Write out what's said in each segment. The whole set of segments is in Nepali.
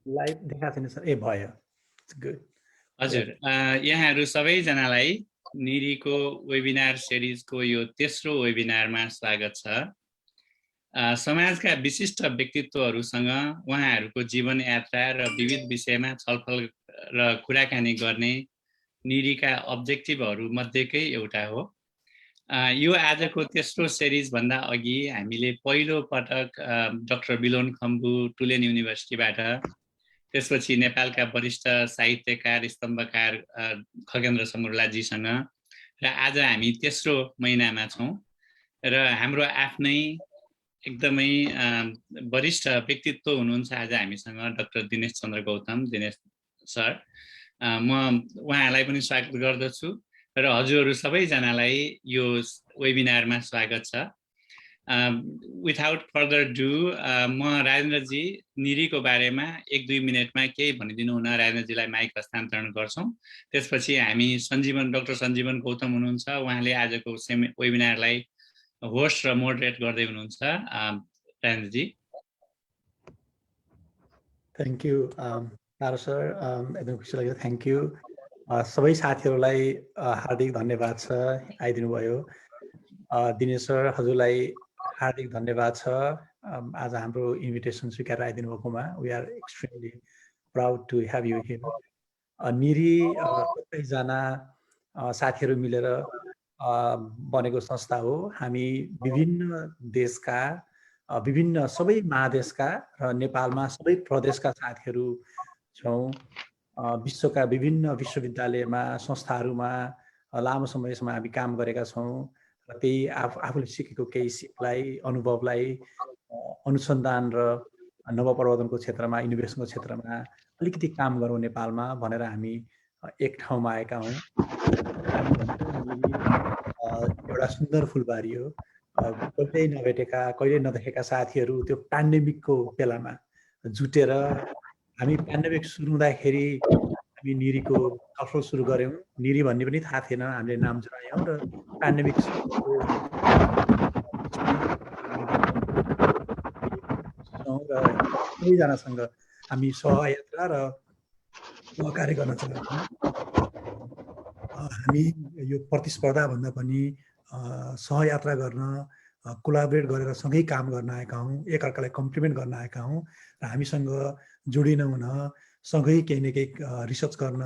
लाइभ देखाएको छैन सर। ए भयो, गुड। हजुर, यहाँहरू सबैजनालाई निरीको वेबिनार सिरिजको यो तेस्रो वेबिनारमा स्वागत छ। समाजका विशिष्ट व्यक्तित्वहरूसँग उहाँहरूको जीवन यात्रा र विविध विषयमा छलफल र कुराकानी गर्ने निरीका अब्जेक्टिभहरू मध्येकै एउटा हो। यो आजको तेस्रो सिरिज भन्दा अघि हामीले पहिलो पटक डाक्टर बिलोन खम्बु टुलेन युनिभर्सिटीबाट, त्यसपछि नेपालका वरिष्ठ साहित्यकार स्तम्भकार खगेन्द्र समुर्लाजीसँग र आज हामी तेस्रो महिनामा छौँ र हाम्रो आफ्नै एकदमै वरिष्ठ व्यक्तित्व हुनुहुन्छ आज हामीसँग डाक्टर दिनेश चन्द्र गौतम। दिनेश सर, म उहाँलाई पनि स्वागत गर्दछु र हजुरहरू सबैजनालाई यो वेबिनारमा स्वागत छ। विथआउट फर्दर डु म राजेन्द्रजी निरीको बारेमा 1-2 मिनटमा केही भनिदिनु हुन राजेन्द्रजीलाई माइक हस्तान्तरण गर्छौँ। त्यसपछि हामी डाक्टर सञ्जीवन गौतम हुनुहुन्छ, उहाँले आजको वेबिनारलाई होस्ट र मोडरेट गर्दै हुनुहुन्छ। राजेन्द्रजी। थ्याङ्क यू तारा सर, एकदम खुसी लाग्यो। थ्याङ्क यू सबै साथीहरूलाई हार्दिक धन्यवाद छ आइदिनु भयो। दिनेश सर, हजुरलाई हार्दिक धन्यवाद छ आज हाम्रो इन्भिटेसन स्वीकार आइदिनु भएकोमा। We are extremely proud to have you here. निरी सबैजना साथीहरू मिलेर बनेको संस्था हो। हामी विभिन्न देशका, विभिन्न सबै महादेशका र नेपालमा सबै प्रदेशका साथीहरू छौँ। विश्वका विभिन्न विश्वविद्यालयमा, संस्थाहरूमा लामो समयसम्म हामी काम गरेका छौँ र त्यही आफूले सिकेको केही सिपलाई, अनुभवलाई अनुसन्धान र नवप्रवर्धनको क्षेत्रमा, इनोभेसनको क्षेत्रमा अलिकति काम गरौँ नेपालमा भनेर हामी एक ठाउँमा आएका हौँ। एउटा सुन्दर फुलबारी हो। कहिल्यै नभेटेका, कहिल्यै नदेखेका साथीहरू त्यो पेन्डेमिकको बेलामा जुटेर, हामी पेन्डेमिक सुरु हुँदाखेरि हामी निरीको छलफल सुरु गऱ्यौँ। निरी भन्ने पनि थाहा थिएन, हामीले नाम चलायौँ र पेन्डेमिक सबैजनासँग हामी सहयात्रा र सहकार्य गर्न चाहन्छौँ। हामी यो प्रतिस्पर्धा भन्दा पनि सहयात्रा गर्न, कोलाबरेट गरेर सँगै काम गर्न आएका हौँ, एकअर्कालाई कम्प्लिमेन्ट गर्न आएका हौँ र हामीसँग जोडिन हुन, सँगै केही न केही रिसर्च गर्न,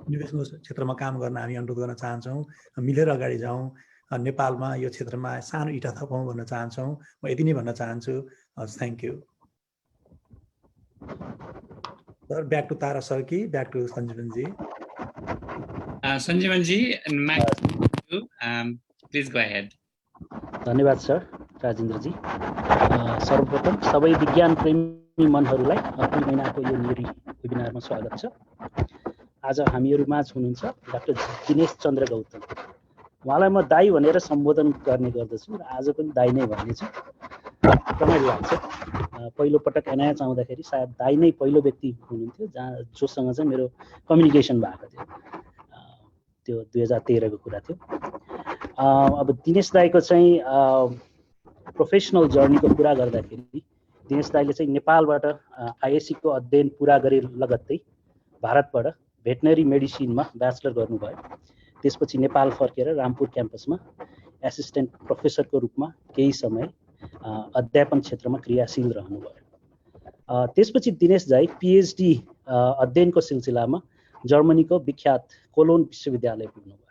इनोभेसनको क्षेत्रमा काम गर्न हामी अनुरोध गर्न चाहन्छौँ। मिलेर अगाडि जाउँ, नेपालमा यो क्षेत्रमा सानो इँटा थपौँ भन्न चाहन्छौँ। म यति नै भन्न चाहन्छु। Thank you sir. Back to Tara sir कि back to Sanjeevanji? Sanjeevanji, please go ahead. धन्यवाद सर राजेन्द्रजी। सर्वप्रथम सबै विज्ञान प्रेमी मनहरूलाई अप्रिल महिनाको यो निरी वेबिनारमा स्वागत छ। आज हामीहरू माझ हुनुहुन्छ डाक्टर दिनेश चन्द्र गौतम। उहाँलाई म दाई भनेर सम्बोधन गर्ने गर्दछु र आज पनि दाई नै भन्नेछु। रमाइलो लाग्छ। पहिलो पटक एनआइएच आउँदाखेरि सायद दाई नै पहिलो व्यक्ति हुनुहुन्थ्यो जोसँग चाहिँ मेरो कम्युनिकेसन भएको थियो। त्यो 2013 को कुरा थियो। अब दिनेश दाईको चाहिँ प्रोफेसनल जर्नीको कुरा गर्दाखेरि दिनेश दाईले चाहिँ नेपालबाट आइएससी को अध्ययन पुरा गरे लगत्तै भारतबाट भेटनरी मेडिसिनमा ब्याचलर गर्नुभयो। त्यसपछि नेपाल फर्केर रामपुर क्याम्पसमा एसिस्टेन्ट प्रोफेसरको रूपमा केही समय अध्यापन क्षेत्रमा क्रियाशील रहनुभयो। त्यसपछि दिनेश दाई पिएचडी अध्ययनको सिलसिलामा जर्मनीको विख्यात कोलोन विश्वविद्यालय पुग्नुभयो।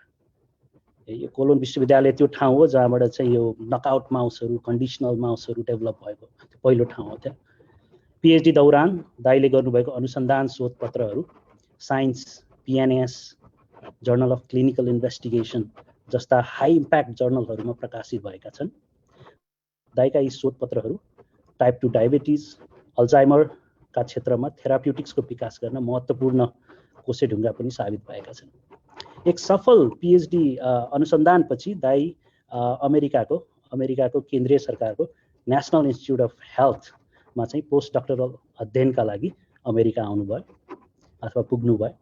यो कोलोन विश्वविद्यालय त्यो ठाउँ हो जहाँबाट चाहिँ यो नकआउट माउसहरू, कन्डिसनल माउसहरू डेभलप भएको पहिलो ठाउँ हो। त्यहाँ पिएचडी दौरान दाईले गर्नुभएको अनुसन्धान शोधपत्रहरू science, PNAS, journal of clinical investigation जस्ता हाई इम्प्याक्ट जर्नलहरूमा प्रकाशित भएका छन्। दाईका यी शोधपत्रहरू टाइप 2 डायबिटिज, अल्जाइमरका क्षेत्रमा थेराप्युटिक्सको विकास गर्न महत्त्वपूर्ण कोसेढुङ्गा पनि साबित भएका छन्। एक सफल पिएचडी अनुसन्धानपछि दाई अमेरिकाको केन्द्रीय सरकारको नेसनल इन्स्टिच्युट अफ हेल्थमा चाहिँ पोस्ट डक्टरल अध्ययनका लागि अमेरिका आउनुभयो अथवा पुग्नुभयो।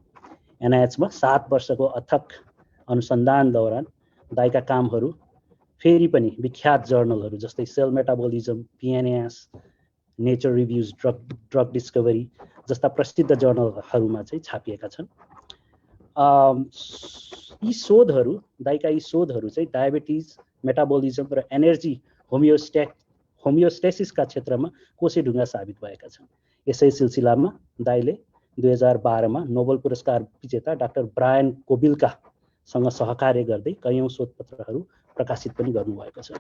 एनआइएचमा 7 वर्षको अथक अनुसन्धान दौरान दाईका कामहरू फेरि पनि विख्यात जर्नलहरू जस्तै cell metabolism, PNAS, nature reviews, drug discovery जस्ता प्रसिद्ध जर्नलहरूमा चाहिँ छापिएका छन्। यी शोधहरू चाहिँ डायबिटिज, मेटाबोलिजम र एनर्जी होमियोस्टेसिसका क्षेत्रमा कोसेढुङ्गा साबित भएका छन्। यसै सिलसिलामा दाइले 2012 मा नोबेल पुरस्कार विजेता डाक्टर ब्रायन कोबिल्कासँग सहकार्य गर्दै कयौं शोधपत्रहरू प्रकाशित पनि गर्नुभएको छ।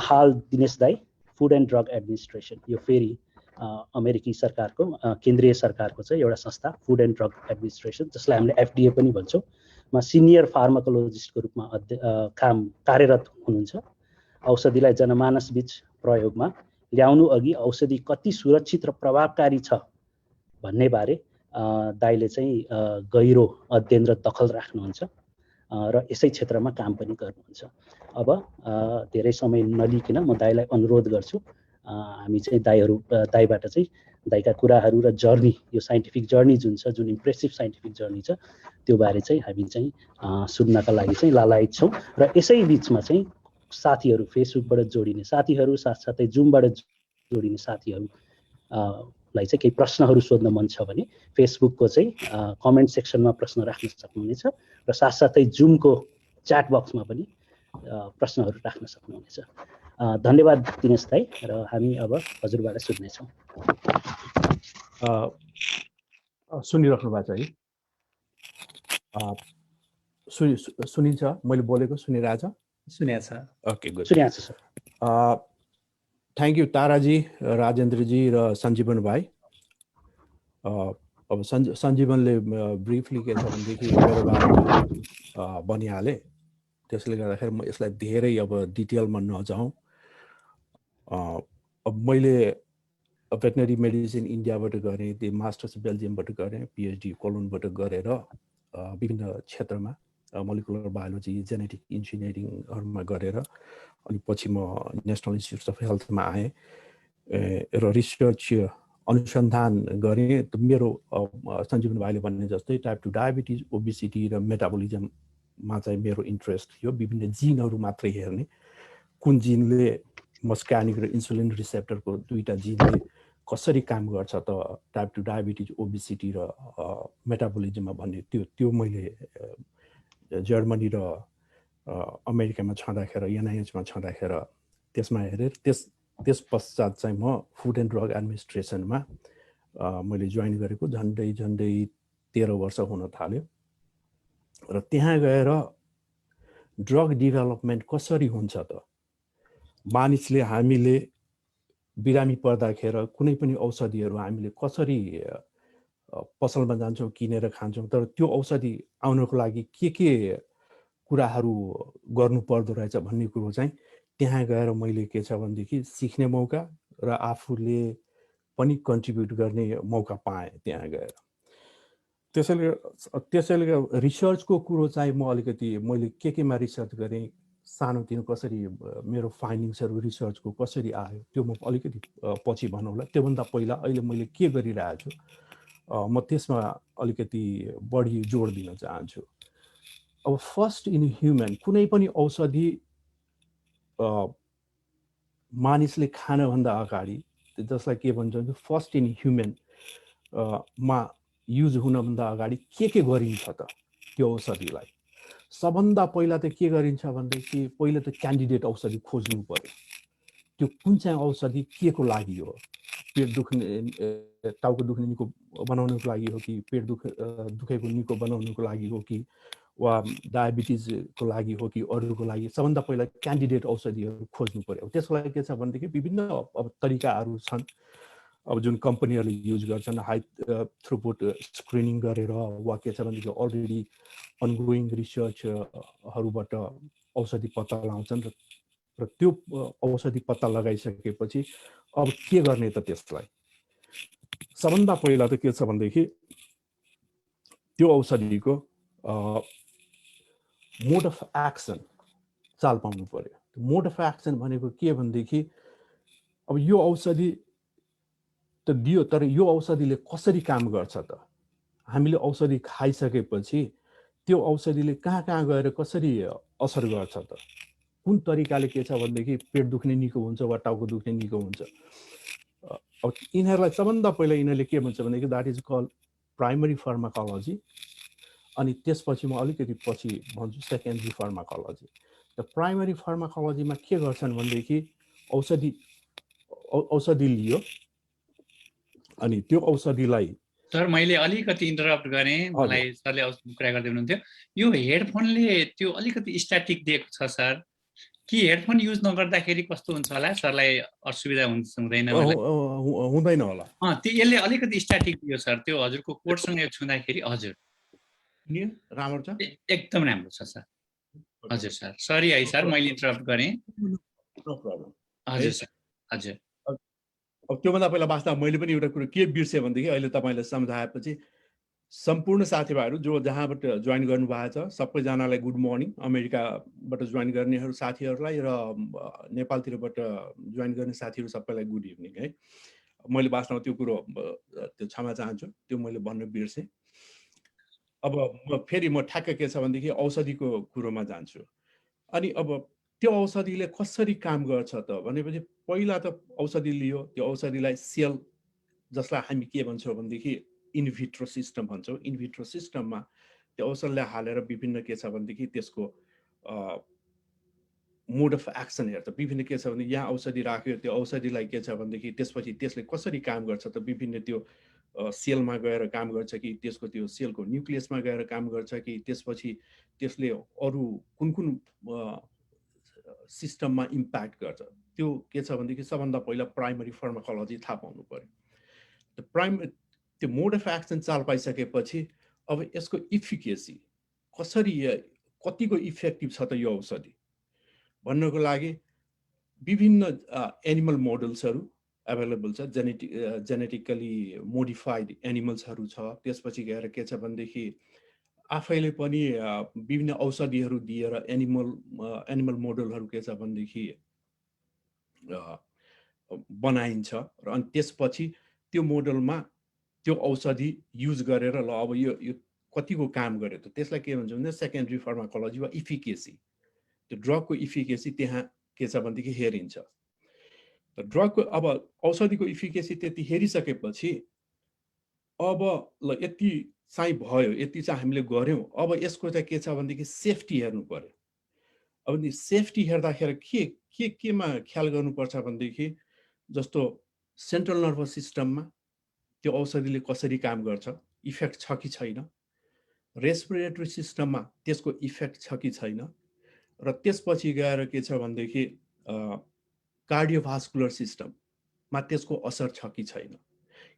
हाल दिनेश दाइ फुड एन्ड ड्रग एडमिनिस्ट्रेसन, यो फेरि अमेरिकी सरकारको केन्द्रीय सरकारको चाहिँ एउटा संस्था फुड एन्ड ड्रग एडमिनिस्ट्रेसन, जसलाई हामीले FDA पनि भन्छौँ, मा सिनियर फार्माकोलोजिस्टको रूपमा कार्यरत हुनुहुन्छ। औषधिलाई जनमानस बीच प्रयोगमा ल्याउनु अघि औषधि कति सुरक्षित र प्रभावकारी छ भन्ने बारे दाइले चाहिँ गहिरो अध्ययन र दखल राख्नुहुन्छ र यसै क्षेत्रमा काम पनि गर्नुहुन्छ। अब धेरै समय नलिकन म दाइलाई अनुरोध गर्छु, हामी चाहिँ दाइबाट चाहिँ दाइका कुराहरू र जर्नी, यो साइन्टिफिक जर्नी जुन छ, जुन इम्प्रेसिभ साइन्टिफिक जर्नी छ, त्यो बारे चाहिँ हामी चाहिँ सुन्नका लागि चाहिँ लालायित छौँ। र यसै बिचमा चाहिँ साथीहरू, फेसबुकबाट जोडिने साथीहरू, साथसाथै जुमबाट जोडिने साथीहरूलाई चाहिँ केही प्रश्नहरू सोध्न मन छ भने फेसबुकको चाहिँ कमेन्ट सेक्सनमा प्रश्न राख्न सक्नुहुनेछ र साथसाथै जुमको च्याट बक्समा पनि प्रश्नहरू राख्न सक्नुहुनेछ। धन्यवाद दिनेश दाइ, र हामी अब हजुरबाट सुन्नेछौँ। सुनिराख्नु भएको छ है? सुनिन्छ? मैले बोलेको सुनिरहेछ? सुनेको छ। Okay, good. सुनिएको छ सर। थ्याङ्क यू ताराजी, राजेन्द्रजी र सञ्जीवन भाइ। अब सञ्जीवनले ब्रिफली के छ भनेदेखि मेरो बारेमा भनिहाले, त्यसले गर्दाखेरि म यसलाई धेरै अब डिटेलमा नजाउँ। अब मैले भेटनरी मेडिसिन इन्डियाबाट गरेँ, त्यो मास्टर्स बेल्जियमबाट गरेँ, PhD कोलोनबाट गरेर विभिन्न क्षेत्रमा मोलिकुलर बायोलोजी, जेनेटिक इन्जिनियरिङहरूमा गरेर अनि पछि म नेसनल इन्स्टिट्युट अफ हेल्थमा आएँ र रिसर्च अनुसन्धान गरेँ। मेरो सञ्जीवन भाइले भन्ने जस्तै टाइप 2 डायबिटिज, ओबिसिटी र मेटाबोलिजममा चाहिँ मेरो इन्ट्रेस्ट थियो। विभिन्न जिनहरू मात्रै हेर्ने, कुन जिनले मस्क्यानिक र इन्सुलिन रिसेप्टरको दुईटा जिनले कसरी काम गर्छ त टाइप 2 डायबिटिज, ओबिसिटी र मेटाबोलिजममा भन्ने, त्यो मैले जर्मनी र अमेरिकामा छँदाखेरि, NIH मा छँदाखेरि त्यसमा हेरेर त्यस पश्चात चाहिँ म फुड एन्ड ड्रग एडमिनिस्ट्रेसनमा मैले जोइन गरेको झन्डै 13 वर्ष हुन थाल्यो। र त्यहाँ गएर ड्रग डेभलपमेन्ट कसरी हुन्छ त, मानिसले हामीले बिरामी पर्दाखेरि कुनै पनि औषधिहरू हामीले कसरी पसलमा जान्छौँ, किनेर खान्छौँ, तर त्यो औषधि आउनको लागि के कुराहरू गर्नु पर्दो रहेछ भन्ने कुरो चाहिँ त्यहाँ गएर मैले के छ भनेदेखि सिक्ने मौका र आफूले पनि कन्ट्रिब्युट गर्ने मौका पाएँ त्यहाँ गएर। त्यसैले रिसर्चको कुरो चाहिँ म अलिकति मैले केमा रिसर्च गरेँ, सानोतिनो कसरी मेरो फाइन्डिङ्सहरू रिसर्चको कसरी आयो त्यो म अलिकति पछि भनौँला। त्योभन्दा पहिला अहिले मैले के गरिरहेको छु म त्यसमा अलिकति बढी जोड दिन चाहन्छु। अब फर्स्ट इन ह्युमन कुनै पनि औषधि मानिसले खानभन्दा अगाडि, जसलाई के भन्छ भने फर्स्ट इन ह्युमन मा युज हुनभन्दा अगाडि के गरिन्छ त त्यो औषधिलाई? सबभन्दा पहिला त के गरिन्छ भनेदेखि पहिला त क्यान्डिडेट औषधि खोज्नु पर्यो। त्यो कुन चाहिँ औषधि के को लागि हो? पेट दुख्ने, टाउको दुख्ने निको बनाउनको लागि हो कि पेट दुखेको निको बनाउनको लागि हो कि वा डायबिटिजको लागि हो कि अरूको लागि? सबभन्दा पहिला क्यान्डिडेट औषधिहरू खोज्नु पर्यो। त्यसको लागि के छ भनेदेखि विभिन्न अब तरिकाहरू छन् अब जुन कम्पनीहरूले युज गर्छन्, हाई थ्रुपुट स्क्रिनिङ गरेर वा के छ भनेदेखि अलरेडी अनगोइङ रिसर्चहरूबाट औषधि पत्ता लगाउँछन् र त्यो औषधि पत्ता लगाइसकेपछि अब के गर्ने त त्यसलाई? सबभन्दा पहिला त के छ भनेदेखि त्यो औषधिको मोड अफ एक्सन चाल पाउनु पर्यो। मोड अफ एक्सन भनेको के भनेदेखि अब यो औषधि त दियो, तर यो औषधिले कसरी काम गर्छ त? हामीले औषधि खाइसकेपछि त्यो औषधिले कहाँ गएर कसरी असर गर्छ त? कुन तरिकाले के छ भनेदेखि पेट दुख्ने निको हुन्छ वा टाउको दुख्ने निको हुन्छ? अब यिनीहरूलाई सबभन्दा पहिला यिनीहरूले के भन्छ भनेदेखि that is called primary pharmacology, अनि त्यसपछि म अलिकति पछि भन्छु सेकेन्डरी फार्माकोलोजी। त प्राइमरी फार्माकोलोजीमा के गर्छन् भनेदेखि औषधि लियो, अनि त्यो औषधिलाई सर मैले अलिकति इन्टरप्ट गरेँ, मलाई सरले कुरा गर्दै हुनुहुन्थ्यो, यो हेडफोनले त्यो अलिकति स्ट्याटिक दिएको छ सर, कि हेडफोन युज नगर्दाखेरि कस्तो हुन्छ होला, सरलाई असुविधा हुँदैन हुँदैन होला? त्यो यसले अलिकति स्ट्याटिक दियो सर, त्यो हजुरको कोडसँग छुँदाखेरि। हजुर राम्रो छ, एकदम राम्रो छ सर। हजुर सर, सरी है सर मैले इन्टरप्ट गरेँ। No problem. हजुर सर, हजुर। अब त्योभन्दा पहिला वास्तवमा मैले पनि एउटा कुरो के बिर्सेँ भनेदेखि अहिले तपाईँले सम्झाएपछि सम्पूर्ण साथीभाइहरू जो जहाँबाट जोइन गर्नुभएको छ सबैजनालाई गुड मर्निङ। अमेरिकाबाट जोइन गर्नेहरू साथीहरूलाई र नेपालतिरबाट जोइन गर्ने साथीहरू सबैलाई गुड इभिनिङ है। मैले वास्तवमा त्यो कुरो त्यो क्षमा चाहन्छु, त्यो मैले भन्न बिर्सेँ। अब फेरि म ठ्याक्क के छ भनेदेखि औषधिको कुरोमा जान्छु। अनि अब त्यो औषधिले कसरी काम गर्छ त भनेपछि पहिला त औषधि लियो, त्यो औषधिलाई सेल, जसलाई हामी के भन्छौँ भनेदेखि इनभिट्रो सिस्टम भन्छौँ, इनभिट्रो सिस्टममा त्यो औषधिलाई हालेर विभिन्न के छ भनेदेखि त्यसको मोड अफ एक्सन हेर्छ। विभिन्न के छ भने यहाँ औषधि राख्यो, त्यो औषधिलाई के छ भनेदेखि त्यसपछि त्यसले कसरी काम गर्छ त विभिन्न त्यो सेलमा गएर काम गर्छ कि त्यसको त्यो सेलको न्युक्लियसमा गएर काम गर्छ कि त्यसपछि त्यसले अरू कुन कुन सिस्टममा इम्प्याक्ट गर्छ, त्यो के छ भनेदेखि सबभन्दा पहिला प्राइमरी फार्माकोलोजी थाहा पाउनु पर्यो। त्यो मोड अफ एक्सन चाल पाइसकेपछि अब यसको इफिकेसी कसरी, कतिको इफेक्टिभ छ त यो औषधि भन्नको लागि विभिन्न एनिमल मोडल्सहरू एभाइलेबल छ, जेनेटिकली मोडिफाइड एनिमल्सहरू छ। त्यसपछि गएर के छ भनेदेखि आफैले पनि विभिन्न औषधिहरू दिएर एनिमल मोडलहरू के छ भनेदेखि बनाइन्छ र अनि त्यसपछि त्यो मोडलमा त्यो औषधि युज गरेर ल अब यो कतिको काम गर्यो त त्यसलाई के भन्छ भने सेकेन्डरी फार्माकोलोजी वा इफिकेसी। त्यो ड्रगको इफिकेसी त्यहाँ के छ भनेदेखि हेरिन्छ। त ड्रगको अब औषधिको इफिकेसी त्यति हेरिसकेपछि अब ल यति चाहिँ भयो, यति चाहिँ हामीले गऱ्यौँ, अब यसको चाहिँ के छ भनेदेखि सेफ्टी हेर्नु पर्यो। अब नि सेफ्टी हेर्दाखेरि केमा ख्याल गर्नुपर्छ भनेदेखि जस्तो सेन्ट्रल नर्भस सिस्टममा त्यो औषधिले कसरी काम गर्छ, इफेक्ट छ कि छैन, रेस्पिरेटरी सिस्टममा त्यसको इफेक्ट छ कि छैन, र त्यसपछि गएर के छ भनेदेखि कार्डियोभास्कुलर सिस्टममा त्यसको असर छ कि छैन।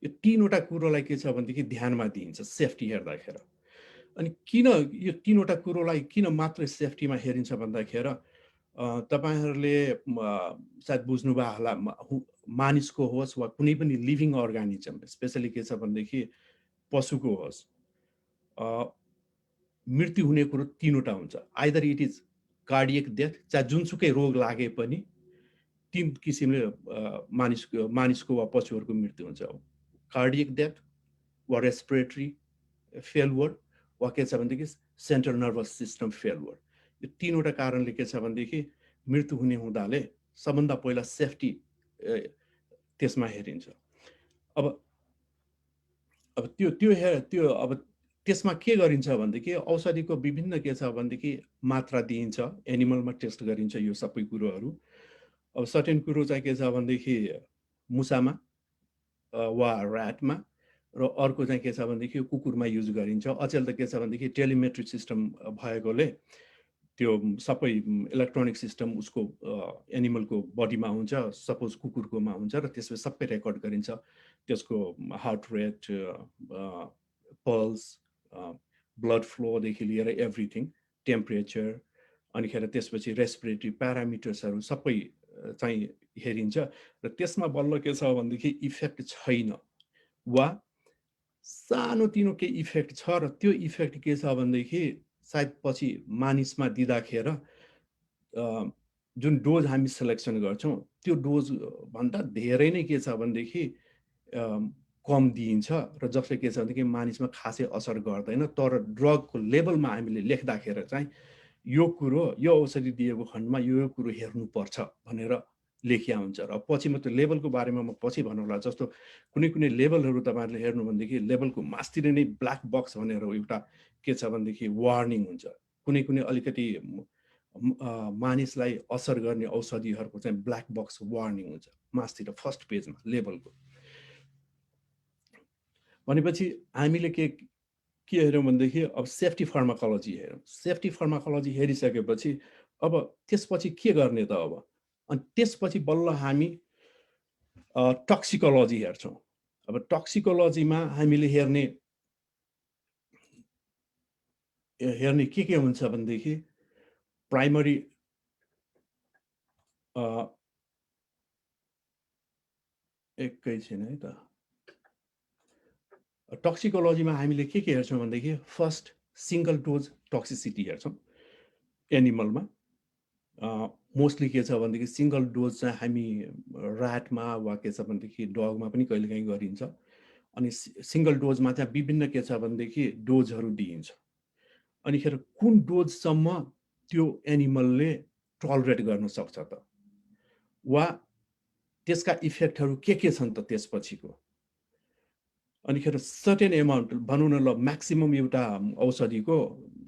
यो तीनवटा कुरोलाई के छ भनेदेखि ध्यानमा दिइन्छ सेफ्टी हेर्दाखेरि। अनि किन यो तीनवटा कुरोलाई किन मात्र सेफ्टीमा हेरिन्छ भन्दाखेरि तपाईहरुले सायद बुझ्नुभयो होला, मानिसको होस् वा कुनै पनि लिभिङ अर्गानिजम, स्पेशली के छ भनेदेखि पशुको होस्, मृत्यु हुने कुरो तीनवटा हुन्छ। Either it is cardiac death, चाहे जुनसुकै रोग लागे पनि तीन किसिमले मानिसको वा पशुहरूको मृत्यु हुन्छ। कार्डियक डेथ वा रेस्पिरेटरी फेलवर वा के छ भनेदेखि सेन्ट्रल नर्भस सिस्टम फेलवर। यो तीनवटा कारणले के छ भनेदेखि मृत्यु हुने हुँदाले सबभन्दा पहिला सेफ्टी त्यसमा हेरिन्छ। अब त्यो अब त्यसमा के गरिन्छ भनेदेखि औषधिको विभिन्न के छ भनेदेखि मात्रा दिइन्छ, एनिमलमा टेस्ट गरिन्छ यो सबै कुरोहरू। अब सर्टेन कुरो चाहिँ के छ भनेदेखि मुसामा वा ऱ्याटमा, र अर्को चाहिँ के छ भनेदेखि कुकुरमा युज गरिन्छ। अचेल त के छ भनेदेखि टेलिमेट्रिक सिस्टम भएकोले त्यो सबै इलेक्ट्रोनिक सिस्टम उसको एनिमलको बडीमा हुन्छ, सपोज कुकुरकोमा हुन्छ, र त्यसमा सबै रेकर्ड गरिन्छ, त्यसको हार्ट रेट, पल्स, ब्लड फ्लोदेखि लिएर एभ्रिथिङ, टेम्परेचर, अनिखेर त्यसपछि रेस्पिरेटरी प्यारामिटर्सहरू सबै चाहिँ हेरिन्छ। र त्यसमा बल्ल के छ भनेदेखि इफेक्ट छैन वा सानोतिनो केही इफेक्ट छ, र त्यो इफेक्ट के छ भनेदेखि सायद पछि मानिसमा दिँदाखेरि जुन डोज हामी सिलेक्सन गर्छौँ त्यो डोज भन्दा धेरै नै के छ भनेदेखि कम दिइन्छ, र जसले के छ भनेदेखि मानिसमा खासै असर गर्दैन। तर ड्रगको लेभलमा हामीले लेख्दाखेरि चाहिँ यो कुरो, यो औषधि दिएको खण्डमा यो कुरो हेर्नुपर्छ भनेर लेखिया हुन्छ र पछि म त्यो लेभलको बारेमा म पछि भन्नुला। जस्तो कुनै कुनै लेभलहरू तपाईँहरूले हेर्नु भनेदेखि लेभलको मास्तिर नै ब्ल्याक बक्स भनेर एउटा के छ भनेदेखि वार्निङ हुन्छ। कुनै कुनै अलिकति मानिसलाई असर गर्ने औषधिहरूको चाहिँ ब्ल्याक बक्स वार्निङ हुन्छ मास्तिर फर्स्ट पेजमा लेभलको। भनेपछि हामीले के हेऱ्यौँ भनेदेखि अब सेफ्टी फार्माकोलोजी हेऱ्यौँ। सेफ्टी फार्माकोलोजी हेरिसकेपछि अब त्यसपछि के गर्ने त अब, अनि त्यसपछि बल्ल हामी टक्सिकोलोजी हेर्छौँ। अब टक्सिकोलोजीमा हामीले हेर्ने के हुन्छ भनेदेखि प्राइमरी एकैछिन है त, टक्सिकोलोजीमा हामीले के हेर्छौँ भनेदेखि फर्स्ट सिङ्गल डोज टक्सिसिटी हेर्छौँ एनिमलमा। मोस्टली के छ भनेदेखि सिङ्गल डोज चाहिँ हामी ऱ्याटमा वा के छ भनेदेखि डगमा पनि कहिलेकाहीँ गरिन्छ। अनि सिङ्गल डोजमा चाहिँ विभिन्न के छ भनेदेखि डोजहरू दिइन्छ। अनिखेर कुन डोजसम्म त्यो एनिमलले टलरेट गर्न सक्छ त, वा त्यसका इफेक्टहरू के छन् त त्यसपछिको। अनिखेर सर्टेन एमाउन्ट भनौँ न, ल म्याक्सिमम एउटा औषधिको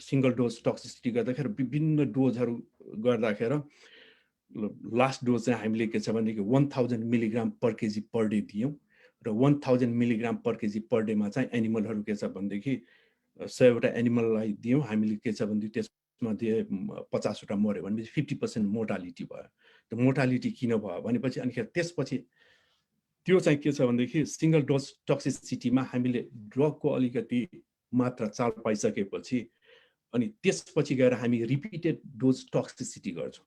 सिङ्गल डोज टक्सिसिटी गर्दाखेरि विभिन्न डोजहरू गर्दाखेरि लास्ट डोज चाहिँ हामीले के छ भनेदेखि 1000 मिलिग्राम पर केजी पर डे दियौँ र 1000 मिलिग्राम पर केजी पर डेमा चाहिँ एनिमलहरू के छ भनेदेखि 100वटा एनिमललाई दियौँ हामीले के छ भनेदेखि त्यसमध्ये 50वटा मऱ्यो भनेपछि 50% मोर्टालिटी भयो। त्यो मोर्टालिटी किन भयो भनेपछि अनि त्यसपछि त्यो चाहिँ के छ भनेदेखि सिङ्गल डोज टक्सिसिटीमा हामीले ड्रगको अलिकति मात्रा चाल पाइसकेपछि अनि त्यसपछि गएर हामी रिपिटेड डोज टक्सिसिटी गर्छौँ।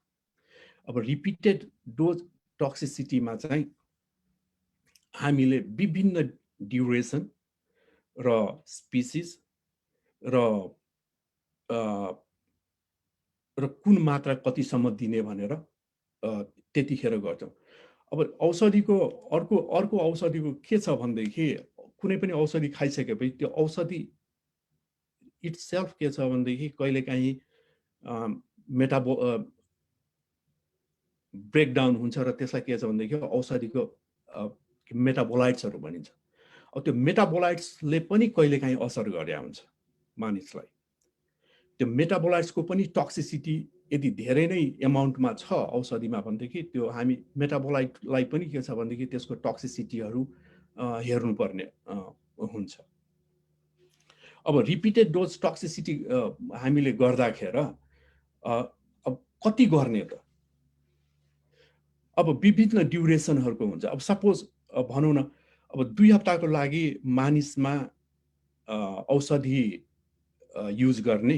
अब रिपिटेड डोज टक्सिसिटीमा चाहिँ हामीले विभिन्न ड्युरेसन र स्पिसिस र कुन मात्रा कतिसम्म दिने भनेर त्यतिखेर गर्छौँ। अब औषधिको अर्को औषधिको के छ भनेदेखि कुनै पनि औषधि खाइसकेपछि त्यो औषधि इट्सेल्फ के छ भनेदेखि कहिलेकाहीँ ब्रेकडाउन हुन्छ र त्यसलाई के छ भनेदेखि औषधिको मेटाबोलाइट्सहरू भनिन्छ। अब त्यो मेटाबोलाइट्सले पनि कहिलेकाहीँ असर गरे हुन्छ मानिसलाई। त्यो मेटाबोलाइट्सको पनि टक्सिसिटी यदि धेरै नै एमाउन्टमा छ औषधिमा भनेदेखि त्यो हामी मेटाबोलाइटलाई पनि के छ भनेदेखि त्यसको टक्सिसिटीहरू हेर्नुपर्ने हुन्छ। अब रिपिटेड डोज टक्सिसिटी हामीले गर्दाखेरि अब कति गर्ने त, अब विभिन्न ड्युरेसनहरूको हुन्छ। अब सपोज भनौँ न, अब 2 हप्ताको लागि मानिसमा औषधि युज गर्ने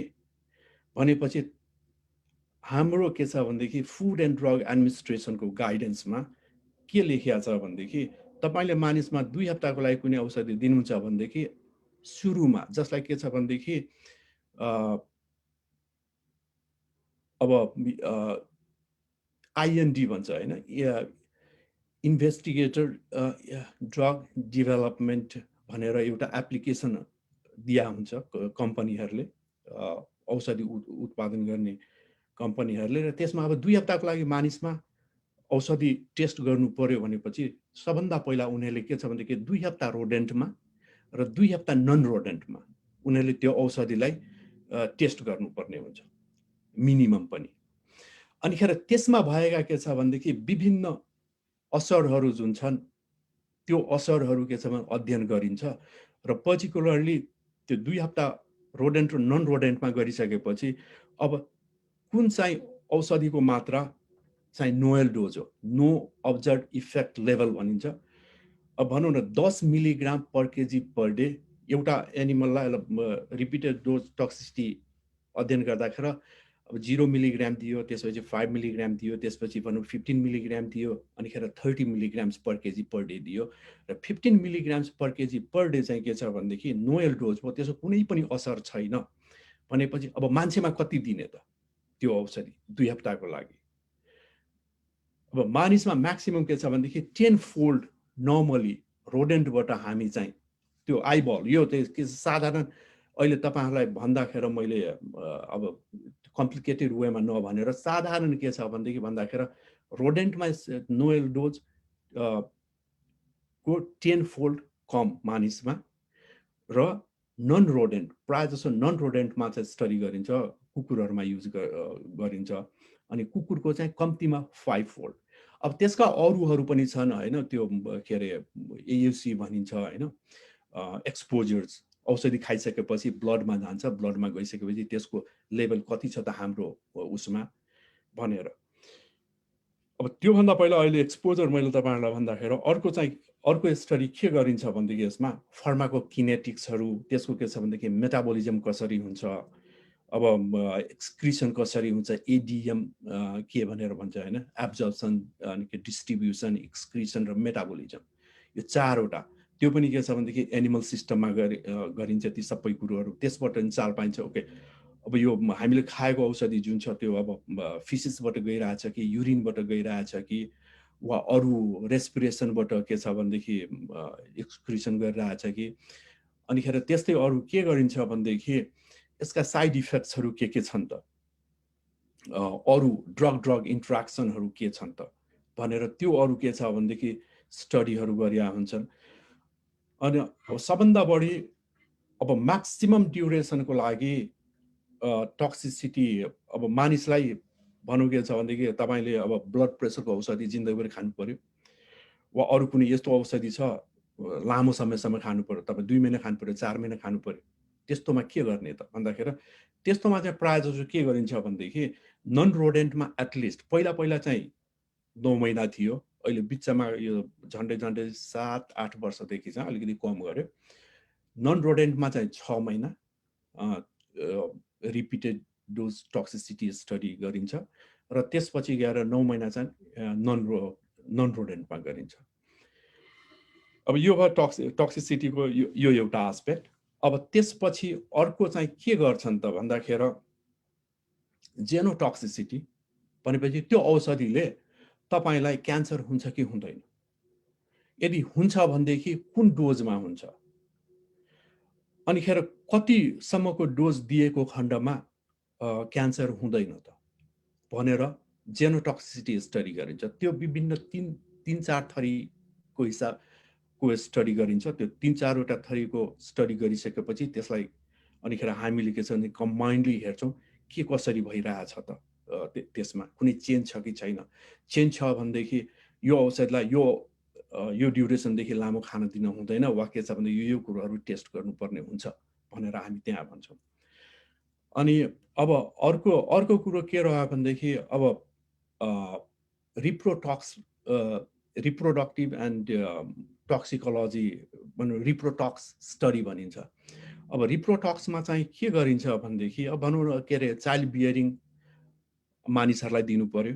भनेपछि हाम्रो के छ भनेदेखि फुड एन्ड ड्रग एडमिनिस्ट्रेसनको गाइडेन्समा के लेखिया छ भनेदेखि तपाईँले मानिसमा 2 हप्ताको लागि कुनै औषधि दिनुहुन्छ भनेदेखि सुरुमा जसलाई के छ भनेदेखि अब आइएनडी भन्छ होइन, इन्भेस्टिगेटर ड्रग डेभलपमेन्ट भनेर एउटा एप्लिकेसन दिया हुन्छ कम्पनीहरूले, औषधि उत्पादन गर्ने कम्पनीहरूले। र त्यसमा अब 2 हप्ताको लागि मानिसमा औषधि टेस्ट गर्नु पर्यो भनेपछि सबभन्दा पहिला उनीहरूले के छ भनेदेखि 2 हप्ता रोडेन्टमा र 2 हप्ता नन रोडेन्टमा उनीहरूले त्यो औषधिलाई टेस्ट गर्नुपर्ने हुन्छ मिनिमम पनि। अनिखेर त्यसमा भएका के छ भनेदेखि विभिन्न असरहरू जुन छन् त्यो असरहरू के छ भने अध्ययन गरिन्छ र पर्टिकुलरली त्यो 2 हप्ता रोडेन्ट र नन रोडेन्टमा गरिसकेपछि अब कुन चाहिँ औषधिको मात्रा चाहिँ नोएल डोज हो, नो अब्जर्भ इफेक्ट लेभल भनिन्छ। अब भनौँ न 10 मिलिग्राम पर केजी पर डे एउटा एनिमललाई रिपिटेड डोज टक्सिसिटी अध्ययन गर्दाखेरि अब 0 मिलिग्राम दियो, त्यसपछि 5 मिलिग्राम दियो, त्यसपछि भनौँ 15 मिलिग्राम दियो, अनिखेर 30 मिलिग्राम्स पर केजी पर डे दियो र 15 मिलिग्राम्स पर केजी पर डे चाहिँ के छ भनेदेखि नोएल डोज हो, त्यसको कुनै पनि असर छैन भनेपछि अब मान्छेमा कति दिने त त्यो औषधि 2 हप्ताको लागि। अब मानिसमा म्याक्सिमम के छ भनेदेखि 10 फोल्ड नर्मली रोडेन्टबाट हामी चाहिँ त्यो आइबल, यो त्यो साधारण अहिले तपाईँहरूलाई भन्दाखेरि मैले अब कम्प्लिकेटेड वेमा नभनेर साधारण के छ भनेदेखि भन्दाखेरि रोडेन्टमा नोएल डोज को 10-fold कम मानिसमा र नन रोडेन्ट प्रायः जसो नन रोडेन्टमा चाहिँ स्टडी गरिन्छ, कुकुरहरूमा युज गरिन्छ, अनि कुकुरको चाहिँ कम्तीमा 5-fold। अब त्यसका अरूहरू पनि छन् होइन, त्यो के अरे एयुसी भनिन्छ होइन, एक्सपोजर्स। औषधि खाइसकेपछि ब्लडमा जान्छ, ब्लडमा गइसकेपछि त्यसको लेभल कति छ त हाम्रो उसमा भनेर। अब त्योभन्दा पहिला अहिले एक्सपोजर मैले तपाईँहरूलाई भन्दाखेरि अर्को स्टडी के गरिन्छ भनेदेखि यसमा फार्माको किनेटिक्सहरू, त्यसको के छ भनेदेखि मेटाबोलिजम कसरी हुन्छ, अब एक्सक्रिसन कसरी हुन्छ, एडिएम के भनेर भन्छ होइन, एब्जर्प्सन, डिस्ट्रिब्युसन, एक्सक्रिसन र मेटाबोलिजम, यो 4वटा। त्यो पनि के छ भनेदेखि एनिमल सिस्टममा गरिन्छ ती सबै कुरोहरू, त्यसबाट पनि चाल पाइन्छ। ओके, अब यो हामीले खाएको औषधि जुन छ त्यो अब फिसेसबाट गइरहेछ कि युरिनबाट गइरहेछ कि वा अरू रेस्पिरेसनबाट के छ भनेदेखि एक्सक्रिसन गरिरहेछ कि, अनिखेर त्यस्तै अरू के गरिन्छ भनेदेखि यसका साइड इफेक्ट्सहरू के छन् त, अरू ड्रग इन्ट्राक्सनहरू के छन् त भनेर त्यो अरू के छ भनेदेखि स्टडीहरू गरिया हुन्छन्। अनि सबभन्दा बढी अब म्याक्सिमम ड्युरेसनको लागि टक्सिसिटी, अब मानिसलाई भनौँ के छ भनेदेखि तपाईँले अब ब्लड प्रेसरको औषधि जिन्दगीभरि खानु पर्यो, वा अरू कुनै यस्तो औषधि छ लामो समयसम्म खानु पर्यो, तपाईँ 2 महिना खानु पर्यो, 4 महिना खानु पर्यो, त्यस्तोमा के गर्ने त भन्दाखेरि त्यस्तोमा चाहिँ प्रायः जसो के गरिन्छ भनेदेखि नन रोडेन्टमा एटलिस्ट पहिला चाहिँ 9 महिना थियो, अहिले बिचमा यो झन्डै 7-8 वर्षदेखि चाहिँ अलिकति कम गर्यो। नन रोडेन्टमा चाहिँ 6 महिना रिपिटेड डोज टक्सिसिटी स्टडी गरिन्छ र त्यसपछि गएर 9 महिना चाहिँ नन रोडेन्टमा गरिन्छ। अब यो भयो टक्सिसिटीको यो एउटा एस्पेक्ट। अब त्यसपछि अर्को चाहिँ के गर्छन् त भन्दाखेरि जेनोटक्सिसिटी भनेपछि त्यो औषधिले तपाईलाई क्यान्सर हुन्छ कि हुँदैन, यदि हुन्छ भनेदेखि कुन डोजमा हुन्छ, अनिखेर कतिसम्मको डोज दिएको खण्डमा क्यान्सर हुँदैन त भनेर जेनोटक्सिसिटी स्टडी गरिन्छ। त्यो विभिन्न 3-4 थरीको हिसाबको स्टडी गरिन्छ। त्यो 3-4वटा थरीको स्टडी गरिसकेपछि त्यसलाई अनिखेर हामीले के छ भने कम्बाइन्डली हेर्छौँ के कसरी भइरहेछ त, त्यसमा कुनै चेन्ज छ कि छैन। चेन्ज छ भनेदेखि यो औषधिलाई यो ड्युरेसनदेखि लामो खान दिन हुँदैन, वा के छ भने यो कुरोहरू टेस्ट गर्नुपर्ने हुन्छ भनेर हामी त्यहाँ भन्छौँ। अनि अब अर्को कुरो के रह्यो भनेदेखि अब रिप्रोडक्टिभ एन्ड टक्सिकोलोजी भनौँ, रिप्रोटक्स स्टडी भनिन्छ। अब रिप्रोटक्समा चाहिँ के गरिन्छ भनेदेखि अब भनौँ के अरे चाइल्ड बियरिङ मानिसहरूलाई दिनु पर्यो,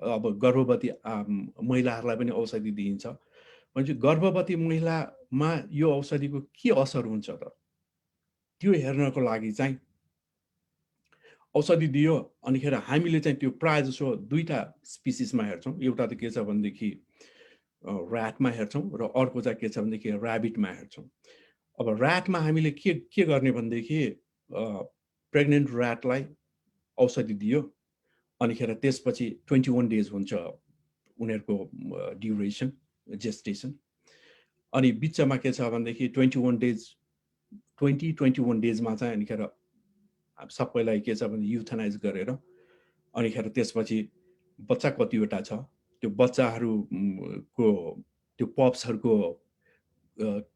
अब गर्भवती महिलाहरूलाई पनि औषधि दिइन्छ भनेपछि गर्भवती महिलामा यो औषधिको के असर हुन्छ त त्यो हेर्नको लागि चाहिँ औषधि दियो। अनिखेर हामीले चाहिँ त्यो प्रायः जसो 2टा स्पिसिसमा हेर्छौँ, एउटा त के छ भनेदेखि ऱ्याटमा हेर्छौँ र अर्को चाहिँ के छ भनेदेखि ऱ्याबिटमा हेर्छौँ। अब ऱ्याटमा हामीले के गर्ने भनेदेखि प्रेग्नेन्ट ऱ्याटलाई औषधि दियो, अनिखेर त्यसपछि 21 डेज हुन्छ उनीहरूको ड्युरेसन जेस्टेसन, अनि बिचमा के छ भनेदेखि 21 डेजमा चाहिँ अनिखेर सबैलाई के छ भने युथनाइज गरेर अनिखेर त्यसपछि बच्चा कतिवटा छ त्यो बच्चाहरूको त्यो पप्सहरूको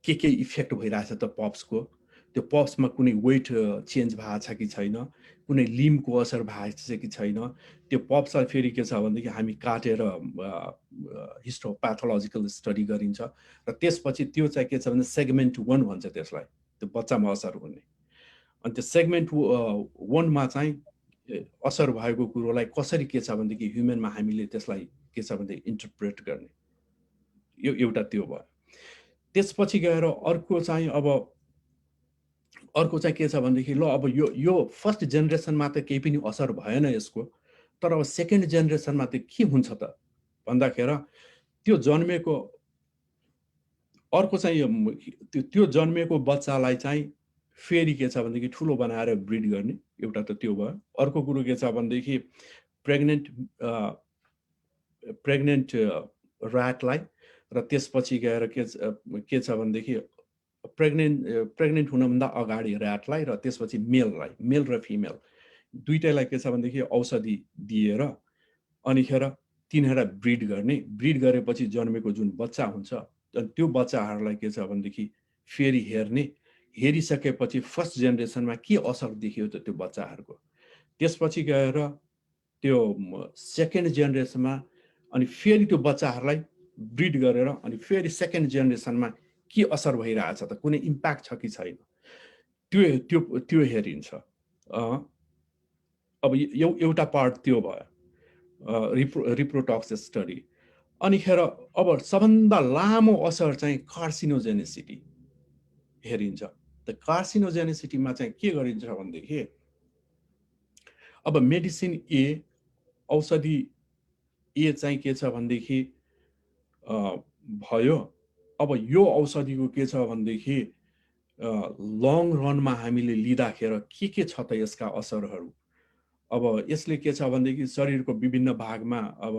के इफेक्ट भइरहेछ त पप्सको, त्यो पप्समा कुनै वेट चेन्ज भएको छ कि छैन, कुनै लिम्बको असर भएको छ कि छैन, त्यो पप्सलाई फेरि के छ भनेदेखि हामी काटेर हिस्टोप्याथोलोजिकल स्टडी गरिन्छ र त्यसपछि त्यो चाहिँ के छ भने सेगमेन्ट 1 भन्छ त्यसलाई, त्यो बच्चामा असर हुने। अनि त्यो सेगमेन्ट 1मा चाहिँ असर भएको कुरोलाई कसरी के छ भनेदेखि ह्युमनमा हामीले त्यसलाई के छ भनेदेखि इन्टरप्रेट गर्ने, यो एउटा त्यो भयो। त्यसपछि गएर अर्को चाहिँ के छ भनेदेखि ल अब यो फर्स्ट जेनेरेसनमा त केही पनि असर भएन यसको, तर अब सेकेन्ड जेनेरेसनमा त के हुन्छ त भन्दाखेरि त्यो जन्मेको अर्को चाहिँ त्यो जन्मेको बच्चालाई चाहिँ फेरि के छ भनेदेखि ठुलो बनाएर ब्रिड गर्ने, एउटा त त्यो भयो। अर्को कुरो के छ भनेदेखि प्रेग्नेन्ट प्रेग्नेन्ट ऱ्याटलाई र त्यसपछि गएर के छ भनेदेखि प्रेग्नेन्ट हुनभन्दा अगाडि ऱ्याटलाई र त्यसपछि मेल र फिमेल दुईटैलाई के छ भनेदेखि औषधि दिएर अनिखेर तिनीहरूलाई ब्रिड गरेपछि जन्मेको जुन बच्चा हुन्छ त्यो बच्चाहरूलाई के छ भनेदेखि फेरि हेरिसकेपछि फर्स्ट जेनेरेसनमा के असर देखियो त त्यो बच्चाहरूको, त्यसपछि गएर त्यो सेकेन्ड जेनेरेसनमा अनि फेरि त्यो बच्चाहरूलाई ब्रिड गरेर अनि फेरि सेकेन्ड जेनेरेसनमा के असर भइरहेछ त, कुनै इम्प्याक्ट छ कि छैन, त्यो हेरिन्छ। अब एउटा पार्ट त्यो भयो रिप्रोटक्सिस स्टडी। अनिखेर अब सबभन्दा लामो असर चाहिँ कार्सिनोजेनिसिटी हेरिन्छ। त कार्सिनोजेनिसिटीमा चाहिँ के गरिन्छ भनेदेखि अब मेडिसिन ए औषधि ए चाहिँ के छ भनेदेखि भयो। अब यो औषधिको के छ भनेदेखि लङ रनमा हामीले लिँदाखेरि के छ त यसका असरहरू। अब यसले के छ भनेदेखि शरीरको विभिन्न भागमा अब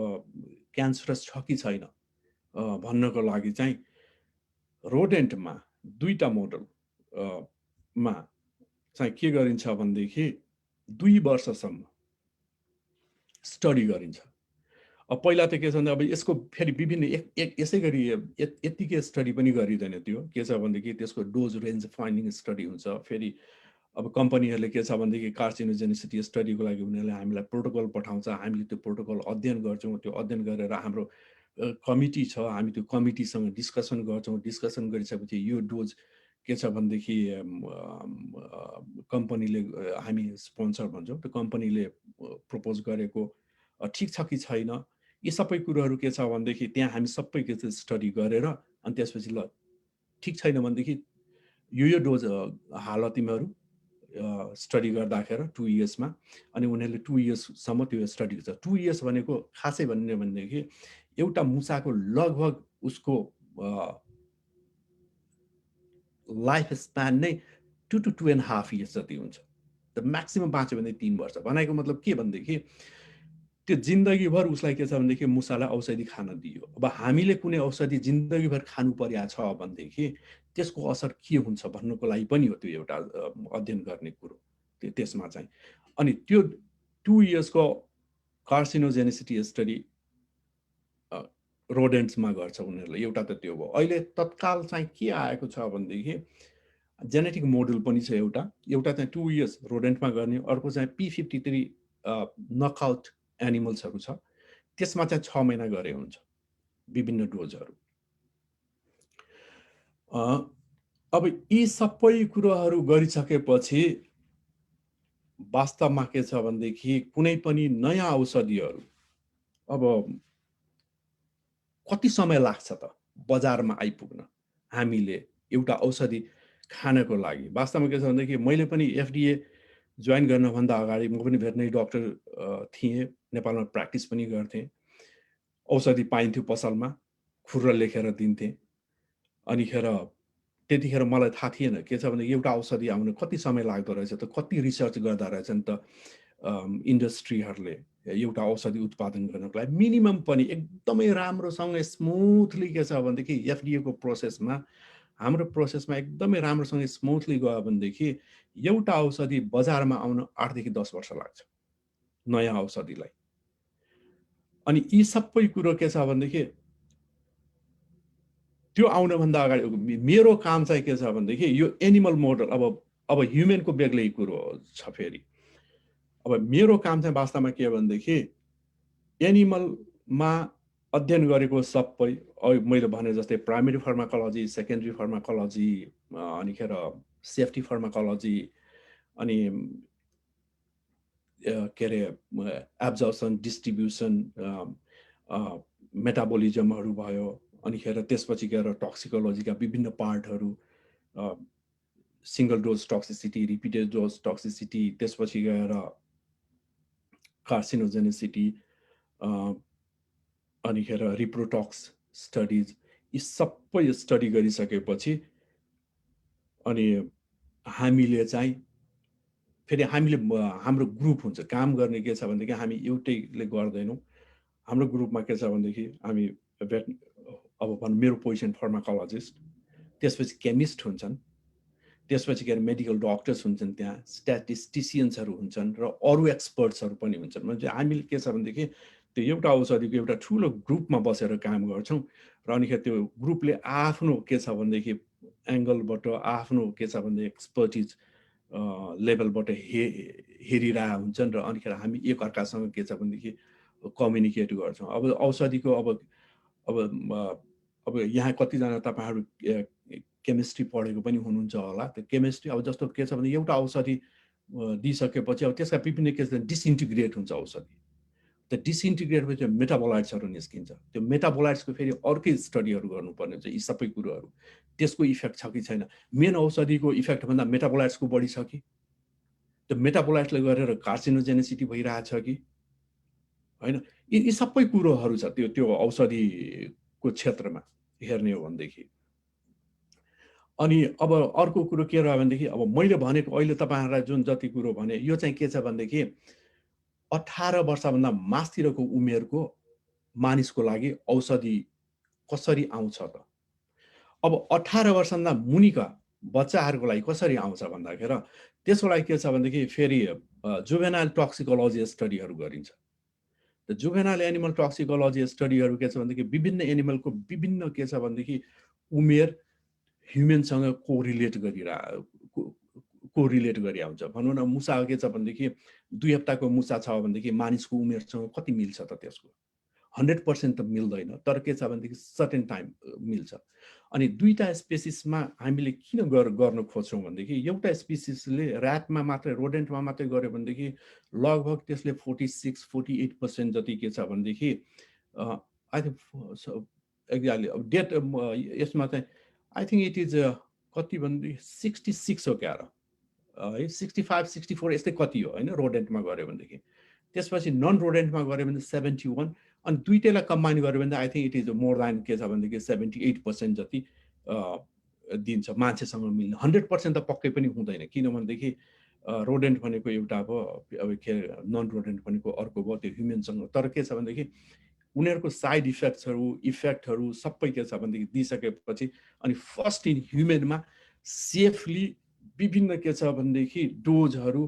क्यान्सरस छ कि छैन भन्नको लागि चाहिँ रोडेन्टमा दुईटा मोडल मा चाहिँ के गरिन्छ भनेदेखि 2 वर्षसम्म स्टडी गरिन्छ। अब पहिला त के छ भने अब यसको फेरि विभिन्न यसै गरी यतिकै स्टडी पनि गरिँदैन। त्यो के छ भनेदेखि त्यसको डोज रेन्ज फाइन्डिङ स्टडी हुन्छ। फेरि अब कम्पनीहरूले के छ भनेदेखि कार्सिनोजेनिसिटी स्टडीको लागि उनीहरूले हामीलाई प्रोटोकल पठाउँछ, हामीले त्यो प्रोटोकल अध्ययन गर्छौँ। त्यो अध्ययन गरेर हाम्रो कमिटी छ, हामी त्यो कमिटीसँग डिस्कसन गर्छौँ। डिस्कसन गरिसकेपछि यो डोज के छ भनेदेखि कम्पनीले हामी स्पोन्सर भन्छौँ, त्यो कम्पनीले प्रपोज गरेको ठिक छ कि छैन, यी सबै कुरोहरू के छ भनेदेखि त्यहाँ हामी सबै के छ स्टडी गरेर अनि त्यसपछि ल ठिक छैन भनेदेखि यो डोज हाल तिमीहरू स्टडी गर्दाखेरि 2 इयर्समा अनि उनीहरूले 2 इयर्ससम्म त्यो स्टडी गर्छ। 2 इयर्स भनेको खासै भन्ने भनेदेखि एउटा मुसाको लगभग उसको लाइफ स्प्यान नै 2 to 2.5 इयर्स जति हुन्छ। त म्याक्सिमम बाँच्यो भने 3 वर्ष। भनेको मतलब के भनेदेखि त्यो जिन्दगीभर उसलाई के छ भनेदेखि मुसालाई औषधि खान दियो। अब हामीले कुनै औषधि जिन्दगीभर खानु पर्या छ भनेदेखि त्यसको असर के हुन्छ भन्नुको लागि पनि हो त्यो एउटा अध्ययन गर्ने कुरो त्यसमा चाहिँ। अनि त्यो 2 इयर्सको कार्सिनोजेनिसिटी स्टडी रोडेन्ट्समा गर्छ उनीहरूले। एउटा त त्यो भयो। अहिले तत्काल चाहिँ के आएको छ भनेदेखि जेनेटिक मोडल पनि छ एउटा चाहिँ 2 इयर्स रोडेन्टमा गर्ने, अर्को चाहिँ P53 नकआउट एनिमल्सहरू छ, त्यसमा चाहिँ 6 महिना गरे हुन्छ विभिन्न डोजहरू। अब यी सबै कुराहरू गरिसकेपछि वास्तवमा के छ भनेदेखि कुनै पनि नयाँ औषधिहरू अब कति समय लाग्छ त बजारमा आइपुग्न हामीले एउटा औषधि खानको लागि। वास्तवमा के छ भनेदेखि मैले पनि FDA जोइन गर्नभन्दा अगाडि म पनि भेटनरी डाक्टर थिएँ, नेपालमा प्र्याक्टिस पनि गर्थेँ। औषधि पाइन्थ्यो पसलमा, खुर्र लेखेर दिन्थेँ। अनिखेर त्यतिखेर मलाई थाहा थिएन के छ भने एउटा औषधि आउन कति समय लाग्दो रहेछ त, कति रिसर्च गर्दा रहेछन् त इन्डस्ट्रीहरूले एउटा औषधि उत्पादन गर्नको लागि। मिनिमम पनि एकदमै राम्रोसँग स्मुथली के छ भनेदेखि FDA को प्रोसेसमा, हाम्रो प्रोसेसमा एकदमै राम्रोसँग स्मुथली गयो भनेदेखि एउटा औषधि बजारमा आउन 8 देखि 10 वर्ष लाग्छ नयाँ औषधिलाई। अनि यी सबै कुरो के छ भनेदेखि त्यो आउनभन्दा अगाडि मेरो काम चाहिँ के छ भनेदेखि यो एनिमल मोडल अब ह्युमनको बेग्लै कुरो छ। फेरि अब मेरो काम चाहिँ वास्तवमा के भनेदेखि एनिमलमा अध्ययन गरेको सबै मैले भने जस्तै प्राइमेरी फार्माकोलोजी, सेकेन्डरी फार्माकोलोजी, अनिखेर सेफ्टी फार्माकोलोजी, अनि के अरे एब्जर्प्सन, डिस्ट्रिब्युसन, मेटाबोलिजमहरू भयो, अनिखेर त्यसपछि गएर टक्सिकोलोजीका विभिन्न पार्टहरू, single dose toxicity, repeated dose toxicity, त्यसपछि गएर कार्सिनोजेनिसिटी, अनिखेर रिप्रोटक्स स्टडिज, यी सबै स्टडी गरिसकेपछि अनि हामीले चाहिँ फेरि हामीले हाम्रो ग्रुप हुन्छ काम गर्ने। के छ भनेदेखि हामी एउटैले गर्दैनौँ, हाम्रो ग्रुपमा के छ भनेदेखि हामी अब भनौँ मेरो पोजिसन फार्माकोलोजिस्ट, त्यसपछि केमिस्ट हुन्छन्, त्यसपछि के अरे मेडिकल डक्टर्स हुन्छन्, त्यहाँ स्ट्याटिस्टिसियन्सहरू हुन्छन् र अरू एक्सपर्ट्सहरू पनि हुन्छन्। म्हणजे हामीले के छ भनेदेखि त्यो एउटा औषधिको एउटा ठुलो ग्रुपमा बसेर काम गर्छौँ र अनिखेर त्यो ग्रुपले आफ्नो के छ भनेदेखि एङ्गलबाट आफ्नो के छ भने एक्सपर्टिज लेभलबाट हेरिरहेका हुन्छन् र अनिखेर हामी एकअर्कासँग के छ भनेदेखि कम्युनिकेट गर्छौँ। अब औषधिको अब यहाँ कतिजना तपाईँहरू केमिस्ट्री पढेको पनि हुनुहुन्छ होला। त्यो केमिस्ट्री अब जस्तो के छ भने एउटा औषधि दिइसकेपछि अब त्यसका विभिन्न के डिसइन्टिग्रेट हुन्छ औषधि। त्यो डिसइन्टिग्रेट भएपछि मेटाबोलाइट्सहरू निस्किन्छ। त्यो मेटाबोलाइट्सको फेरि अर्कै स्टडीहरू गर्नुपर्ने हुन्छ। यी सबै कुरोहरू त्यसको इफेक्ट छ कि छैन, मेन औषधिको इफेक्ट भन्दा मेटाबोलाइट्सको बढी छ कि, त्यो मेटाबोलाइट्सले गरेर कार्सिनोजेनेसिटी भइरहेछ कि होइन, यी सबै कुरोहरू छ त्यो औषधिको क्षेत्रमा हेर्ने हो भनेदेखि। अनि अब अर्को कुरो के रह्यो भनेदेखि अब मैले भनेको अहिले तपाईँहरूलाई जुन जति कुरो भने यो चाहिँ के छ भनेदेखि 18 वर्षभन्दा माथितिरको उमेरको मानिसको लागि औषधि कसरी आउँछ त। अब 18 वर्षभन्दा मुनिका बच्चाहरूको लागि कसरी आउँछ भन्दाखेरि त्यसको लागि के छ भनेदेखि फेरि जुभेनाइल टक्सिकोलोजी स्टडीहरू गरिन्छ। त जुभेनाइल एनिमल टक्सिकोलोजी स्टडीहरू के छ भनेदेखि विभिन्न एनिमलको विभिन्न के छ भनेदेखि उमेर ह्युमनसँग कोरिलेट गरि आउँछ। भनौँ न मुसा के छ भनेदेखि 2 हप्ताको मुसा छ भनेदेखि मानिसको उमेरसँग कति मिल्छ त, त्यसको 100% त मिल्दैन, तर के छ भनेदेखि सर्टेन टाइम मिल्छ। अनि दुईटा स्पेसिसमा हामीले किन गर्न खोज्छौँ भनेदेखि एउटा स्पेसिसले ऱ्याटमा मात्रै रोडेन्टमा मात्रै गर्यो भनेदेखि लगभग त्यसले 46-48% जति के छ भनेदेखि आई थिङ्क एक्ज्याक्टली डेट यसमा चाहिँ आई थिङ्क इट इज कति भनेदेखि 66 हो क्या है, 65-64 यस्तै कति हो होइन रोडेन्टमा गऱ्यो भनेदेखि। त्यसपछि नन रोडेन्टमा गऱ्यो भने 71, अनि दुईटैलाई कम्बाइन गर्यो भने I think it is more than के छ भनेदेखि 78% जति दिन्छ मान्छेसँग मिल्ने। 100% त पक्कै पनि हुँदैन, किनभनेदेखि रोडेन्ट भनेको एउटा अब के नन रोडेन्ट भनेको अर्को भयो, त्यो ह्युमनसँग। तर के छ भनेदेखि उनीहरूको साइड इफेक्टहरू सबै के छ भनेदेखि दिइसकेपछि अनि फर्स्ट इन ह्युमनमा सेफली विभिन्न के छ भनेदेखि डोजहरू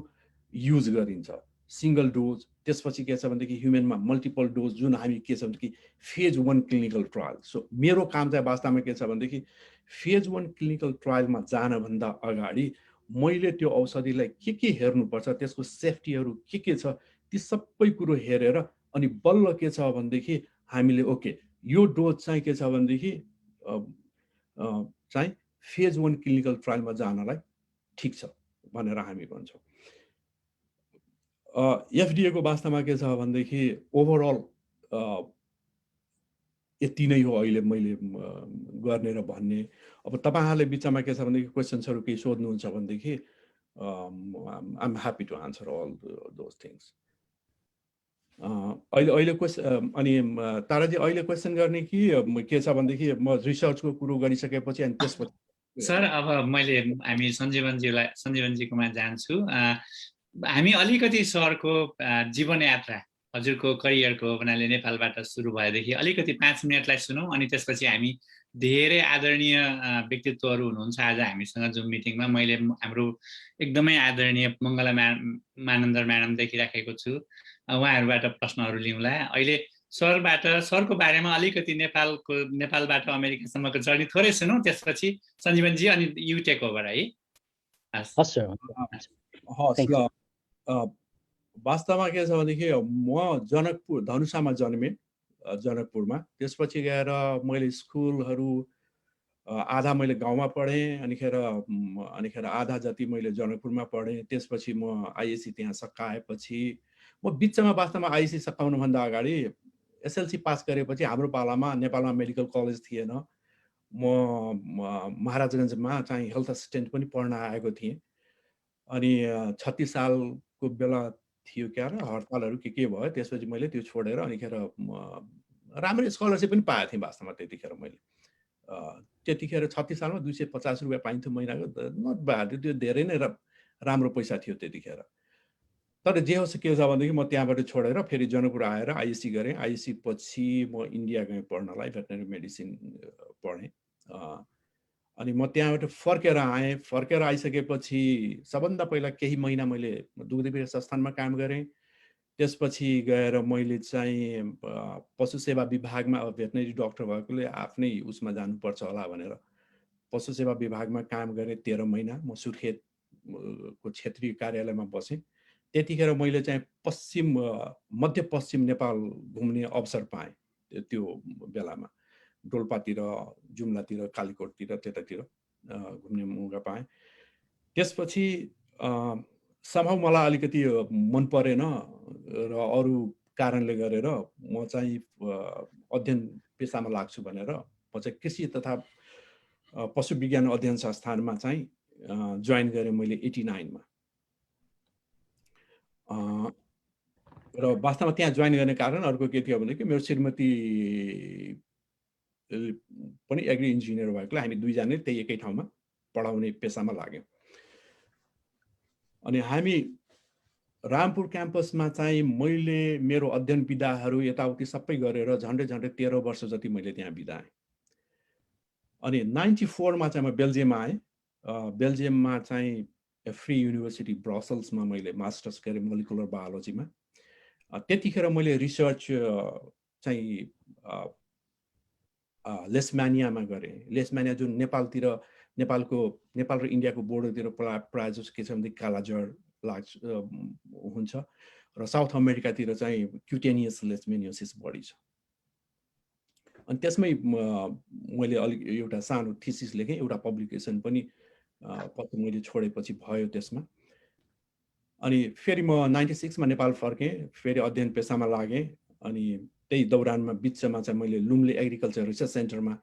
युज गरिन्छ, सिङ्गल डोज। त्यसपछि के छ भनेदेखि ह्युमनमा मल्टिपल डोज, जुन हामी के छ भनेदेखि फेज 1 क्लिनिकल ट्रायल। सो मेरो काम चाहिँ वास्तवमा के छ भनेदेखि फेज 1 क्लिनिकल ट्रायलमा जानभन्दा अगाडि मैले त्यो औषधिलाई के हेर्नुपर्छ, त्यसको सेफ्टीहरू के छ, ती सबै कुरो हेरेर अनि बल्ल के छ भनेदेखि हामीले ओके यो डोज चाहिँ के छ भनेदेखि चाहिँ फेज 1 क्लिनिकल ट्रायलमा जानलाई ठिक छ भनेर हामी भन्छौँ। एफडिएको वास्तवमा के छ भनेदेखि ओभरअल यति नै हो अहिले मैले गर्ने र भन्ने। अब तपाईँहरूले बिचमा के छ भनेदेखि क्वेसन्सहरू केही सोध्नुहुन्छ भनेदेखि I am happy to answer all those things. अहिले क्वेसन अनि ताराजी अहिले क्वेसन गर्ने कि के छ भनेदेखि म रिसर्चको कुरो गरिसकेपछि अनि त्यसपछि सर अब हामी सञ्जीवनजीकोमा जान्छु। हामी अलिकति सरको जीवन यात्रा हजुरको करियरको भन्नाले नेपालबाट सुरु भएदेखि अलिकति 5 मिनटलाई सुनौँ, अनि त्यसपछि हामी धेरै आदरणीय व्यक्तित्वहरू हुनुहुन्छ आज हामीसँग जुम मिटिङमा। मैले हाम्रो एकदमै आदरणीय मङ्गला मानन्दर म्याडम देखिराखेको छु, उहाँहरूबाट प्रश्नहरू लिउँला। अहिले सरको बारेमा अलिकति नेपालबाट अमेरिकासम्मको जर्नी थोरै सुनौँ, त्यसपछि सञ्जीवनजी अनि यु टेक ओभर है। हस् सर। वास्तवमा के छ भनेदेखि म जनकपुर धनुषामा जन्मेँ, जनकपुरमा। त्यसपछि गएर मैले स्कुलहरू आधा मैले गाउँमा पढेँ, अनिखेर आधा जति मैले जनकपुरमा पढेँ। त्यसपछि म आइएससी त्यहाँ सकाएपछि म बिचमा वास्तवमा आइएससी सकाउनुभन्दा अगाडि एसएलसी पास गरेपछि हाम्रो पालामा नेपालमा मेडिकल कलेज थिएन। म महाराजगञ्जमा चाहिँ हेल्थ असिस्टेन्ट पनि पढ्न आएको थिएँ। अनि 36 सालको बेला थियो क्या र हडतालहरू के भयो, त्यसपछि मैले त्यो छोडेर अनिखेर राम्रो स्कलरसिप पनि पाएको थिएँ वास्तवमा त्यतिखेर मैले। त्यतिखेर 36 सालमा 250 रुपियाँ पाइन्थ्यो महिनाको, नट ब्याड, त्यो धेरै नै राम्रो पैसा थियो त्यतिखेर। तर जे होस् के छ भनेदेखि म त्यहाँबाट छोडेर फेरि जनकपुर आएर आइएससी गरेँ। आइएससी पछि म इन्डिया गएँ पढ्नलाई, भेटनरी मेडिसिन पढेँ। अनि म त्यहाँबाट फर्केर आएँ। फर्केर आइसकेपछि सबभन्दा पहिला केही महिना मैले दुग्ध विकास संस्थानमा काम गरेँ। त्यसपछि गएर मैले चाहिँ पशु सेवा विभागमा, भेटनरी डक्टर भएकोले आफ्नै उसमा जानुपर्छ होला भनेर पशु सेवा विभागमा काम गरेँ 13 महिना। म सुर्खेत को क्षेत्रीय कार्यालयमा बसेँ। त्यतिखेर मैले चाहिँ मध्यपश्चिम नेपाल घुम्ने अवसर पाएँ। त्यो बेलामा डोल्पातिर, जुम्लातिर, कालीकोटतिर, त्यतातिर घुम्ने मौका पाएँ। त्यसपछि सम्भव मलाई अलिकति मन परेन र अरू कारणले गरेर म चाहिँ अध्ययन पेसामा लाग्छु भनेर म चाहिँ कृषि तथा पशु विज्ञान अध्ययन संस्थानमा चाहिँ जोइन गरेँ मैले 89 मा। र वास्तवमा त्यहाँ जोइन गर्ने कारण अर्को के थियो भनेदेखि मेरो श्रीमती पनि एग्री इन्जिनियर भएकोले हामी दुईजना त्यही एकै ठाउँमा पढाउने पेसामा लाग्यौँ। अनि हामी रामपुर क्याम्पसमा चाहिँ मैले मेरो अध्ययन विधाहरू यताउति सबै गरेर झन्डै 13 वर्ष जति मैले त्यहाँ बिताएँ। अनि 94 मा चाहिँ म बेल्जियम आएँ। बेल्जियममा चाहिँ फ्री युनिभर्सिटी ब्रसल्समा मैले मास्टर्स गरेँ मोलिकुलर बायोलोजीमा। त्यतिखेर मैले रिसर्च चाहिँ लेसमानियामा गरेँ। लेसमानिया जुन नेपाल र इन्डियाको बोर्डरतिर प्रायः जस्तो के छ भने कालाजर हुन्छ र साउथ अमेरिकातिर चाहिँ क्युटेनियस लेसमेनियोसिस बढी छ। अनि त्यसमै मैले अलिक एउटा सानो थिसिस लेखेँ। एउटा पब्लिकेसन पनि पछि मैले छोडेपछि भयो त्यसमा। अनि फेरि म 96 मा नेपाल फर्केँ। फेरि अध्ययन पेसामा लागेँ। अनि त्यही दौरानमा बिचमा चाहिँ मैले लुम्ले एग्रिकल्चर रिसर्च सेन्टरमा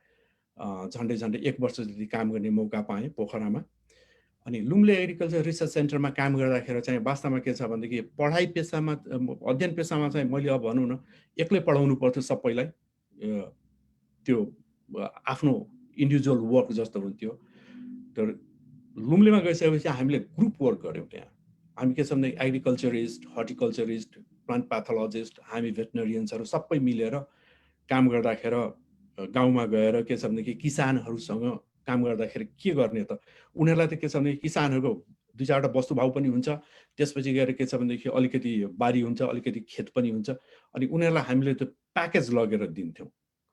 झन्डै 1 वर्ष जति काम गर्ने मौका पाएँ पोखरामा। अनि लुम्ले एग्रिकल्चर रिसर्च सेन्टरमा काम गर्दाखेरि चाहिँ वास्तवमा के छ भनेदेखि पढाइ पेसामा, अध्ययन पेसामा चाहिँ मैले अब भनौँ न एक्लै पढाउनु पर्थ्यो सबैलाई। त्यो आफ्नो इन्डिभिजुअल वर्क जस्तो हुन्थ्यो। तर लुम्लेमा गइसकेपछि हामीले ग्रुप वर्क गऱ्यौँ। त्यहाँ हामी के छ भने एग्रिकल्चरिस्ट, हर्टिकल्चरिस्ट, प्लान्ट प्याथोलोजिस्ट, हामी भेटनरियन्सहरू सबै मिलेर काम गर्दाखेरि गाउँमा गएर के छ भनेदेखि किसानहरूसँग काम गर्दाखेरि के गर्ने त, उनीहरूलाई त के छ भने किसानहरूको 2-4वटा वस्तुभाउ पनि हुन्छ। त्यसपछि गएर के छ भनेदेखि अलिकति बारी हुन्छ, अलिकति खेत पनि हुन्छ। अनि उनीहरूलाई हामीले त्यो प्याकेज लगेर दिन्थ्यौँ।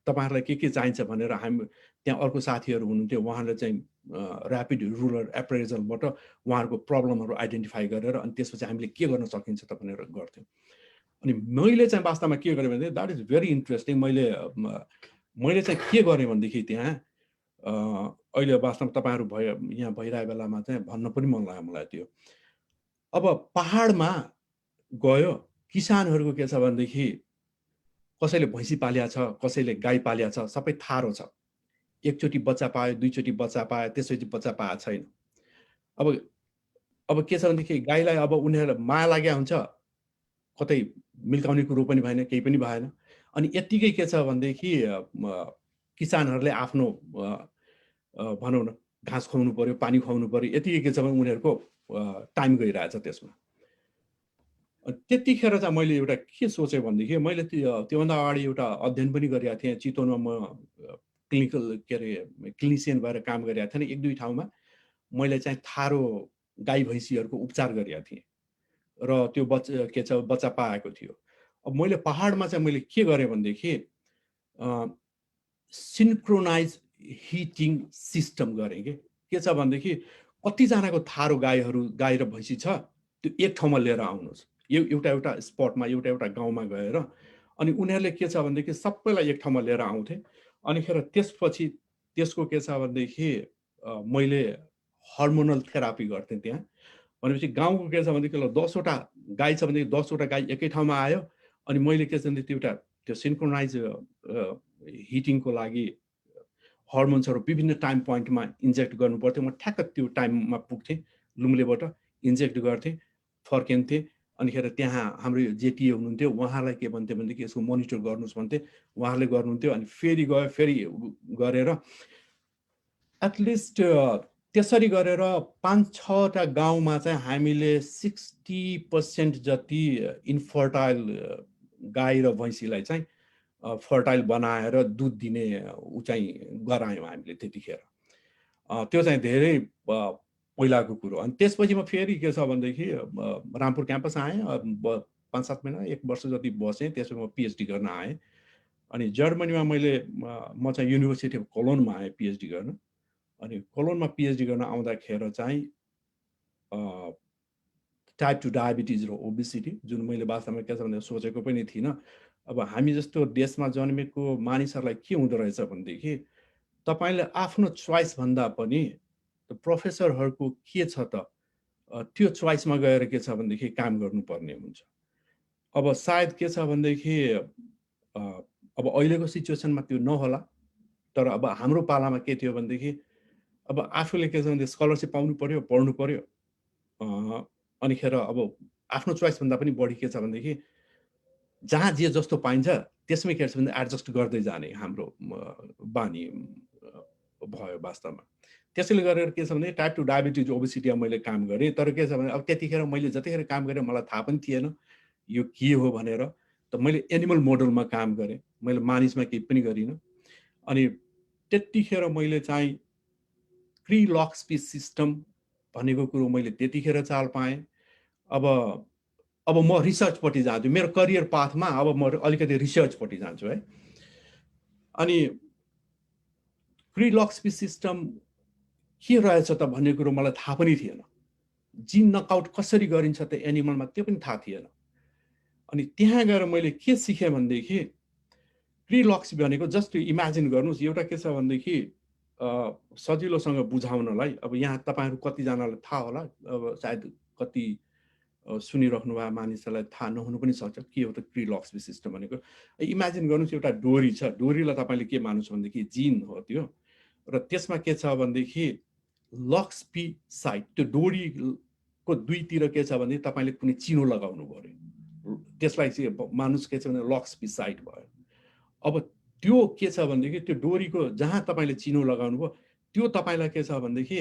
तपाईहरुलाई के चाहिन्छ भनेर हामी त्यहाँ अर्को साथीहरू हुनुहुन्थ्यो। उहाँहरूले चाहिँ ऱ्यापिड रुरल एप्रेजलबाट उहाँहरूको प्रब्लमहरू आइडेन्टिफाई गरेर अनि त्यसपछि हामीले के गर्न सकिन्छ त भनेर गर्थ्यौँ। अनि मैले चाहिँ वास्तवमा के गरेँ भने द्याट इज भेरी इन्ट्रेस्टिङ। मैले चाहिँ के गरेँ भनेदेखि त्यहाँ अहिले वास्तवमा तपाईँहरू यहाँ भइरहेको बेलामा चाहिँ भन्न पनि मन लाग्यो मलाई त्यो। अब पहाडमा गयो, किसानहरूको के छ भनेदेखि कसैले भैँसी पाल्या छ, कसैले गाई पाल्या छ, सबै थारो छ। एकचोटि बच्चा पायो, दुईचोटि बच्चा पायो, त्यसपछि बच्चा पाएको छैन। अब के छ भनेदेखि गाईलाई अब उनीहरूलाई माया लाग्या हुन्छ, कतै मिल्काउने कुरो पनि भएन, केही पनि भएन। अनि यत्तिकै के छ भनेदेखि किसानहरूले आफ्नो भनौँ न घाँस खुवाउनु पर्यो, पानी खुवाउनु पर्यो, यतिकै के छ भने उनीहरूको टाइम गइरहेछ त्यसमा। त्यतिखेर चाहिँ मैले एउटा के सोचेँ भनेदेखि मैले त्योभन्दा अगाडि एउटा अध्ययन पनि गरेका थिएँ। चितवनमा म क्लिनिसियन भएर काम गरेका थिएँ। 1-2 ठाउँमा मैले चाहिँ थारो गाई भैँसीहरूको उपचार गरेका थिएँ र त्यो बच्चा पाएको थियो। अब मैले पहाडमा चाहिँ मैले के गरेँ भनेदेखि सिन्क्रोनाइज हिटिङ सिस्टम गरेँ। के छ भनेदेखि कतिजनाको थारो गाई र भैँसी छ, त्यो एक ठाउँमा लिएर आउनुहोस्, एउटा स्पटमा, एउटा गाउँमा गएर। अनि उनीहरूले के छ भनेदेखि सबैलाई एक ठाउँमा लिएर आउँथे। अनिखेर त्यसपछि त्यसको के छ भनेदेखि मैले हर्मोनल थेरापी गर्थेँ त्यहाँ। भनेपछि गाउँको के छ भनेदेखि 10वटा गाई छ भनेदेखि 10वटा गाई एकै ठाउँमा आयो। अनि मैले के छ भने त्यो सिन्क्रोनाइज हिटिङको लागि हर्मोन्सहरू विभिन्न टाइम पोइन्टमा इन्जेक्ट गर्नु पर्थ्यो। म ठ्याक्क त्यो टाइममा पुग्थेँ, लुम्लेबाट इन्जेक्ट गर्थेँ, फर्किन्थेँ। अनिखेर त्यहाँ हाम्रो जेटिए हुनुहुन्थ्यो, उहाँलाई के भन्थ्यो भनेदेखि यसको मोनिटर गर्नुहोस् भन्थे, उहाँहरूले गर्नुहुन्थ्यो। अनि फेरि गरेर एटलिस्ट त्यसरी गरेर 5-6 गाउँमा चाहिँ हामीले 60% जति इन्फर्टाइल गाई र भैँसीलाई चाहिँ फर्टाइल बनाएर दुध दिने ऊ चाहिँ गरायौँ हामीले त्यतिखेर। त्यो चाहिँ धेरै पहिलाको कुरो। अनि त्यसपछि म फेरि के छ भनेदेखि रामपुर क्याम्पस आएँ, 5-7 महिना 1 वर्ष जति बसेँ, त्यसपछि म पिएचडी गर्न आएँ। अनि जर्मनीमा म चाहिँ युनिभर्सिटी अफ कोलोनमा आएँ पिएचडी गर्न। अनि कोलोनमा पिएचडी गर्न आउँदाखेरि चाहिँ टाइप 2 डायबिटिज र ओबेसिटी, जुन मैले वास्तवमा के छ भने सोचेको पनि थिइनँ। अब हामी जस्तो देशमा जन्मेको मानिसहरूलाई के हुँदो रहेछ भनेदेखि तपाईँले आफ्नो चोइस भन्दा पनि प्रोफेसरहरूको के छ त त्यो चोइसमा गएर के छ भनेदेखि काम गर्नुपर्ने हुन्छ। अब सायद के छ भनेदेखि अब अहिलेको सिचुएसनमा त्यो नहोला, तर अब हाम्रो पालामा के थियो भनेदेखि अब आफूले के छ भने स्कलरसिप पाउनु पर्यो, पढ्नु पर्यो, अनिखेर अब आफ्नो चोइस भन्दा पनि बढी के छ भनेदेखि जहाँ जे जस्तो पाइन्छ त्यसमै के छ भने एडजस्ट गर्दै जाने हाम्रो बानी भयो वास्तवमा। त्यसैले गरेर के छ भने टाइप 2 डायबिटिज ओबेसिटीमा मैले काम गरेँ। तर के छ भने अब त्यतिखेर मैले जतिखेर काम गरेँ मलाई थाहा पनि थिएन यो के हो भनेर। त मैले एनिमल मोडलमा काम गरेँ, मैले मानिसमा केही पनि गरिनँ। अनि त्यतिखेर मैले चाहिँ क्री-लक्सपी सिस्टम भनेको कुरो मैले त्यतिखेर चाल पाएँ। अब म रिसर्चपट्टि जान्छु, मेरो करियर पाथमा अब म अलिकति रिसर्चपट्टि जान्छु है। अनि क्री-लक्सपी सिस्टम के रहेछ त भन्ने कुरो मलाई थाहा पनि थिएन। जिन नकआउट कसरी गरिन्छ त एनिमलमा त्यो पनि थाहा थिएन। अनि त्यहाँ गएर मैले के सिकेँ भनेदेखि क्री-लक्सपी भनेको जस्ट इमेजिन गर्नुहोस्, एउटा के छ भनेदेखि सजिलोसँग बुझाउनलाई, अब यहाँ तपाईँहरू कतिजनालाई थाहा होला, अब सायद कति सुनिराख्नु भए मानिसहरूलाई थाहा नहुनु पनि सक्छ के हो त क्री-लक्सपी सिस्टम भनेको। इमेजिन गर्नुहोस् एउटा डोरी छ, डोरीलाई तपाईँले के मान्नुहोस् भनेदेखि जिन हो त्यो, र त्यसमा के छ भनेदेखि लक्सपी साइड, त्यो डोरीको दुईतिर के छ भने तपाईँले कुनै चिनो लगाउनु पर्यो, त्यसलाई चाहिँ मानुस के छ भने लक्सपी साइड भयो। अब त्यो के छ भनेदेखि त्यो डोरीको जहाँ तपाईँले चिनो लगाउनु भयो त्यो तपाईँलाई के छ भनेदेखि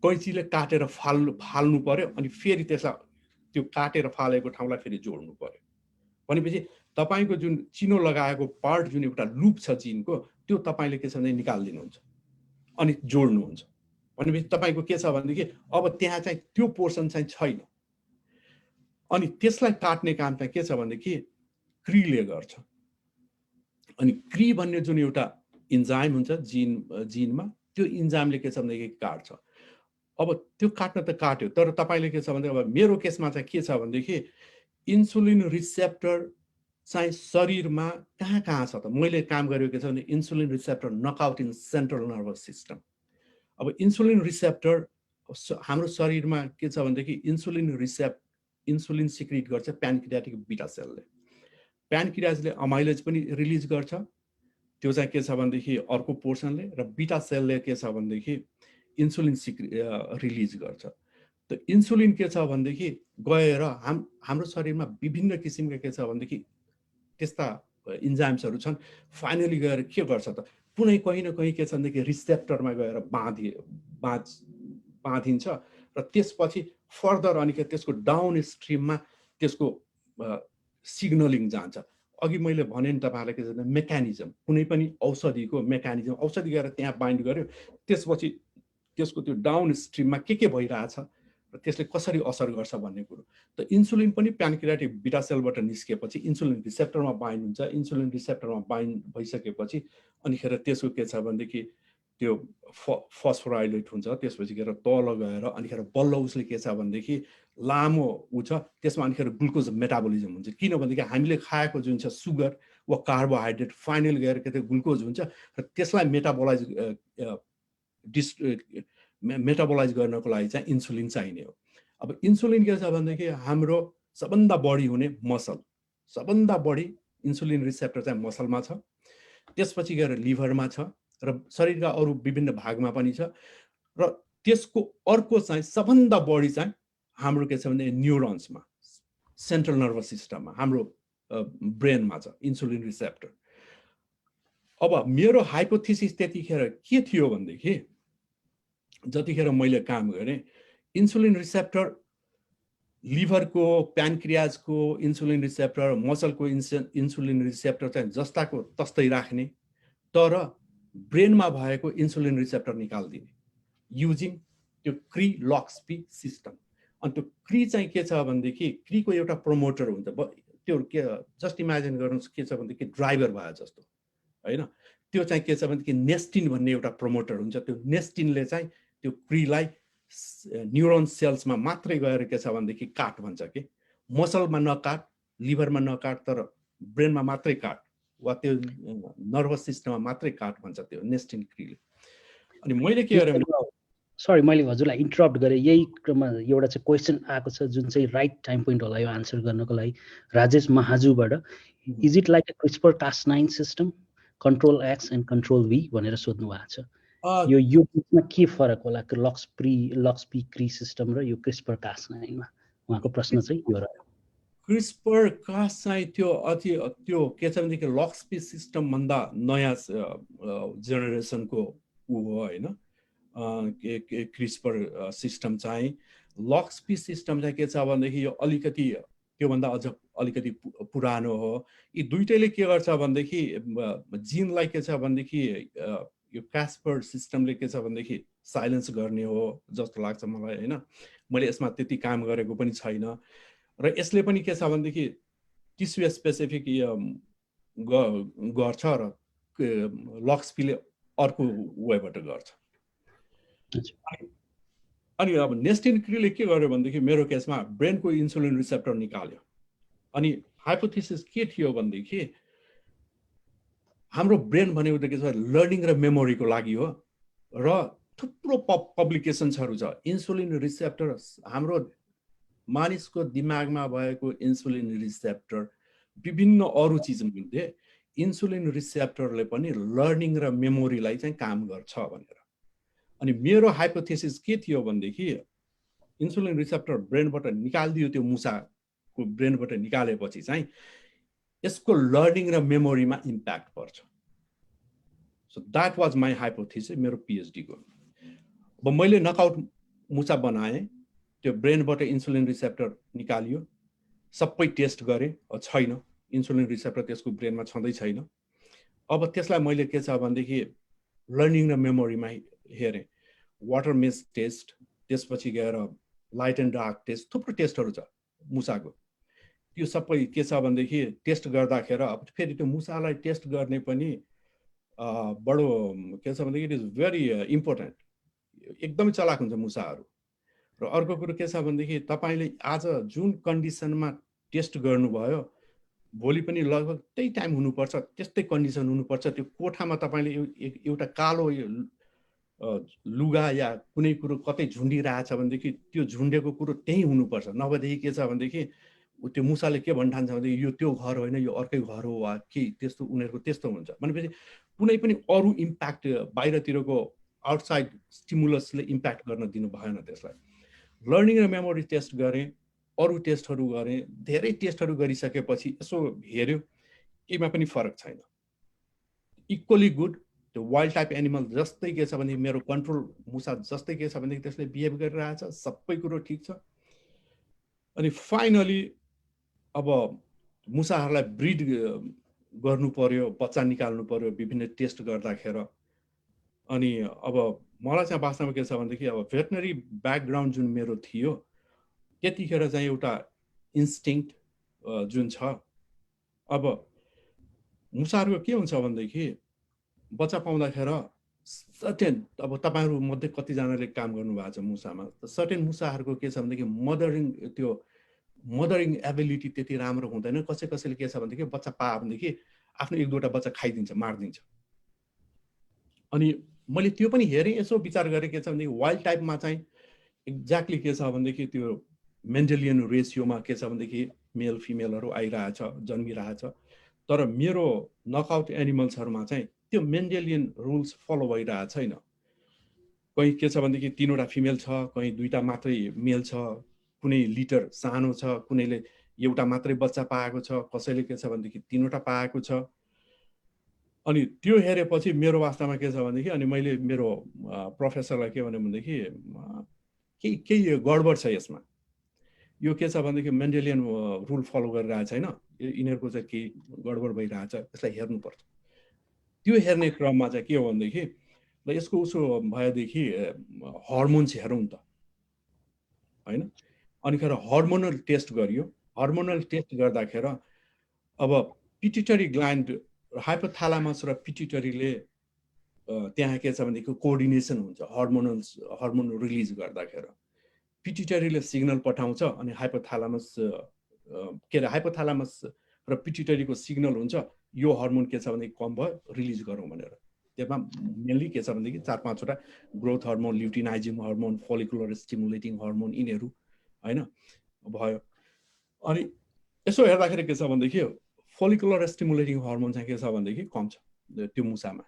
कैँचीले काटेर फाल्नु पर्यो, अनि फेरि त्यसलाई त्यो काटेर फालेको ठाउँलाई फेरि जोड्नु पर्यो। भनेपछि तपाईँको जुन चिनो लगाएको पार्ट जुन एउटा लुप छ जिनको, त्यो तपाईँले के छ भने निकालिदिनुहुन्छ अनि जोड्नुहुन्छ। भनेपछि तपाईँको के छ भनेदेखि अब त्यहाँ चाहिँ त्यो पोर्सन चाहिँ छैन। अनि त्यसलाई काट्ने काम चाहिँ के छ भनेदेखि क्रीले गर्छ। अनि क्री भन्ने जुन एउटा इन्जाइम हुन्छ जिनमा, त्यो इन्जाइमले के छ भनेदेखि काट्छ। अब त्यो काट्न त काट्यो, तर तपाईँले के छ भने अब मेरो केसमा चाहिँ के छ भनेदेखि इन्सुलिन रिसेप्टर चाहिँ शरीरमा कहाँ कहाँ छ त मैले काम गरेको के छ भने insulin receptor knockout in central nervous system. अब इन्सुलिन रिसेप्टर हाम्रो शरीरमा के छ भनेदेखि इन्सुलिन सिक्रिट गर्छ प्यानक्रियाटिक बिटा सेलले। प्यानक्रियाजले अमाइलेज पनि रिलिज गर्छ, त्यो चाहिँ के छ भनेदेखि अर्को पोर्सनले, र बिटा सेलले के छ भनेदेखि इन्सुलिन रिलिज गर्छ। त इन्सुलिन के छ भनेदेखि गएर हाम्रो शरीरमा विभिन्न किसिमका के छ भनेदेखि त्यस्ता इन्जाइम्सहरू छन्, फाइनली गएर के गर्छ त कुनै कहीँ न कहीँ के छ भनेदेखि रिसेप्टरमा गएर बाँधिन्छ, र त्यसपछि फर्दर अनि त्यसको डाउन स्ट्रिममा त्यसको सिग्नलिङ जान्छ। अघि मैले भने नि तपाईँहरूलाई के छ भने मेकानिजम, कुनै पनि औषधिको मेकानिजम, औषधि गएर त्यहाँ बाइन्ड गर्यो, त्यसपछि त्यसको त्यो डाउन स्ट्रिममा के भइरहेछ र त्यसले कसरी असर गर्छ भन्ने कुरो। त इन्सुलिन पनि प्यानक्रियाटिक बिटा सेलबाट निस्केपछि इन्सुलिन रिसेप्टरमा बाइन्ड हुन्छ। इन्सुलिन रिसेप्टरमा बाइन्ड भइसकेपछि अनिखेर त्यसको के छ भनेदेखि त्यो फस्फोराइलेट हुन्छ, त्यसपछि गएर तल गएर अनिखेर बल्ल उसले के छ भनेदेखि लामो ऊ छ, त्यसमा अनिखेर ग्लुकोज मेटाबोलिजम हुन्छ। किनभनेदेखि हामीले खाएको जुन छ सुगर वा कार्बोहाइड्रेट फाइनल गएर के ग्लुकोज हुन्छ, र त्यसलाई मेटाबोलाइज गर्नको लागि चाहिँ इन्सुलिन चाहिने हो। अब इन्सुलिन के छ भनेदेखि हाम्रो सबभन्दा बढी हुने मसल, सबभन्दा बढी इन्सुलिन रिसेप्टर चाहिँ मसलमा छ, त्यसपछि गएर लिभरमा छ, र शरीरका अरू विभिन्न भागमा पनि छ, र त्यसको अर्को चाहिँ सबभन्दा बढी चाहिँ हाम्रो के छ भने न्युरोन्समा, सेन्ट्रल नर्भस सिस्टममा, हाम्रो ब्रेनमा छ इन्सुलिन रिसेप्टर। अब मेरो हाइपोथेसिस त्यतिखेर के थियो भनेदेखि जतिखेर मैले काम गरेँ इन्सुलिन रिसेप्टर लिभरको प्यानक्रियाजको इन्सुलिन रिसेप्टर मसलको इन्सुलिन रिसेप्टर चाहिँ जस्ताको तस्तै राख्ने तर ब्रेनमा भएको इन्सुलिन रिसेप्टर निकाल्दिने युजिङ त्यो क्री लक्सपी सिस्टम। अनि त्यो क्री चाहिँ के छ भनेदेखि क्रीको एउटा प्रमोटर हुन्छ त्यो के जस्ट इमेजिन गर्नुहोस् के छ भनेदेखि ड्राइभर भयो जस्तो होइन। त्यो चाहिँ के छ भनेदेखि नेस्टिन भन्ने एउटा प्रमोटर हुन्छ। त्यो नेस्टिनले चाहिँ त्यो क्रीलाई न्युरोन सेल्समा मात्रै गएर के छ भनेदेखि काट भन्छ कि मसलमा नकाट लिभरमा नकाट तर ब्रेनमा मात्रै काट वा त्यो नर्भस सिस्टममा मात्रै काट भन्छ त्यो नेस्टिन क्रीले। अनि मैले के गरेँ सरी मैले हजुरलाई इन्टरप्ट गरेँ यही क्रममा एउटा चाहिँ क्वेसन आएको छ जुन चाहिँ राइट टाइम पोइन्ट होला यो आन्सर गर्नको लागि राजेश महाजुबाट is it like a CRISPR Cas9 system control X and control V भनेर सोध्नु भएको छ। यो बिचमा के फरक होला लक्सपी क्री सिस्टम र यो क्रिस्पर Cas9 मा उहाँको प्रश्न चाहिँ यो रह्यो। क्रिस्पर कास चाहिँ त्यो के छ भनेदेखि लक्सपी सिस्टम भन्दा नयाँ जेनेरेसनको ऊ हो होइन। क्रिस्पर सिस्टम चाहिँ लक्सपी सिस्टम चाहिँ के छ भनेदेखि यो अलिकति त्योभन्दा अझ अलिकति पुरानो हो। यी दुइटैले के गर्छ भनेदेखि जिनलाई के छ भनेदेखि यो क्रिस्पर सिस्टमले के छ भनेदेखि साइलेन्स गर्ने हो जस्तो लाग्छ मलाई होइन। मैले यसमा त्यति काम गरेको पनि छैन र यसले पनि के छ भनेदेखि टिस्यु स्पेसिफिक गर्छ र लक्सपीले अर्को वेबाट गर्छ। अनि अब नेस्टिन क्रीले के गर्यो भनेदेखि मेरो केसमा ब्रेनको इन्सुलिन रिसेप्टर निकाल्यो। अनि हाइपोथेसिस के थियो भनेदेखि हाम्रो ब्रेन भनेको त के छ लर्निङ र मेमोरीको लागि हो र थुप्रो पब्लिकेसन्सहरू छ। इन्सुलिन रिसेप्टर हाम्रो मानिसको दिमागमा भएको इन्सुलिन रिसेप्टर विभिन्न अरू चिजमध्ये इन्सुलिन रिसेप्टरले पनि लर्निङ र मेमोरीलाई चाहिँ काम गर्छ भनेर। अनि मेरो हाइपोथेसिस के थियो भनेदेखि इन्सुलिन रिसेप्टर ब्रेनबाट निकालिदियो त्यो मुसाको ब्रेनबाट निकालेपछि चाहिँ यसको लर्निङ र मेमोरीमा इम्प्याक्ट पर्छ। So that was my hypothesis मेरो पिएचडी को। अब मैले नकआउट मुसा बनाएँ त्यो ब्रेनबाट इन्सुलिन रिसेप्टर निकालियो सबै टेस्ट गरेँ छैन इन्सुलिन रिसेप्टर त्यसको ब्रेनमा छँदै छैन। अब त्यसलाई मैले के छ भनेदेखि लर्निङ र मेमोरीमा हेरेँ वाटर मेज टेस्ट त्यसपछि गएर लाइट एन्ड डार्क टेस्ट थुप्रो टेस्टहरू छ मुसाको। त्यो सबै के छ भनेदेखि टेस्ट गर्दाखेरि अब फेरि त्यो मुसालाई टेस्ट गर्ने पनि बडो के छ भनेदेखि इट इज भेरी इम्पोर्टेन्ट। एकदमै चलाक हुन्छ मुसाहरू। र अर्को कुरो के छ भनेदेखि तपाईँले आज जुन कन्डिसनमा टेस्ट गर्नुभयो भोलि पनि लगभग त्यही टाइम हुनुपर्छ त्यस्तै कन्डिसन हुनुपर्छ। त्यो कोठामा तपाईँले एउटा कालो लुगा या कुनै कुरो कतै झुन्डिरहेछ भनेदेखि त्यो झुन्डेको कुरो त्यही हुनुपर्छ। नभएदेखि के छ भनेदेखि त्यो मुसाले के भन्ठान्छ भनेदेखि यो त्यो घर होइन यो अर्कै घर हो वा के त्यस्तो उनीहरूको त्यस्तो हुन्छ भनेपछि कुनै पनि अरू इम्प्याक्ट बाहिरतिरको आउटसाइड स्टिमुलसले इम्प्याक्ट गर्न दिनु भएन त्यसलाई। लर्निङ र मेमोरी टेस्ट गरेँ अरू टेस्टहरू गरेँ धेरै टेस्टहरू गरिसकेपछि यसो हेऱ्यो केहीमा पनि फरक छैन। इक्वली गुड त्यो वाइल्ड टाइप एनिमल जस्तै के छ भने मेरो कन्ट्रोल मुसा जस्तै के छ भनेदेखि त्यसले बिहेभ गरिरहेछ सबै कुरो ठिक छ। अनि फाइनली अब मुसाहरूलाई ब्रिड गर्नु पर्यो बच्चा निकाल्नु पर्यो विभिन्न टेस्ट गर्दाखेरि। अनि अब मलाई चाहिँ वास्तवमा के छ भनेदेखि अब भेटनरी ब्याकग्राउन्ड जुन मेरो थियो त्यतिखेर चाहिँ एउटा इन्स्टिङ्क्ट जुन छ। अब मुसाहरूको के हुन्छ भनेदेखि बच्चा पाउँदाखेरि सर्टेन अब तपाईँहरू मध्ये कतिजनाले काम गर्नुभएको छ मुसामा सर्टेन मुसाहरूको के छ भनेदेखि मदरिङ एबिलिटी त्यति राम्रो हुँदैन। कसैले के छ भनेदेखि बच्चा पायो भनेदेखि आफ्नो एक दुईवटा बच्चा खाइदिन्छ मारिदिन्छ। अनि मैले त्यो पनि हेरेँ यसो विचार गरेँ के छ भनेदेखि वाइल्ड टाइपमा चाहिँ एक्ज्याक्टली के छ भनेदेखि त्यो मेन्डेलियन रेसियोमा के छ भनेदेखि मेल फिमेलहरू आइरहेछ जन्मिरहेछ। तर मेरो नकआउट एनिमल्सहरूमा चाहिँ त्यो मेन्डेलियन रुल्स फलो भइरहेको छैन। कहीँ के छ भनेदेखि 3वटा फिमेल छ कहीँ 2टा मात्रै मेल छ कुनै लिटर सानो छ कुनैले एउटा मात्रै बच्चा पाएको छ कसैले के छ भनेदेखि 3वटा पाएको छ। अनि त्यो हेरेपछि मेरो वास्तवमा के छ भनेदेखि अनि मैले मेरो प्रोफेसरलाई के भने भनेदेखि केही गडबड छ यसमा, यो के छ भनेदेखि मेन्डेलियन रुल फलो गरिरहेको छैन, यिनीहरूको चाहिँ केही गडबड भइरहेछ, यसलाई हेर्नुपर्छ। त्यो हेर्ने क्रममा चाहिँ के हो भनेदेखि ल यसको उसो भएदेखि हर्मोन्स हेरौँ त होइन। अनिखेर हर्मोनल टेस्ट गरियो। हर्मोनल टेस्ट गर्दाखेरि अब पिट्युटरी ग्ल्यान्ड, हाइपोथालामस र पिट्युटरीले त्यहाँ के छ भनेदेखि कोअर्डिनेसन हुन्छ हर्मोन रिलिज गर्दाखेरि। पिट्युटरीले सिग्नल पठाउँछ अनि हाइपोथालामस के अरे हाइपोथालामस र पिट्युटरीको सिग्नल हुन्छ यो हर्मोन के छ भने कम भयो रिलिज गरौँ भनेर। त्यसमा मेनली के छ भनेदेखि 4-5 वटा growth hormone, luteinizing hormone, follicular stimulating hormone यिनीहरू होइन भयो। अनि यसो हेर्दाखेरि के छ भनेदेखि फोलिकुलर स्टिमुलेटिङ हर्मोन चाहिँ के छ भनेदेखि कम छ त्यो मुसामा।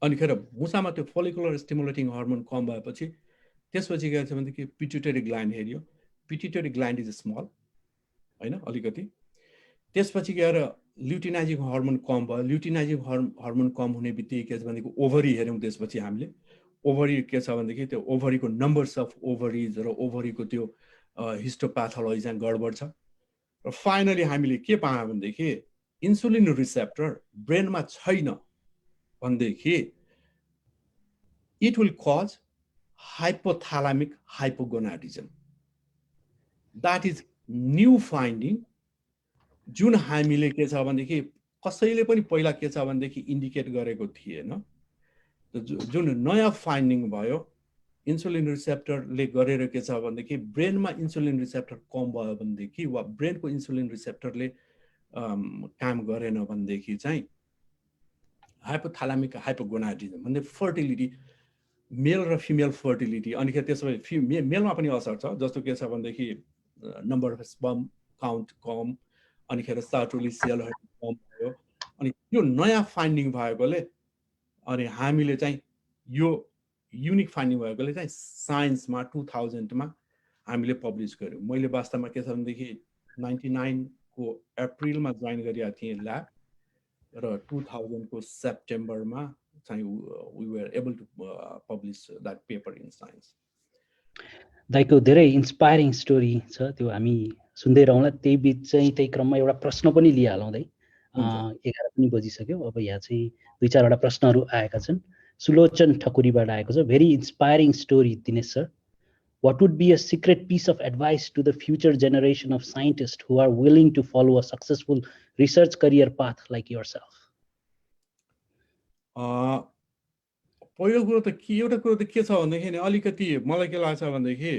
अनिखेर मुसामा त्यो फोलिकुलर स्टिमुलेटिङ हर्मोन कम भएपछि त्यसपछि के छ भनेदेखि पिट्युटरी ग्ल्यान्ड हेऱ्यो। पिट्युटरी ग्ल्यान्ड इज स्मल होइन अलिकति। त्यसपछि गएर ल्युटिनाइजिङ हर्मोन कम भयो। ल्युटिनाइजिङ हर्मोन कम हुने बित्तिकै के छ भनेदेखि ओभरी हेऱ्यौँ। त्यसपछि हामीले ओभरी के छ भनेदेखि त्यो ओभरीको नम्बर्स अफ ओभरिज र ओभरीको त्यो हिस्टोप्याथोलोजी चाहिँ गडबड छ। र फाइनली हामीले के पायौँ भनेदेखि इन्सुलिन रिसेप्टर ब्रेनमा छैन भनेदेखि it will cause hypothalamic hypogonadism. That is new finding जुन हामीले के छ भनेदेखि कसैले पनि पहिला के छ भनेदेखि इन्डिकेट गरेको थिएन। जुन नयाँ फाइन्डिङ भयो इन्सुलिन रिसेप्टरले गरेर के छ भनेदेखि ब्रेनमा इन्सुलिन रिसेप्टर कम भयो भनेदेखि वा ब्रेनको इन्सुलिन रिसेप्टरले काम गरेन भनेदेखि चाहिँ हाइपोथालामिक हाइपोगोनाडिजम भन्ने फर्टिलिटी, मेल र फिमेल फर्टिलिटी। अनि त्यसपछि मेलमा पनि असर छ। जस्तो के छ भनेदेखि नम्बर अफ स्पर्म काउन्ट कम, अनिखेर सर्टुली सेलहरू कम भयो। अनि यो नयाँ फाइन्डिङ भएकोले अनि हामीले चाहिँ यो युनिक फाइन्डिङ भएकोले चाहिँ साइन्समा 2000 मा हामीले पब्लिस गर्यौँ। मैले वास्तवमा के छ भनेदेखि 99 को अप्रिलमा जोइन गरेका थिएँ ल्याब र 2000 को सेप्टेम्बरमा चाहिँ we were able to publish that paper in science. दाइको धेरै इन्स्पायरिङ स्टोरी छ, त्यो हामी सुन्दै रहौँला। त्यही बिच चाहिँ त्यही क्रममा एउटा प्रश्न पनि लिइहालौँ दाइ। 11 पनि बजिसक्यो। अब यहाँ चाहिँ 2-4 वटा प्रश्नहरू आएका छन्। सुलोचन ठकुरीबाट आएको छ। Very inspiring story Dinesh sir. What would be a secret piece of advice to the future generation of scientists who are willing to follow a successful research career path like yourself? पहिलो कुरो त एउटा कुरो त के छ भनेदेखि अलिकति मलाई के लाग्छ भनेदेखि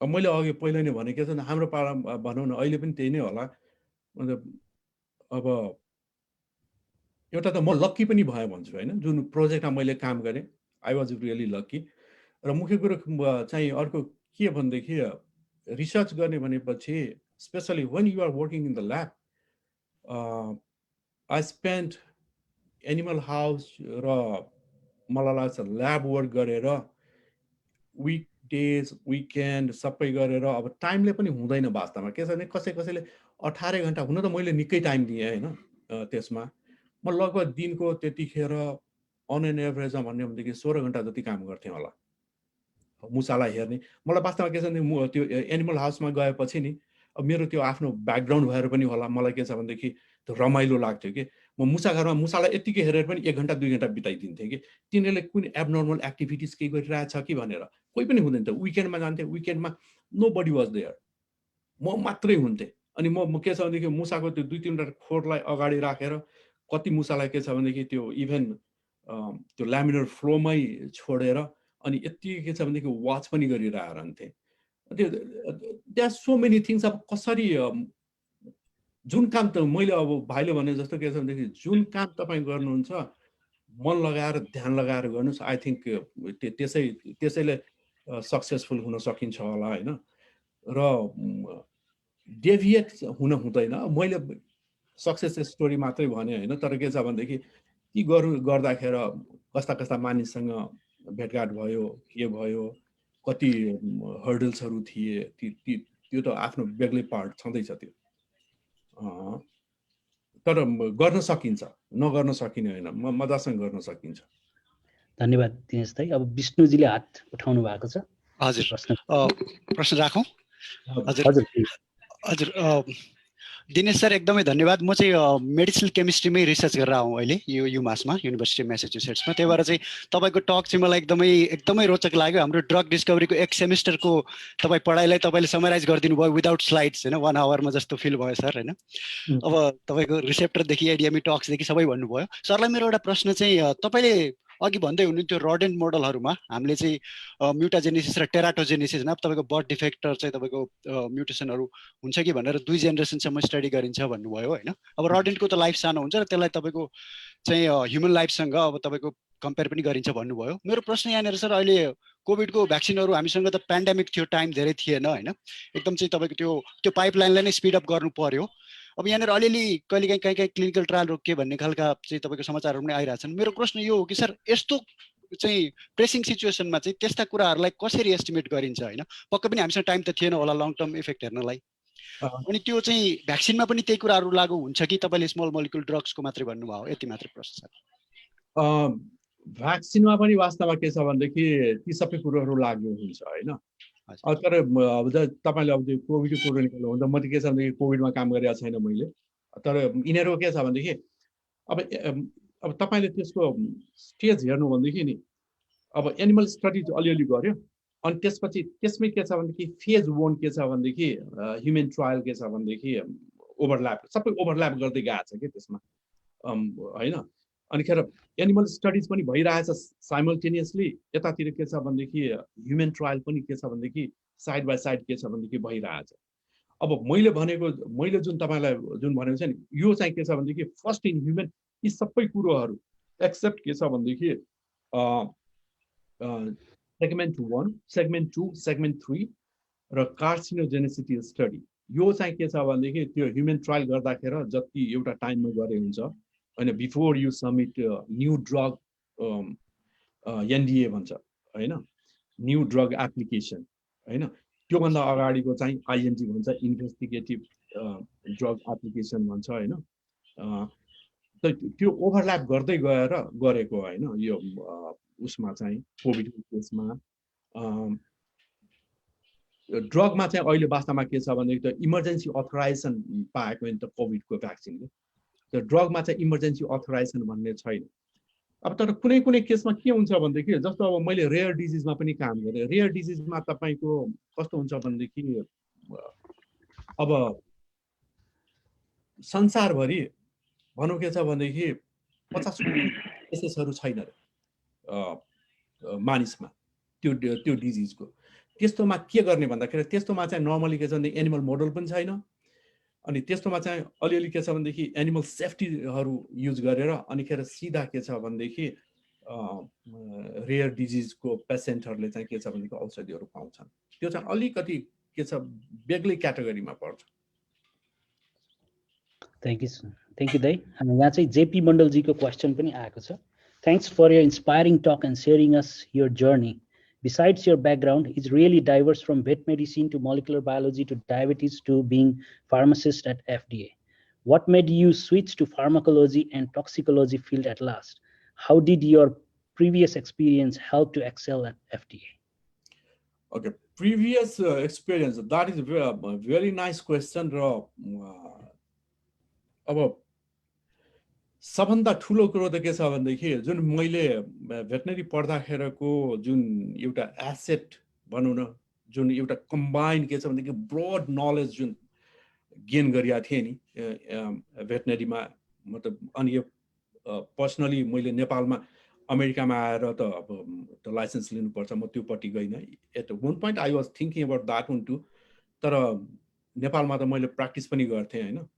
मैले अघि पहिला नै भने के छ हाम्रो पारा भनौँ न अहिले पनि त्यही नै होला। मतलब अब एउटा त म लक्की पनि भएँ भन्छु होइन, जुन प्रोजेक्टमा मैले काम गरेँ आई वाज रियली लक्की। र मुख्य कुरो चाहिँ अर्को के भनेदेखि रिसर्च गर्ने भनेपछि especially when you are working in the lab, I spend animal house र मलाई लाग्छ ल्याब वर्क गरेर विक डेज विकेन्ड सबै गरेर अब टाइमले पनि हुँदैन वास्तवमा। के छ भने कसैले 18 घन्टा, हुन त मैले निकै टाइम दिएँ होइन। त्यसमा म लगभग दिनको त्यतिखेर अन एन एभरेजमा भन्ने भनेदेखि 16 घन्टा जति काम गर्थेँ होला मुसालाई हेर्ने। मलाई वास्तवमा के छ भने त्यो एनिमल हाउसमा गएपछि नि अब मेरो त्यो आफ्नो ब्याकग्राउन्ड भएर पनि होला मलाई के छ भनेदेखि त्यो रमाइलो लाग्थ्यो कि म मुसा घरमा मुसालाई यत्तिकै हेरेर पनि 1 घन्टा 2 घन्टा बिताइदिन्थेँ कि तिनीहरूले कुन एबनर्मल एक्टिभिटिज केही गरिरहेछ कि भनेर। कोही पनि हुँदैन। विकेन्डमा जान्थेँ, विकेन्डमा नो बडी वाज देयर, म मात्रै हुन्थेँ। अनि म के छ भनेदेखि मुसाको त्यो 2-3 खोरलाई अगाडि राखेर कति मुसालाई के छ भनेदेखि त्यो इभन त्यो ल्यामिनर फ्लोमै छोडेर अनि यति के छ भनेदेखि वाच पनि गरिरहन्थे। त्यो देयर सो मेनी थिङ्स। अब कसरी जुन काम त मैले अब भाइले भने जस्तो के छ भनेदेखि जुन काम तपाईँ गर्नुहुन्छ मन लगाएर ध्यान लगाएर गर्नुहोस्। आई थिङ्क त्यसैले सक्सेसफुल हुन सकिन्छ होला होइन। र डेभिएट हुन हुँदैन। मैले सक्सेस स्टोरी मात्रै भने होइन, तर के छ भनेदेखि ती गर्दाखेरि कस्ता मानिससँग भेटघाट भयो, के भयो, कति हर्डल्सहरू थिए, त्यो त आफ्नो बेग्लै पार्ट छँदैछ त्यो। तर गर्न सकिन्छ, नगर्न सकिने होइन, मजासँग गर्न सकिन्छ। धन्यवाद दिनेश दाइ। अब विष्णुजीले हात उठाउनु भएको छ। हजुर, प्रश्न राखौँ? हजुर हजुर हजुर, दिनेश सर एकदमै धन्यवाद। म चाहिँ मेडिसिनल केमिस्ट्रीमै रिसर्च गरेर आउँ अहिले यो युमासमा, युनिभर्सिटी अफ म्यासाचुसेट्समा। त्यही भएर चाहिँ तपाईँको टक चाहिँ मलाई एकदमै रोचक लाग्यो। हाम्रो ड्रग डिस्कभरीको 1 सेमिस्टरको तपाईँ पढाइलाई तपाईँले समराइज गरिदिनु भयो विदाउट स्लाइड्स, होइन, 1 आवरमा जस्तो फिल भयो सर, होइन। अब तपाईँको रिसेप्टरदेखि एडिएमई टक्सदेखि सबै भन्नुभयो। सरलाई मेरो एउटा प्रश्न चाहिँ, तपाईँले अघि भन्दै हुनुहुन्थ्यो रोडेन्ट मोडलहरूमा हामीले चाहिँ म्युटाजेनेसिस र टेराटोजेनेसिस, अब तपाईँको बर्थ डिफेक्ट चाहिँ तपाईँको म्युटेसनहरू हुन्छ कि भनेर 2 जेनेरेसनसम्म स्टडी गरिन्छ भन्नुभयो, होइन। अब रोडेन्टको त लाइफ सानो हुन्छ र त्यसलाई तपाईँको चाहिँ ह्युमन लाइफसँग अब तपाईँको कम्पेयर पनि गरिन्छ भन्नुभयो। मेरो प्रश्न यहाँनिर सर, अहिले कोभिडको भ्याक्सिनहरू हामीसँग त पेन्डेमिक थियो, टाइम धेरै थिएन, होइन, एकदम चाहिँ तपाईँको त्यो पाइपलाइनलाई नै स्पिड अप गर्नु पर्यो। अब यहाँनिर अलिअलि कहिलेकाहीँ कहीँ क्लिनिकल ट्रायल रोकिए भन्ने खालका चाहिँ तपाईँको समाचारहरू पनि आइरहेछन्। मेरो प्रश्न यो हो कि सर, यस्तो चाहिँ प्रेसिङ सिचुएसनमा चाहिँ त्यस्ता कुराहरूलाई कसरी एस्टिमेट गरिन्छ, होइन। पक्कै पनि हामीसँग टाइम त थिएन होला लङ टर्म इफेक्ट हेर्नलाई, अनि त्यो चाहिँ भ्याक्सिनमा पनि त्यही कुराहरू लागू हुन्छ कि तपाईँले स्मल मोलिकुल ड्रग्सको मात्रै भन्नुभयो? यति मात्रै प्रश्न सर। भ्याक्सिनमा पनि वास्तवमा के छ भनेदेखि ती सबै कुरोहरू लागू हुन्छ, होइन। तर अब तपाईँले अब त्यो कोभिडको कुरो निकाल्नु हुन्छ, म त के छ भनेदेखि कोभिडमा काम गरिरहेको छैन मैले। तर यिनीहरूको के छ भनेदेखि अब तपाईँले त्यसको स्टेज हेर्नु भनेदेखि नि, अब एनिमल स्टडिज अलिअलि गर्यो, अनि त्यसपछि त्यसमै के छ भनेदेखि फेज 1 के छ भनेदेखि ह्युमन ट्रायल के छ भनेदेखि ओभरल्याप, सबै ओभरल्याप गर्दै गएको छ कि त्यसमा, होइन। अनिखेर एनिमल स्टडिज पनि भइरहेछ साइमल्टेनियसली, यतातिर के छ भनेदेखि ह्युमन ट्रायल पनि के छ भनेदेखि साइड बाई साइड के छ भनेदेखि भइरहेछ। अब मैले जुन तपाईँलाई जुन भनेको छ नि, यो चाहिँ के छ भनेदेखि फर्स्ट इन ह्युमन, यी सबै कुरोहरू एक्सेप्ट के छ भनेदेखि सेगमेन्ट 1, सेगमेन्ट 2, सेगमेन्ट 3 र कार्सिनोजेनेसिटी स्टडी, यो चाहिँ के छ भनेदेखि त्यो ह्युमन ट्रायल गर्दाखेरि जति एउटा टाइममा गरे हुन्छ, होइन, before you submit new drug NDA भन्छ, होइन, न्यू ड्रग एप्लिकेसन, होइन, त्योभन्दा अगाडिको चाहिँ आइएनजी भन्छ, इन्भेस्टिगेटिभ ड्रग एप्लिकेसन भन्छ, होइन। त्यो ओभरल्याप गर्दै गएर गरेको, होइन, यो उसमा चाहिँ कोभिडको केसमा। ड्रगमा चाहिँ अहिले वास्तवमा के छ भनेदेखि त इमर्जेन्सी अथराइजेसन पाएको नि त कोभिडको भ्याक्सिनले, त्यो ड्रगमा चाहिँ इमर्जेन्सी अथराइजेसन भन्ने छैन। अब तर कुनै कुनै केसमा के हुन्छ भनेदेखि, जस्तो अब मैले रेयर डिजिजमा पनि काम गरेँ, रेयर डिजिजमा तपाईँको कस्तो हुन्छ भनेदेखि अब संसारभरि भनौँ के छ भनेदेखि 50 केसेसहरू छैन मानिसमा त्यो डिजिजको। त्यस्तोमा के गर्ने भन्दाखेरि त्यस्तोमा चाहिँ नर्मली के छ भने एनिमल मोडल पनि छैन, अनि त्यस्तोमा चाहिँ अलिअलि के छ भनेदेखि एनिमल सेफ्टीहरू युज गरेर अनिखेर सिधा के छ भनेदेखि रेयर डिजिजको पेसेन्टहरूले चाहिँ के छ भनेदेखि औषधिहरू पाउँछन्। त्यो चाहिँ अलिकति के छ बेग्लै क्याटेगोरीमा पर्छ। थ्याङ्क यू दाइ। यहाँ चाहिँ जेपी मण्डलजीको क्वेसन पनि आएको छ। Thanks for your inspiring talk and sharing us your journey. Besides your background, it's really diverse from vet medicine to molecular biology to diabetes to being pharmacist at FDA. What made you switch to pharmacology and toxicology field at last? How did your previous experience help to excel at FDA? Okay, previous experience, that is a very nice question. अब सबभन्दा ठुलो कुरो त के छ भनेदेखि जुन मैले भेटनरी पढ्दाखेरिको जुन एउटा एसेट भनौँ न, जुन एउटा कम्बाइन के छ भनेदेखि ब्रोड नलेज जुन गेन गरिएको थिएँ नि भेटनरीमा, मतलब अनि यो पर्सनली मैले नेपालमा अमेरिकामा आएर त अब त्यो लाइसेन्स लिनुपर्छ, म त्योपट्टि गइनँ। At one point I was thinking about that one too, तर नेपालमा त मैले प्र्याक्टिस पनि गर्थेँ, होइन।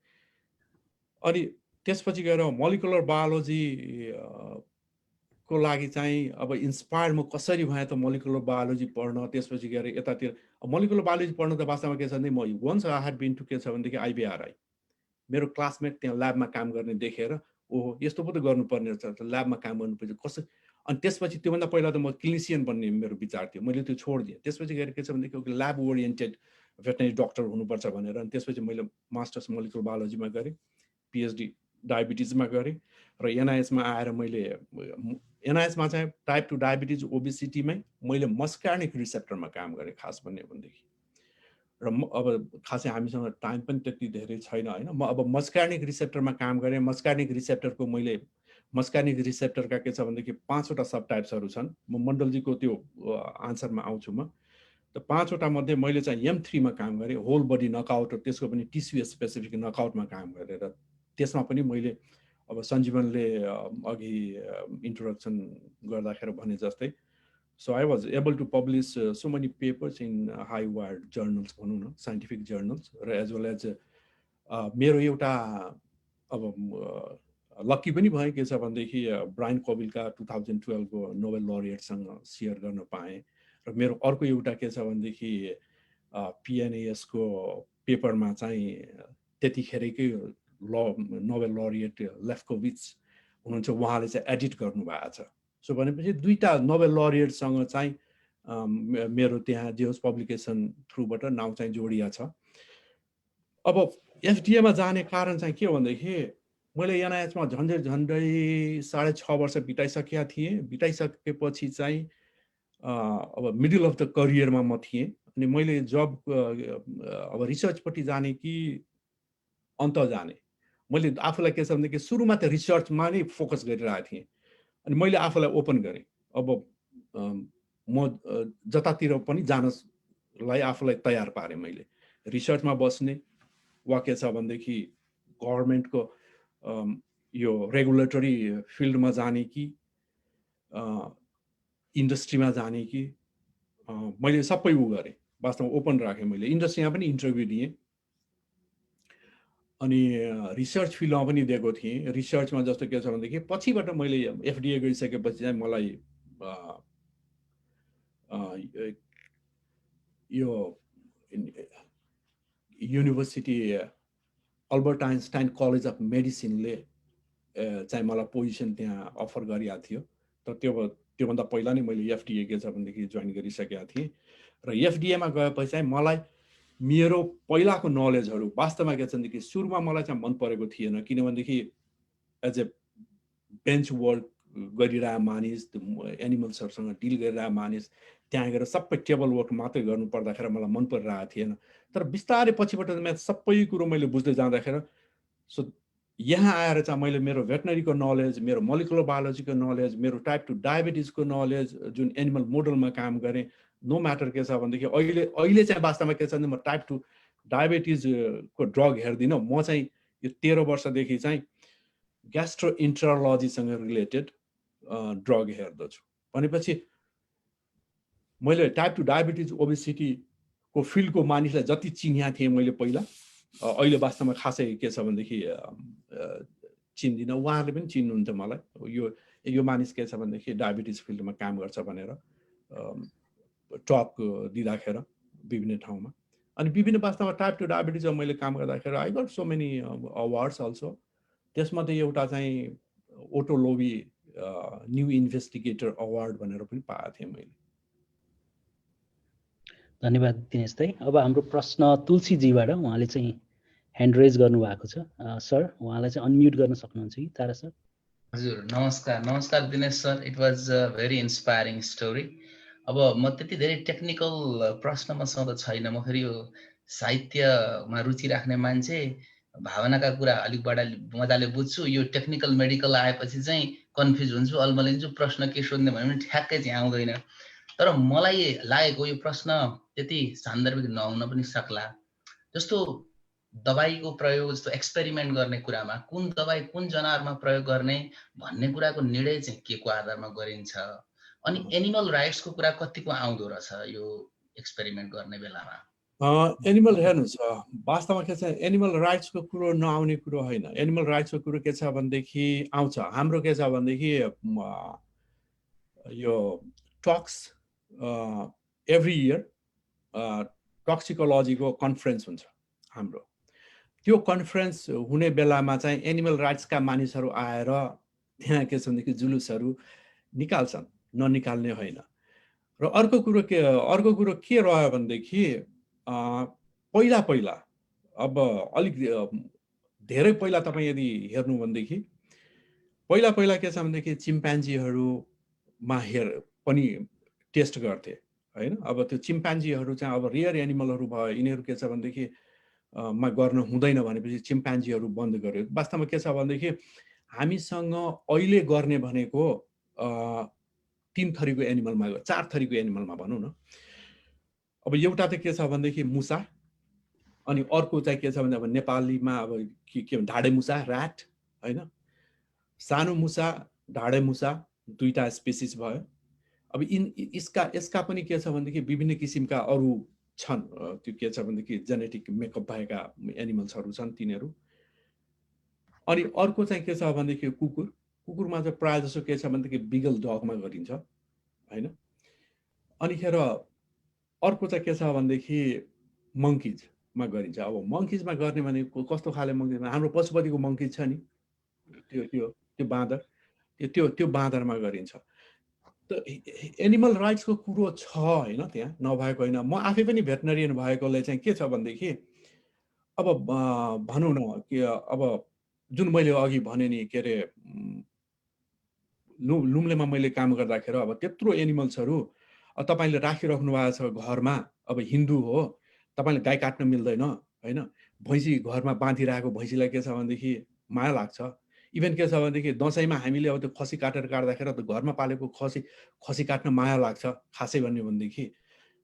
अनि त्यसपछि गएर मोलिकुलर बायोलोजी को लागि चाहिँ अब इन्सपायर म कसरी भएँ त मोलिकुलर बायोलोजी पढ्न। त्यसपछि गएर यतातिर मोलिकुलर बायोलोजी पढ्न त वास्तवमा के छ भने म once I had been to के छ भनेदेखि आइबिआरआई, मेरो क्लासमेट त्यहाँ ल्याबमा काम गर्ने देखेर ओहो यस्तो पो त गर्नुपर्ने रहेछ, ल्याबमा काम गर्नुपर्छ कसरी। अनि त्यसपछि त्योभन्दा पहिला त म क्लिनिसियन बन्ने मेरो विचार थियो, मैले त्यो छोडिदिएँ। त्यसपछि गएर के छ भनेदेखि ल्याब ओरिएन्टेड भेटनरी डक्टर हुनुपर्छ भनेर, अनि त्यसपछि मैले मास्टर्स मोलिकुलर बायोलोजीमा गरेँ, पिएचडी डायबिटिजमा गरेँ र एनआइएसमा आएर मैले एनआइएसमा चाहिँ टाइप 2 डायबिटिज ओबेसिटीमै मैले मस्कार्निक रिसेप्टरमा काम गरेँ खास भन्ने हो भनेदेखि। र अब खासै हामीसँग टाइम पनि त्यति धेरै छैन होइन। म अब मस्कार्निक रिसेप्टरमा काम गरेँ। मस्कार्निक रिसेप्टरको मैले मस्कार्निक रिसेप्टरका के छ भनेदेखि 5वटा सब टाइप्सहरू छन्। म मण्डलजीको त्यो आन्सरमा आउँछु म। त 5वटा मध्ये मैले चाहिँ M3 मा काम गरेँ, होल बडी नकआउट र त्यसको पनि टिस्यु स्पेसिफिक नकआउटमा काम गरेँ र त्यसमा पनि मैले अब सञ्जीवनले अघि इन्ट्रोडक्सन गर्दाखेरि भने जस्तै so I was able to publish so many papers in high wired journals भनौँ न, scientific journals, as well as मेरो एउटा अब लकी पनि भयो के छ भनेदेखि ब्रायन कोबिलका 2012 को नोबेल लरिएटसँग सेयर गर्न पाएँ र मेरो अर्को एउटा के छ भनेदेखि PNAS को पेपरमा चाहिँ त्यतिखेरकै नोबेल लरिएट लेफ्कोभिच हुनुहुन्छ, उहाँले चाहिँ एडिट गर्नुभएको छ। सो भनेपछि 2टा नोबेल लरिएटसँग चाहिँ मेरो त्यहाँ जियोस पब्लिकेसन थ्रुबाट नाउँ चाहिँ जोडिया छ। अब एफडीएमा जाने कारण चाहिँ के हो भनेदेखि मैले एनआइएचमा झन्डै 6.5 वर्ष बिताइसकेका थिएँ। बिताइसकेपछि चाहिँ अब मिडल अफ द करियरमा म थिएँ अनि मैले जब अब रिसर्चपट्टि जाने कि अन्त जाने, मैले आफूलाई के छ भनेदेखि सुरुमा त रिसर्चमा नै फोकस गरिरहेको थिएँ अनि मैले आफूलाई ओपन गरेँ। अब म जतातिर पनि जानलाई आफूलाई तयार पारेँ। मैले रिसर्चमा बस्ने वा के छ भनेदेखि गभर्मेन्टको यो रेगुलेटरी फिल्डमा जाने कि इन्डस्ट्रीमा जाने कि मैले सबै उ गरेँ, वास्तवमा ओपन राखेँ। मैले इन्डस्ट्रीमा पनि इन्टरभ्यू दिएँ अनि रिसर्च फिल्डमा पनि दिएको थिएँ। रिसर्चमा जस्तो के छ भनेदेखि पछिबाट मैले एफडीए गरिसकेपछि चाहिँ मलाई यो university Albert Einstein college of मेडिसिनले चाहिँ मलाई पोजिसन त्यहाँ अफर गरिएको थियो। तर त्योभन्दा पहिला नै मैले एफडीए के छ भनेदेखि जोइन गरिसकेका थिएँ र एफडीएमा गएपछि चाहिँ मलाई मेरो पहिलाको नलेजहरू वास्तवमा के छ भनेदेखि सुरुमा मलाई चाहिँ मन परेको थिएन, किनभनेदेखि एज ए बेन्च वर्क गरिरहेको मानिस, एनिमल्सहरूसँग डिल गरिरहेको मानिस त्यहाँ गएर सबै टेबल वर्क मात्रै गर्नु पर्दाखेरि मलाई मन परिरहेको थिएन। तर बिस्तारै पछिबाट सबै कुरो मैले बुझ्दै जाँदाखेरि सो यहाँ आएर चाहिँ मैले मेरो भेटनरीको नलेज, मेरो मोलिकुलर बायोलोजीको नलेज, मेरो टाइप 2 डायबिटिजको नलेज जुन एनिमल मोडलमा काम गरेँ, नो म्याटर के छ भनेदेखि अहिले चाहिँ वास्तवमा के छ भने म टाइप 2 डायबिटिजको ड्रग हेर्दिनँ। म चाहिँ यो 13 वर्षदेखि चाहिँ ग्यास्ट्रोइन्टरोलोजीसँग रिलेटेड ड्रग हेर्दछु। भनेपछि मैले टाइप 2 डायबिटिज ओबेसिटीको फिल्डको मानिसलाई जति चिन्या थिएँ मैले पहिला, अहिले वास्तवमा खासै के छ भनेदेखि चिन्दिनँ। उहाँहरूले पनि चिन्नुहुन्छ मलाई, यो मानिस के छ भनेदेखि डायबिटिज फिल्डमा काम गर्छ भनेर टक दिँदाखेरि विभिन्न ठाउँमा। अनि विभिन्न वास्तवमा टाइप 2 डायबिटिजमा मैले काम गर्दाखेरि I got so many awards also. त्यसमध्ये एउटा चाहिँ ओटोलोबी न्यू इन्भेस्टिगेटर अवार्ड भनेर पनि पाएको थिएँ मैले। धन्यवाद दिनेश दाइ। अब हाम्रो प्रश्न तुलसीजीबाट, उहाँले चाहिँ ह्यान्ड रेज गर्नुभएको छ। सर, उहाँलाई चाहिँ अनम्युट गर्न सक्नुहुन्छ कि? तारा सर। हजुर, नमस्कार Dinesh sir. It was a very inspiring story. अब म त्यति धेरै टेक्निकल प्रश्नमा सधैँ छैन। म फेरि यो साहित्यमा रुचि राख्ने मान्छे, भावनाका कुरा अलिक बडा मजाले बुझ्छु। यो टेक्निकल मेडिकल आएपछि चाहिँ कन्फ्युज हुन्छु, अल्मलिन्छु, प्रश्न के सोध्ने भने पनि ठ्याक्कै चाहिँ आउँदैन। तर मलाई लागेको यो प्रश्न त्यति सान्दर्भिक नहुन पनि सक्ला। जस्तो दबाईको प्रयोग, जस्तो एक्सपेरिमेन्ट गर्ने कुरामा कुन दबाई कुन जनावरमा प्रयोग गर्ने भन्ने कुराको निर्णय चाहिँ के को आधारमा गरिन्छ? अनि एनिमल राइट्सको कुरा कतिको आउँदो रहेछ यो एक्सपेरिमेन्ट गर्ने बेलामा? एनिमल हेर्नुहोस्, वास्तवमा के छ, एनिमल राइट्सको कुरो नआउने कुरो होइन। एनिमल राइट्सको कुरो के छ भनेदेखि आउँछ। हाम्रो के छ भनेदेखि यो टक्स एभ्री इयर टक्सिकोलोजीको कन्फरेन्स हुन्छ हाम्रो। त्यो कन्फरेन्स हुने बेलामा चाहिँ एनिमल राइट्सका मानिसहरू आएर त्यहाँ के छ भनेदेखि जुलुसहरू निकाल्छन्, ननिकाल्ने होइन। र अर्को कुरो के रह्यो भनेदेखि पहिला अब अलिक धेरै पहिला तपाईँ यदि हेर्नु भनेदेखि पहिला के छ भनेदेखि चिम्पान्जीहरूमा पनि टेस्ट गर्थे हैन। अब त्यो चिम्पान्जीहरू चाहिँ अब रियर एनिमलहरू भयो, यिनीहरू के छ भनेदेखि मा गर्न हुँदैन भनेपछि चिम्पान्जीहरू बन्द गर्यो। वास्तवमा के छ भनेदेखि हामीसँग अहिले गर्ने भनेको 3 थरीको एनिमलमा, 4 थरीको एनिमलमा भनौँ न। अब एउटा त के छ भनेदेखि मुसा, अनि अर्को चाहिँ के छ भने अब नेपालीमा अब के ढाडे मुसा, ऱ्याट हैन। सानो मुसा, ढाडे मुसा दुईटा स्पेसिस भयो। अब यसका पनि के छ भनेदेखि विभिन्न किसिमका अरू छन्। त्यो के छ भनेदेखि जेनेटिक मेकअप भएका एनिमल्सहरू छन् तिनीहरू। अनि अर्को चाहिँ के छ भनेदेखि कुकुरमा चाहिँ प्रायः जसो के छ भनेदेखि बिगल डगमा गरिन्छ हैन। अनिखेर अर्को चाहिँ के छ भनेदेखि मङ्किजमा गरिन्छ। अब मङ्किजमा गर्ने भनेको कस्तो खाले मङ्किजमा, हाम्रो पशुपतिको मङ्किज छ नि, त्यो बाँदर, त्यो बाँदरमा गरिन्छ। त एनिमल राइट्सको कुरो छ हैन, त्यहाँ नभएको होइन। म आफै पनि भेटनरियन भएकोले चाहिँ के छ भनेदेखि अब भनौँ न कि अब जुन मैले अघि भने नि के अरे लुम्लेमा मैले काम गर्दाखेरि अब त्यत्रो एनिमल्सहरू तपाईँले राखिराख्नु भएको छ घरमा। अब हिन्दू हो, तपाईँले गाई काट्न मिल्दैन हैन। भैँसी घरमा बाँधिरहेको भैँसीलाई के छ भनेदेखि माया लाग्छ। इभन के छ भनेदेखि दसैँमा हामीले अब त्यो खसी काटेर काट्दाखेरि त घरमा पालेको खसी काट्न माया लाग्छ खासै भन्यो भनेदेखि।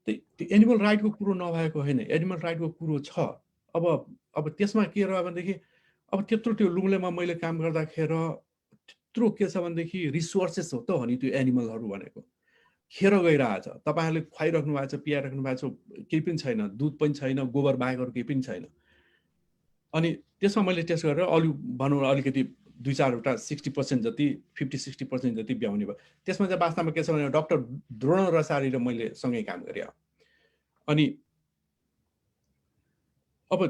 त्यो एनिमल राइटको कुरो नभएको होइन, एनिमल राइटको कुरो छ। अब त्यसमा के रह्यो भनेदेखि अब त्यत्रो त्यो लुम्लेमा मैले काम गर्दाखेरि त्यत्रो के छ भनेदेखि रिसोर्सेस हो त हो नि त्यो एनिमलहरू भनेको। खेर गइरहेछ, तपाईँहरूले खुवाइराख्नु भएको छ, पियाइराख्नु भएको छ, केही पनि छैन, दुध पनि छैन, गोबर बाहेकहरू केही पनि छैन। अनि त्यसमा मैले टेस्ट गरेर भनौँ अलिकति 2-4वटा 60% जति 50-60% जति ब्याउने भयो। त्यसमा चाहिँ वास्तवमा के छ भने डाक्टर द्रोण रसारी र मैले सँगै काम गरेँ। अनि अब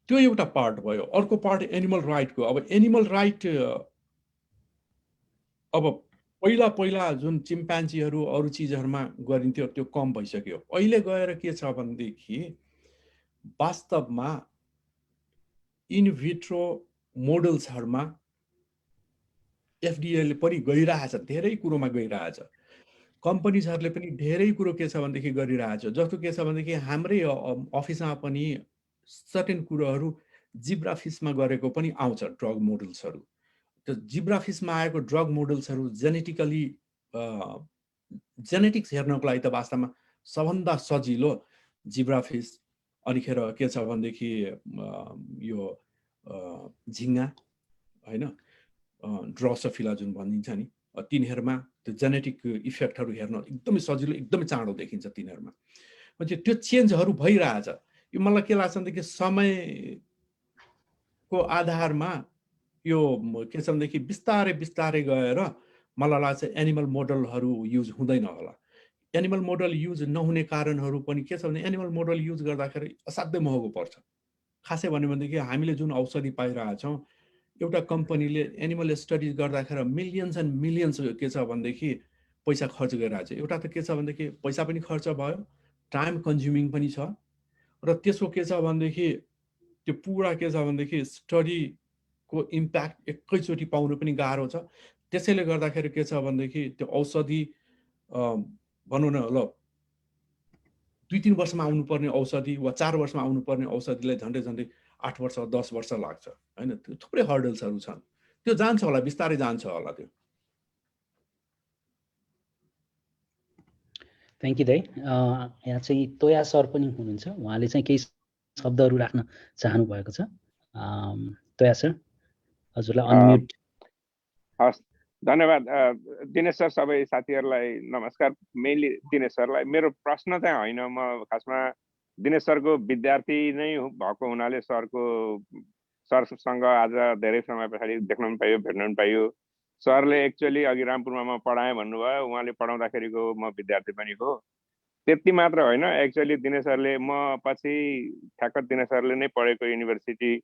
त्यो एउटा पार्ट भयो। अर्को पार्ट एनिमल राइटको। अब एनिमल राइट अब पहिला जुन चिम्पान्जीहरू अरू चिजहरूमा गरिन्थ्यो त्यो कम भइसक्यो। अहिले गएर के छ भनेदेखि वास्तवमा इनभिट्रो मोडल्सहरूमा एफडीएले पनि गइरहेछ, धेरै कुरोमा गइरहेछ। कम्पनीजहरूले पनि धेरै कुरो के छ भनेदेखि गरिरहेछ। जस्तो के छ भनेदेखि हाम्रै अफिसमा पनि सर्टेन कुरोहरू जिब्रा फिसमा गरेको पनि आउँछ ड्रग मोडल्सहरू। त्यो जिब्रा फिसमा आएको ड्रग मोडल्सहरू जेनेटिक्स हेर्नको लागि त वास्तवमा सबभन्दा सजिलो जिब्रा फिस। अनिखेर के छ भनेदेखि यो झिङ्गा हैन, ड्रोसोफिला जुन भनिन्छ नि, तिनीहरूमा त्यो जेनेटिक इफेक्टहरू हेर्न एकदमै सजिलो, एकदमै चाँडो देखिन्छ तिनीहरूमा। अनि त्यो चेन्जहरू भइरहेछ। यो मलाई के लाग्छ भनेदेखि समयको आधारमा यो के छ भनेदेखि बिस्तारै गएर मलाई लाग्छ एनिमल मोडलहरू युज हुँदैन होला। एनिमल मोडल युज नहुने कारणहरू पनि के छ भने एनिमल मोडल युज गर्दाखेरि असाध्यै महँगो पर्छ। खासै भन्यो भनेदेखि हामीले जुन औषधि पाइरहेछौँ, एउटा कम्पनीले एनिमल स्टडिज गर्दाखेरि मिलियन्स एन्ड मिलियन्स के छ भनेदेखि पैसा खर्च गरिरहेछ। एउटा त के छ भनेदेखि पैसा पनि खर्च भयो, टाइम कन्ज्युमिङ पनि छ, र त्यसको के छ भनेदेखि त्यो पुरा के छ भनेदेखि स्टडीको इम्प्याक्ट एकैचोटि पाउनु पनि गाह्रो छ। त्यसैले गर्दाखेरि के छ भनेदेखि त्यो औषधि भनौँ न ल 2-3 वर्षमा आउनुपर्ने औषधि वा 4 वर्षमा आउनुपर्ने औषधिलाई झन्डै 8 वर्ष 10 वर्ष लाग्छ हैन। त्यो थुप्रै हर्डल्सहरू छन्। त्यो जान्छ होला, बिस्तारै जान्छ होला त्यो। थ्याङ्क यू दाइ। यहाँ चाहिँ तोया सर पनि हुनुहुन्छ, उहाँले चाहिँ केही शब्दहरू राख्न चाहनु भएको छ। तोया सर, हजुरलाई अनम्युट। हस्, धन्यवाद दिनेश सर। सबै साथीहरूलाई नमस्कार। मेनली दिनेश सरलाई मेरो प्रश्न चाहिँ होइन, म खासमा दिनेश सरको विद्यार्थी नै भएको हुनाले सरसँग आज धेरै समय पछाडि देख्न पनि पाइयो, भेट्न पनि पाइयो। सरले एक्चुअली अघि रामपुरमा म पढाएँ भन्नुभयो, उहाँले पढाउँदाखेरिको म विद्यार्थी पनि हो। त्यति मात्र होइन, एक्चुअली दिनेश सरले म पछि ठ्याक्क दिनेश सरले नै पढेको युनिभर्सिटी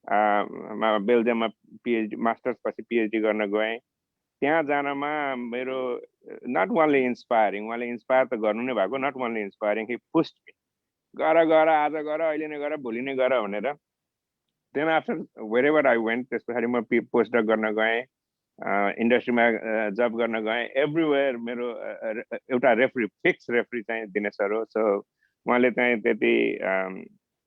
बेल्जियममा पिएचडी मास्टर्स पछि पिएचडी गर्न गएँ। त्यहाँ जानमा मेरो नट ओन्ली इन्सपायरिङ, उहाँले इन्सपायर त गर्नु नै भएको, not only inspiring, he pushed me, गर आज गर, अहिले नै गर, भोलि नै गर भनेर। देन आफ्टर वेयरएभर आई वेन्ट त्यस पछाडि म पोस्ट डक गर्न गएँ, इन्डस्ट्रीमा जब गर्न गएँ। एभ्रिवेयर मेरो एउटा रेफ्री, फिक्स रेफ्री चाहिँ दिनेश सर हो। सो उहाँले चाहिँ त्यति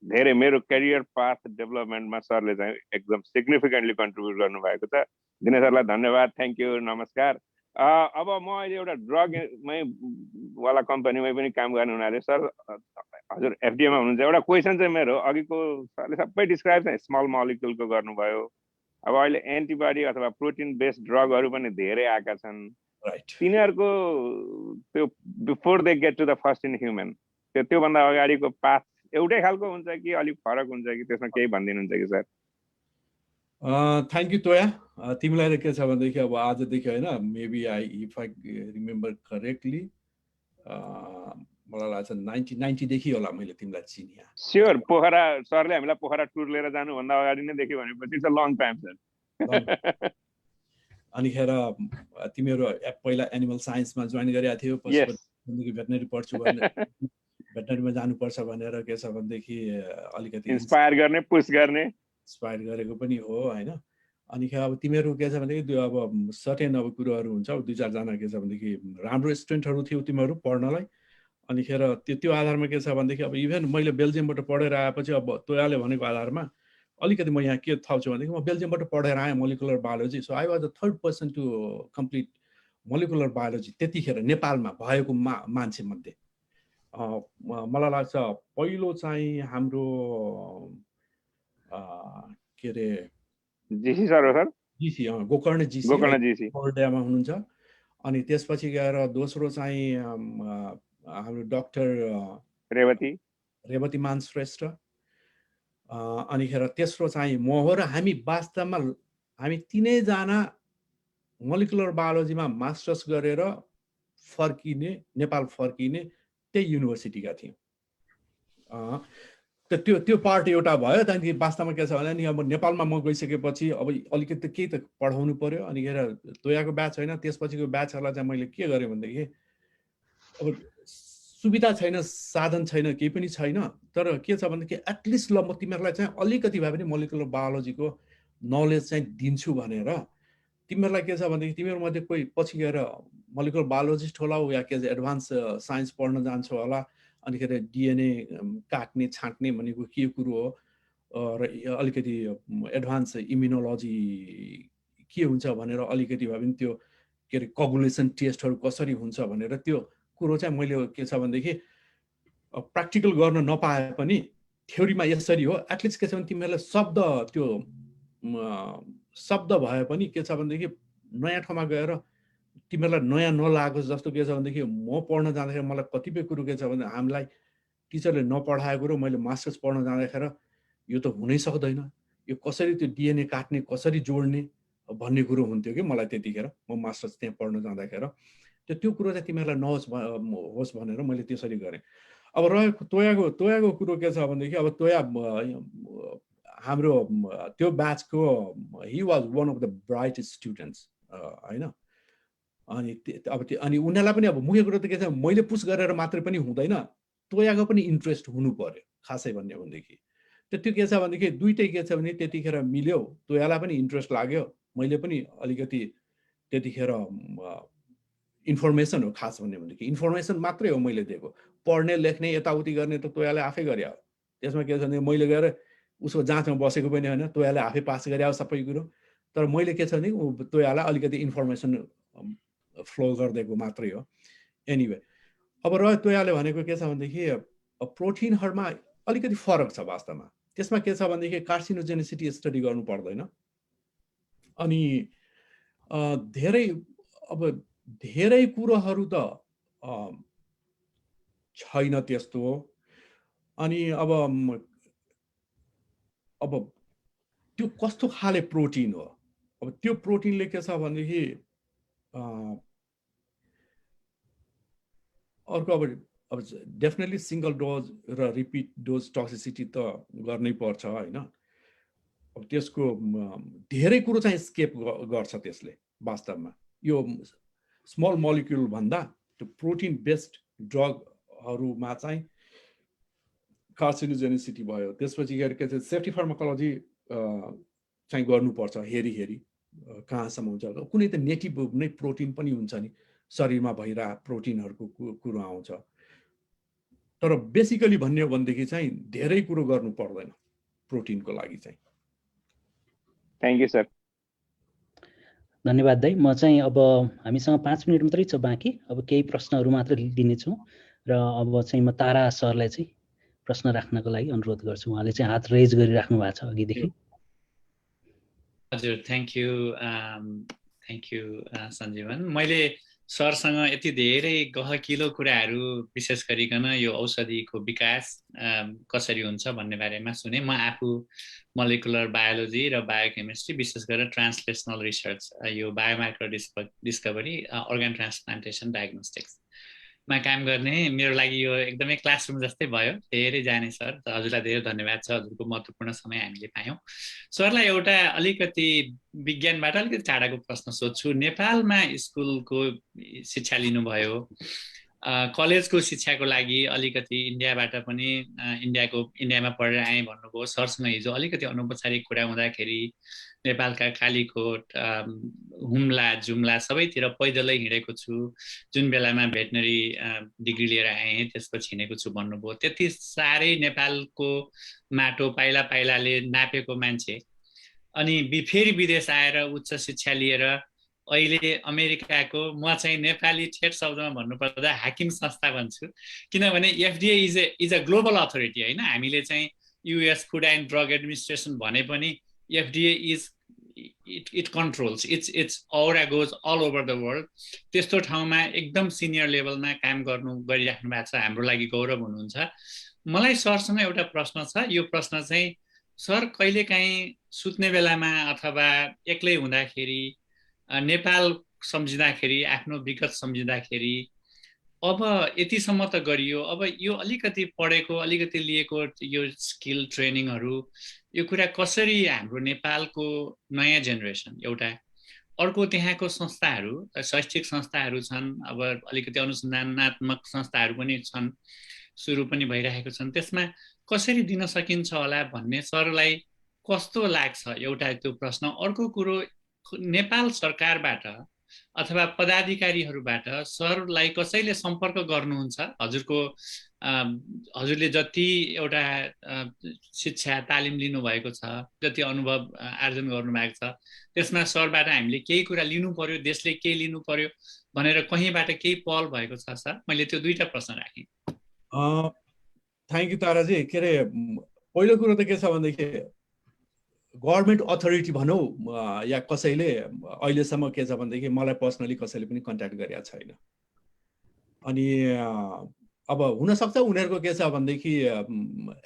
धेरै मेरो करियर पाथ डेभलपमेन्टमा सरले चाहिँ एकदम सिग्निफिकेन्टली कन्ट्रिब्युट गर्नुभएको छ। दिनेश सरलाई धन्यवाद, थ्याङ्क यू, नमस्कार। अब म अहिले एउटा ड्रगमै वाला कम्पनीमै पनि काम गर्ने हुनाले सर हजुर एफडिएमा हुनुहुन्छ। एउटा क्वेसन चाहिँ मेरो, अघिको सरले सबै डिस्क्राइब चाहिँ स्मल मलिक्युलको गर्नुभयो। अब अहिले एन्टिबडी अथवा प्रोटिन बेस्ड ड्रगहरू पनि धेरै आएका छन्। तिनीहरूको त्यो before they get to the first in human त्योभन्दा अगाडिको पाथ एउटै खालको हुन्छ कि अलिक फरक हुन्छ कि, त्यसमा केही भनिदिनुहुन्छ कि सर? Thank you तोया। तिमीलाई के छ भनेदेखि अब आजदेखि होइन, maybe if I remember correctly मलाई लाग्छ 1990 होला मैले तिमीलाई चिनिया। स्योर, पोखरा सरले हामीलाई पोखरा टुर लिएर जानुभन्दा अगाडि नै देख्यो भनेपछि it's a long time sir. अनिखेर तिमीहरू पहिला एनिमल साइन्समा जोइन गरेका थियो, पछि भेटनरी पढ्छु भने भेटनरीमा जानुपर्छ भनेर के छ भनेदेखि अलिकति इन्स्पायर गर्ने, पुश गर्ने, इन्स्पायर गरेको पनि हो होइन। अनिखेर अब तिमीहरू के छ भनेदेखि अब सर्टेन अब कुरोहरू हुन्छ, अब 2-4 जना के छ भनेदेखि राम्रो स्टुडेन्टहरू थियो तिमीहरू पढ्नलाई। अनिखेर त्यो आधारमा के छ भनेदेखि अब इभन मैले बेल्जियमबाट पढेर आएपछि अब तोयाले भनेको आधारमा अलिकति म यहाँ के थाल्छु भनेदेखि म बेल्जियमबाट पढेर आएँ molecular biology. So I was the third person to complete molecular biology त्यतिखेर नेपालमा भएको मान्छे मध्ये। मलाई लाग्छ पहिलो चाहिँ हाम्रो के अरे जीसी सर हो सर, जीसी गोकर्ण जीसी गोकर्णमा हुनुहुन्छ। अनि त्यसपछि गएर दोस्रो चाहिँ हाम्रो डाक्टर रेवती मान श्रेष्ठ। अनिखेर तेस्रो चाहिँ म हो। र हामी वास्तवमा हामी 3जना मोलिकुलर बायोलोजीमा मास्टर्स गरेर फर्किने, नेपाल फर्किने त्यही युनिभर्सिटीका थियौँ। त्यो पार्ट एउटा भयो। त्यहाँदेखि वास्तवमा के छ भने नि अब नेपालमा म गइसकेपछि अब अलिकति केही त पढाउनु पर्यो। अनिखेर तोयाको ब्याच होइन, त्यसपछिको ब्याचहरूलाई चाहिँ मैले के गरेँ भनेदेखि अब सुविधा छैन, साधन छैन, केही पनि छैन, तर के छ भनेदेखि एटलिस्ट ल म तिमीहरूलाई चाहिँ अलिकति भए पनि मोलिकुलर बायोलोजीको नलेज चाहिँ दिन्छु भनेर। तिमीहरूलाई के छ भनेदेखि तिमीहरूमध्ये कोही पछि गएर मोलिकुलर बायोलोजिस्ट होला या के एडभान्स साइन्स पढ्न जान्छ होला। अनिखेर डिएनए काट्ने छाँट्ने भनेको के कुरो हो र अलिकति एडभान्स इम्युनोलोजी के हुन्छ भनेर अलिकति भए पनि त्यो के अरे कोगुलेसन टेस्टहरू कसरी हुन्छ भनेर त्यो कुरो चाहिँ मैले के छ भनेदेखि प्र्याक्टिकल गर्न नपाए पनि थ्योरीमा यसरी हो। एटलिस्ट के छ भने तिमीहरूलाई शब्द भए पनि के छ भनेदेखि नयाँ ठाउँमा गएर तिमीहरूलाई नयाँ नलागोस् जस्तो के छ भनेदेखि म पढ्न जाँदाखेरि मलाई कतिपय कुरो के छ भने हामीलाई टिचरले नपढाएको कुरो मैले मास्टर्स पढ्न जाँदाखेरि यो त हुनै सक्दैन, यो कसरी त्यो डिएनए काट्ने कसरी जोड्ने भन्ने कुरो हुन्थ्यो कि मलाई त्यतिखेर म मास्टर्स त्यहाँ पढ्न जाँदाखेरि। त्यो कुरो चाहिँ तिमीहरूलाई होस् भनेर मैले त्यसरी गरेँ। अब रहेको तोयाको कुरो के छ भनेदेखि अब तोया हाम्रो त्यो ब्याचको he was one of the bright students होइन। अनि उनीहरूलाई पनि अब मुख्य कुरो त के छ, मैले पुस गरेर मात्रै पनि हुँदैन, तोयाको पनि इन्ट्रेस्ट हुनु पर्यो खासै भन्यो भनेदेखि। त्यो के छ भनेदेखि दुइटै के छ भने त्यतिखेर मिल्यो, तोयालाई पनि इन्ट्रेस्ट लाग्यो, मैले पनि अलिकति त्यतिखेर इन्फर्मेसन हो खास भन्यो भनेदेखि इन्फर्मेसन मात्रै हो मैले दिएको, पढ्ने लेख्ने यताउति गर्ने त तोयाले आफै गरे। त्यसमा के छ भने मैले गएर उसको जाँचमा बसेको पनि होइन, तोयाले आफै पास गरे सबै कुरो। तर मैले के छ भने तोयालाई अलिकति इन्फर्मेसन फ्लो गरिदिएको मात्रै हो। एनिवे अब रह्यो तोयाले भनेको के छ भनेदेखि प्रोटिनहरूमा अलिकति फरक छ वास्तवमा। त्यसमा के छ भनेदेखि कार्सिनोजेनिसिटी स्टडी गर्नु पर्दैन। अनि धेरै कुरोहरू त छैन त्यस्तो। अनि अब त्यो कस्तो खाले प्रोटिन हो, अब त्यो प्रोटिनले के छ भनेदेखि अर्को अब डेफिनेटली सिङ्गल डोज र रिपिट डोज टक्सिसिटी त गर्नै पर्छ होइन। अब त्यसको धेरै कुरो चाहिँ स्केप गर्छ त्यसले वास्तवमा। यो स्मल मोलिक्युल भन्दा त्यो प्रोटिन बेस्ड ड्रगहरूमा चाहिँ कार्सिनोजेनिसिटी भयो। त्यसपछि गएर के छ सेफ्टी फार्माकोलोजी चाहिँ गर्नुपर्छ हेरी कहाँसम्म हुन्छ कुनै त नेटिभ नै प्रोटिन पनि हुन्छ नि शरीरमा भइरहेको प्रोटिनहरूको कुरो आउँछ तर बेसिकली भन्ने हो भनेदेखि चाहिँ धेरै कुरो गर्नु पर्दैन प्रोटिनको लागि चाहिँ थ्याङ्क यू सर धन्यवाद दाइ म चाहिँ अब हामीसँग 5 मिनट मात्रै छ बाँकी अब केही प्रश्नहरू मात्र लिनेछु र अब चाहिँ म तारा सरलाई चाहिँ प्रश्न राख्नको लागि अनुरोध गर्छु उहाँले चाहिँ हात रेज गरिराख्नु भएको छ अघिदेखि हजुर थ्याङ्क यू सञ्जीवन मैले सरसँग यति धेरै गहकिलो कुराहरू विशेष गरिकन यो औषधिको विकास कसरी हुन्छ भन्ने बारेमा सुने म आफू मोलिकुलर बायोलोजी र बायोकेमिस्ट्री विशेष गरेर ट्रान्सलेसनल रिसर्च यो biomarker discovery organ transplantation diagnostics मा काम गर्ने मेरो लागि यो एकदमै क्लासरुम जस्तै भयो धेरै जाने सर हजुरलाई धेरै धन्यवाद छ हजुरको महत्त्वपूर्ण समय हामीले पायौँ सरलाई एउटा अलिकति विज्ञानबाट अलिकति टाढाको प्रश्न सोध्छु नेपालमा स्कुलको शिक्षा लिनुभयो कलेजको शिक्षाको लागि अलिकति इन्डियाबाट पनि इन्डियामा पढेर आएँ भन्नुभयो सरसँग हिजो अलिकति अनौपचारिक कुरा हुँदाखेरि नेपालका कालीकोट हुम्ला जुम्ला सबैतिर पैदलै हिँडेको छु जुन बेलामा भेटनरी डिग्री लिएर आएँ त्यसपछि हिँडेको छु भन्नुभयो त्यति साह्रै नेपालको माटो पाइला पाइलाले नापेको मान्छे अनि फेरि विदेश आएर उच्च शिक्षा लिएर अहिले अमेरिकाको म चाहिँ नेपाली ठेट शब्दमा भन्नुपर्दा हाकिम संस्था भन्छु किनभने FDA is a global authority हैन हामीले चाहिँ US food and drug administration भने पनि FDA is it controls its aura goes all over the world त्यस्तो ठाउँमा एकदम सिनियर लेभलमा काम गरिराख्नु भएको छ हाम्रो लागि गौरव हुनुहुन्छ मलाई सरसँग एउटा प्रश्न छ यो प्रश्न चाहिँ सर कहिलेकाहीँ सुत्ने बेलामा अथवा एक्लै हुँदाखेरि नेपाल सम्झिँदाखेरि आफ्नो विगत सम्झिँदाखेरि अब यतिसम्म त गरियो अब यो अलिकति पढेको अलिकति लिएको यो स्किल ट्रेनिङहरू यो कुरा कसरी हाम्रो नेपालको नयाँ जेनेरेसन एउटा अर्को त्यहाँको संस्थाहरू शैक्षिक संस्थाहरू छन् अब अलिकति अनुसन्धानात्मक संस्थाहरू पनि छन् सुरु पनि भइरहेको छन् त्यसमा कसरी दिन सकिन्छ होला भन्ने सरलाई कस्तो लाग्छ एउटा त्यो प्रश्न अर्को कुरो नेपाल सरकारबाट अथवा पदाधिकारीहरूबाट सरलाई कसैले सम्पर्क गर्नुहुन्छ हजुरले जति एउटा शिक्षा तालिम लिनुभएको छ जति अनुभव आर्जन गर्नुभएको छ त्यसमा सरबाट हामीले केही कुरा लिनु पर्यो देशले केही लिनु पर्यो भनेर कहीँबाट केही पहल भएको छ सर मैले त्यो दुईटा प्रश्न राखेँ थ्याङ्क यू ताराजी के अरे पहिलो कुरो त के छ भनेदेखि गभर्मेन्ट अथोरिटी भनौँ या कसैले अहिलेसम्म के छ भनेदेखि मलाई पर्सनली कसैले पनि कन्ट्याक्ट गरेका छैन अनि अब हुनसक्छ उनीहरूको के छ भनेदेखि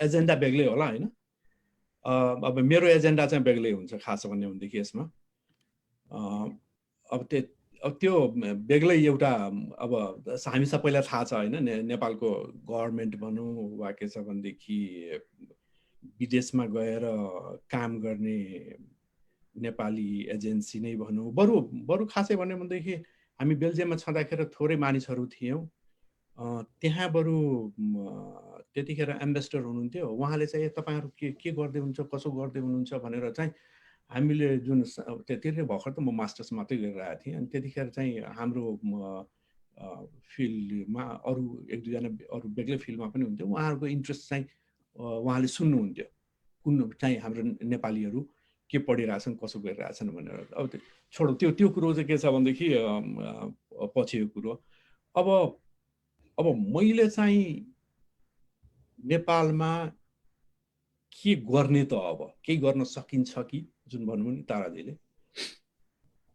एजेन्डा बेग्लै होला होइन अब मेरो एजेन्डा चाहिँ बेग्लै हुन्छ खास भन्ने भनेदेखि यसमा अब त्यो बेग्लै एउटा अब हामी सबैलाई थाहा छ होइन नेपालको गभर्मेन्ट भनौँ वा के छ भनेदेखि विदेशमा गएर काम गर्ने नेपाली एजेन्सी नै भनौँ बरु खासै भन्यो भनेदेखि हामी बेल्जियममा छँदाखेरि थोरै मानिसहरू थियौँ त्यहाँ बरु त्यतिखेर एम्बेसडर हुनुहुन्थ्यो उहाँले चाहिँ तपाईँहरू के गर्दै हुनुहुन्छ कसो गर्दै हुनुहुन्छ भनेर चाहिँ हामीले जुन त्यतिखेर भर्खर त म मास्टर्स मात्रै गरिरहेको थिएँ अनि त्यतिखेर चाहिँ हाम्रो फिल्डमा अरू एक दुईजना अरू बेग्लै फिल्डमा पनि हुन्थ्यो उहाँहरूको इन्ट्रेस्ट चाहिँ उहाँले सुन्नुहुन्थ्यो कुन चाहिँ हाम्रो नेपालीहरू के पढिरहेछन् कसो गरिरहेछन् भनेर अब छोडो त्यो कुरो चाहिँ के छ भनेदेखि पछिको कुरो अब मैले चाहिँ नेपालमा के गर्ने त अब केही गर्न सकिन्छ कि जुन भन्नु नि ताराजीले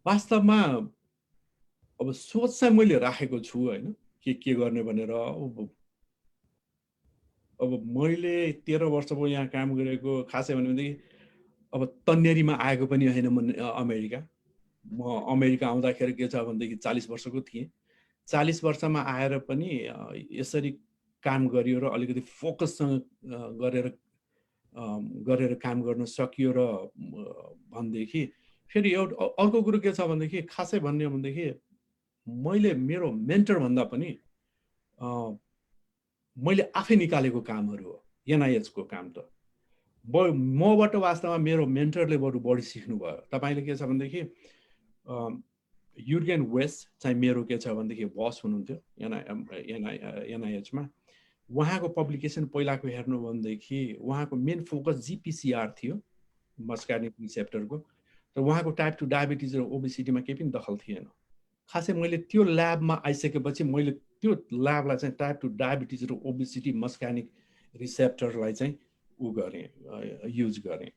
वास्तवमा अब सोच चाहिँ मैले राखेको छु होइन के गर्ने भनेर अब मैले 13 वर्ष भयो यहाँ काम गरेको खासै भनेदेखि अब तन्नेरीमा आएको पनि होइन म अमेरिका आउँदाखेरि के छ भनेदेखि 40 वर्षको थिएँ 40 वर्षमा आएर पनि यसरी काम गरियो र अलिकति फोकससँग गरेर काम गर्न सकियो र भनेदेखि फेरि एउटा अर्को कुरो के छ भनेदेखि खासै भन्ने हो भनेदेखि मैले मेरो मेन्टर भन्दा पनि मैले आफै निकालेको कामहरू हो एनआइएच को काम त मबाट वास्तवमा मेरो मेन्टरले बढी सिक्नु भयो। तपाईँले के छ भनेदेखि युर्गेन वेस्ट चाहिँ मेरो के छ भनेदेखि बस हुनुहुन्थ्यो एनआइएचमा। उहाँको पब्लिकेसन पहिलाको हेर्नु भनेदेखि उहाँको मेन फोकस जीपीसीआर थियो, मस्क्यानिक रिसेप्टरको। तर उहाँको टाइप 2 डायबिटिज र ओबेसिटीमा केही पनि दखल थिएन। खासै मैले त्यो ल्याबमा आइसकेपछि मैले त्यो ल्याबलाई चाहिँ टाइप 2 डायबिटिज र ओबेसिटी मस्क्यानिक रिसेप्टरलाई चाहिँ युज गरेँ।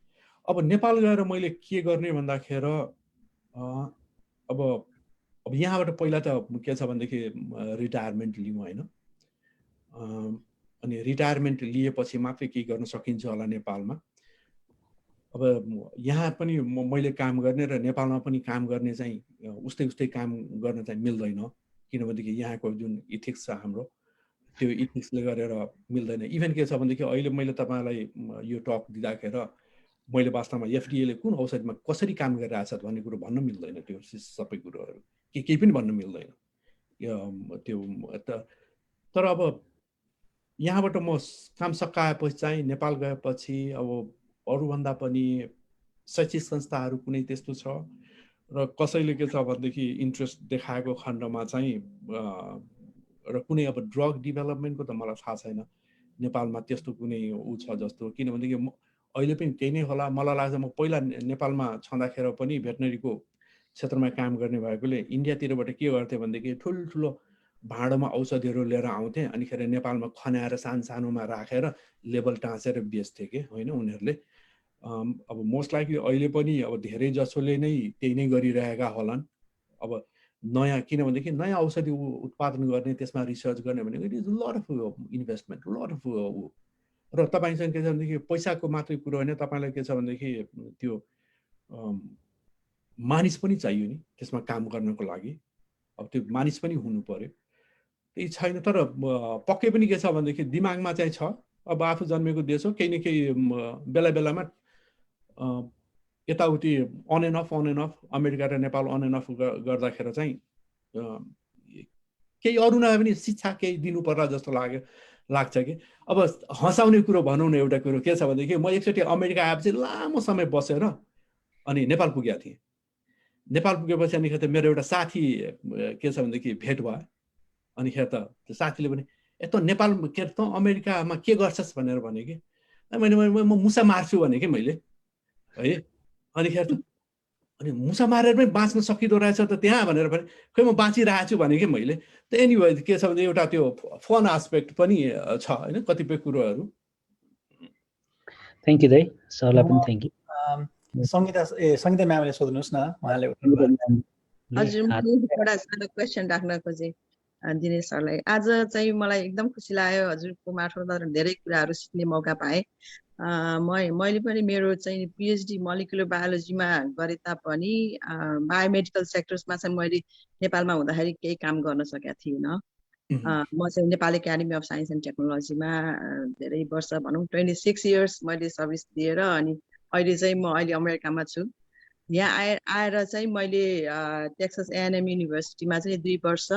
अब नेपाल गएर मैले के गर्ने भन्दाखेरि अब यहाँबाट पहिला त के छ भनेदेखि रिटायरमेन्ट लिउँ होइन। अनि रिटायरमेन्ट लिएपछि मात्रै केही गर्न सकिन्छ होला नेपालमा। अब यहाँ पनि मैले काम गर्ने र नेपालमा पनि काम गर्ने चाहिँ उस्तै काम गर्न चाहिँ मिल्दैन, किनभनेदेखि यहाँको जुन इथिक्स छ हाम्रो त्यो इथिक्सले गरेर मिल्दैन। इभन के छ भनेदेखि अहिले मैले तपाईँलाई यो टक दिँदाखेरि मैले वास्तवमा एफडीएले कुन औषधिमा कसरी काम गरिरहेछ भन्ने कुरो भन्न मिल्दैन। त्यो सबै कुरोहरू केही पनि भन्न मिल्दैन त्यो। तर अब यहाँबाट म काम सकाएपछि चाहिँ नेपाल गएपछि अब अरूभन्दा पनि शैक्षिक संस्थाहरू कुनै त्यस्तो छ र कसैले के छ भनेदेखि इन्ट्रेस्ट देखाएको खण्डमा चाहिँ र कुनै अब ड्रग डेभलपमेन्टको त मलाई थाहा छैन नेपालमा त्यस्तो कुनै छ जस्तो। किनभनेदेखि अहिले पनि त्यही नै होला। मलाई लाग्छ म पहिला नेपालमा छँदाखेरि पनि भेटनरीको क्षेत्रमा काम गर्ने भएकोले इन्डियातिरबाट के गर्थेँ भनेदेखि ठुल्ठुलो भाँडोमा औषधिहरू लिएर आउँथे, अनिखेरि नेपालमा खन्याएर सानोमा राखेर लेबल टाँसेर बेच्थे के होइन उनीहरूले। अब मोस्ट लाइकली अहिले पनि अब धेरै जसोले नै त्यही नै गरिरहेका होलान्। अब नयाँ किनभनेदेखि नयाँ औषधि उत्पादन गर्ने, त्यसमा रिसर्च गर्ने भनेको it is lot of investment, lot of र तपाईँसँग के छ भनेदेखि पैसाको मात्रै कुरो होइन, तपाईँलाई के छ भनेदेखि त्यो मानिस पनि चाहियो नि त्यसमा काम गर्नको लागि। अब त्यो मानिस पनि हुनु पर्यो, त्यही छैन। तर पक्कै पनि के छ भनेदेखि दिमागमा चाहिँ छ। अब आफू जन्मेको देश हो, केही न केही बेला बेलामा यताउति अन एन्ड अफ अमेरिका र नेपाल अन एन्ड अफ गर्दाखेरि चाहिँ केही अरू नभए पनि शिक्षा केही दिनु पर्ला जस्तो लाग्छ कि। अब हँसाउने कुरो भनौँ न, एउटा कुरो के छ भनेदेखि म एकचोटि अमेरिका आएपछि लामो समय बसेर अनि नेपाल पुगेको थिएँ। नेपाल पुगेपछि अनिखेर त मेरो एउटा साथी के छ भनेदेखि भेट भयो। अनिखेर त त्यो साथीले भने त नेपाल के त अमेरिकामा के गर्छस् भनेर भने कि मैले म मुसा मार्छु भने कि मैले है। अनिखेर त अनि मुसा मारेर पनि बाँच्न सकिँदो रहेछ त त्यहाँ भनेर भने खै म बाँचिरहेको छु भने कि मैले। त एनिवे के छ भने एउटा त्यो फन एस्पेक्ट पनि छ होइन कतिपय कुरोहरू। थ्याङ्क यू दाइ, सरलाई पनि थ्याङ्क यू। सङ्गीता म्यामले सोध्नुहोस् न, उहाँले। हजुर, म एउटा सानो क्वेसन राख्न खोजेँ दिनेश सरलाई। आज चाहिँ मलाई एकदम खुसी लाग्यो, हजुरको मार्फत धेरै कुराहरू सिक्ने मौका पाएँ। मैले पनि मेरो चाहिँ पिएचडी मोलिकुलर बायोलोजीमा गरे तापनि बायोमेडिकल सेक्टर्समा चाहिँ मैले नेपालमा हुँदाखेरि केही काम गर्न सकेका थिइनँ। म चाहिँ Nepal academy of science and टेक्नोलोजीमा धेरै वर्ष भनौँ 26 इयर्स मैले सर्भिस दिएर अनि अहिले चाहिँ म अमेरिकामा छु। यहाँ आएर चाहिँ मैले टेक्सास एएनएम युनिभर्सिटीमा चाहिँ 2 वर्ष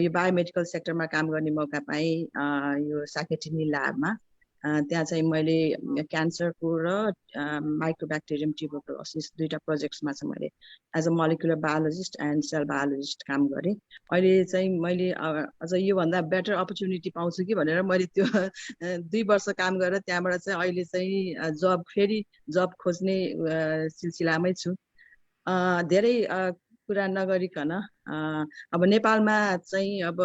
यो बायोमेडिकल सेक्टरमा काम गर्ने मौका पाएँ, यो साकेटिनी ल्याबमा। त्यहाँ चाहिँ मैले क्यान्सरको र माइक्रोब्याक्टेरियम ट्युबरकुलोसिस 2टा प्रोजेक्ट्समा चाहिँ मैले as a molecular biologist and cell biologist काम गरेँ। अहिले चाहिँ मैले अझ योभन्दा बेटर अपर्च्युनिटी पाउँछु कि भनेर मैले त्यो 2 वर्ष काम गरेर त्यहाँबाट चाहिँ अहिले चाहिँ फेरि जब खोज्ने सिलसिलामै छु। धेरै कुरा नगरिकन अब नेपालमा चाहिँ अब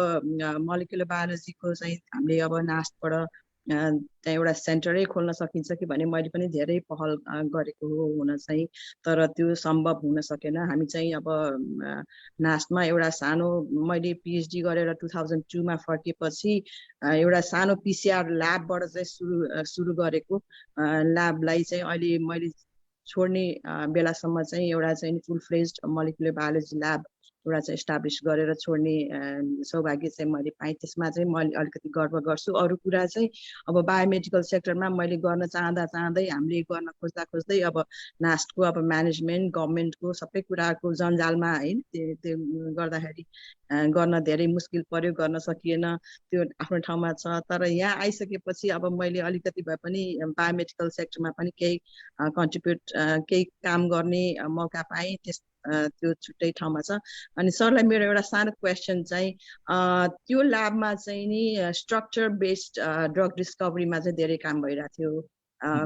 मोलिकुलर बायोलोजीको चाहिँ हामीले अब नास्टबाट त्यहाँ एउटा सेन्टरै खोल्न सकिन्छ कि भने मैले पनि धेरै पहल गरेको हो हुन चाहिँ, तर त्यो सम्भव हुन सकेन। हामी चाहिँ अब नास्टमा एउटा सानो, मैले पिएचडी गरेर 2002मा फर्केपछि एउटा सानो पिसिआर ल्याबबाट चाहिँ सुरु गरेको ल्याबलाई चाहिँ अहिले मैले छोड्ने बेलासम्म चाहिँ एउटा चाहिँ फुल फ्लेज्ड मोलिकुलर बायोलोजी ल्याब एउटा चाहिँ इस्टाब्लिस गरेर छोड्ने सौभाग्य चाहिँ मैले पाएँ। त्यसमा चाहिँ मैले अलिकति गर्व गर्छु। अरू कुरा चाहिँ अब बायोमेडिकल सेक्टरमा मैले गर्न चाहँदै हामीले गर्न खोज्दै अब नास्टको अब म्यानेजमेन्ट गभर्मेन्टको सबै कुराको जन्जालमा है त्यो गर्दाखेरि गर्न धेरै मुस्किल पर्यो, गर्न सकिएन, त्यो आफ्नो ठाउँमा छ। तर यहाँ आइसकेपछि अब मैले अलिकति भए पनि बायोमेडिकल सेक्टरमा पनि केही कन्ट्रिब्युट केही काम गर्ने मौका पाएँ। त्यो छुट्टै ठाउँमा छ। अनि सरलाई मेरो एउटा सानो क्वेसन चाहिँ त्यो ल्याबमा चाहिँ नि स्ट्रक्चर बेस्ड ड्रग डिस्कभरीमा चाहिँ धेरै काम भइरहेको थियो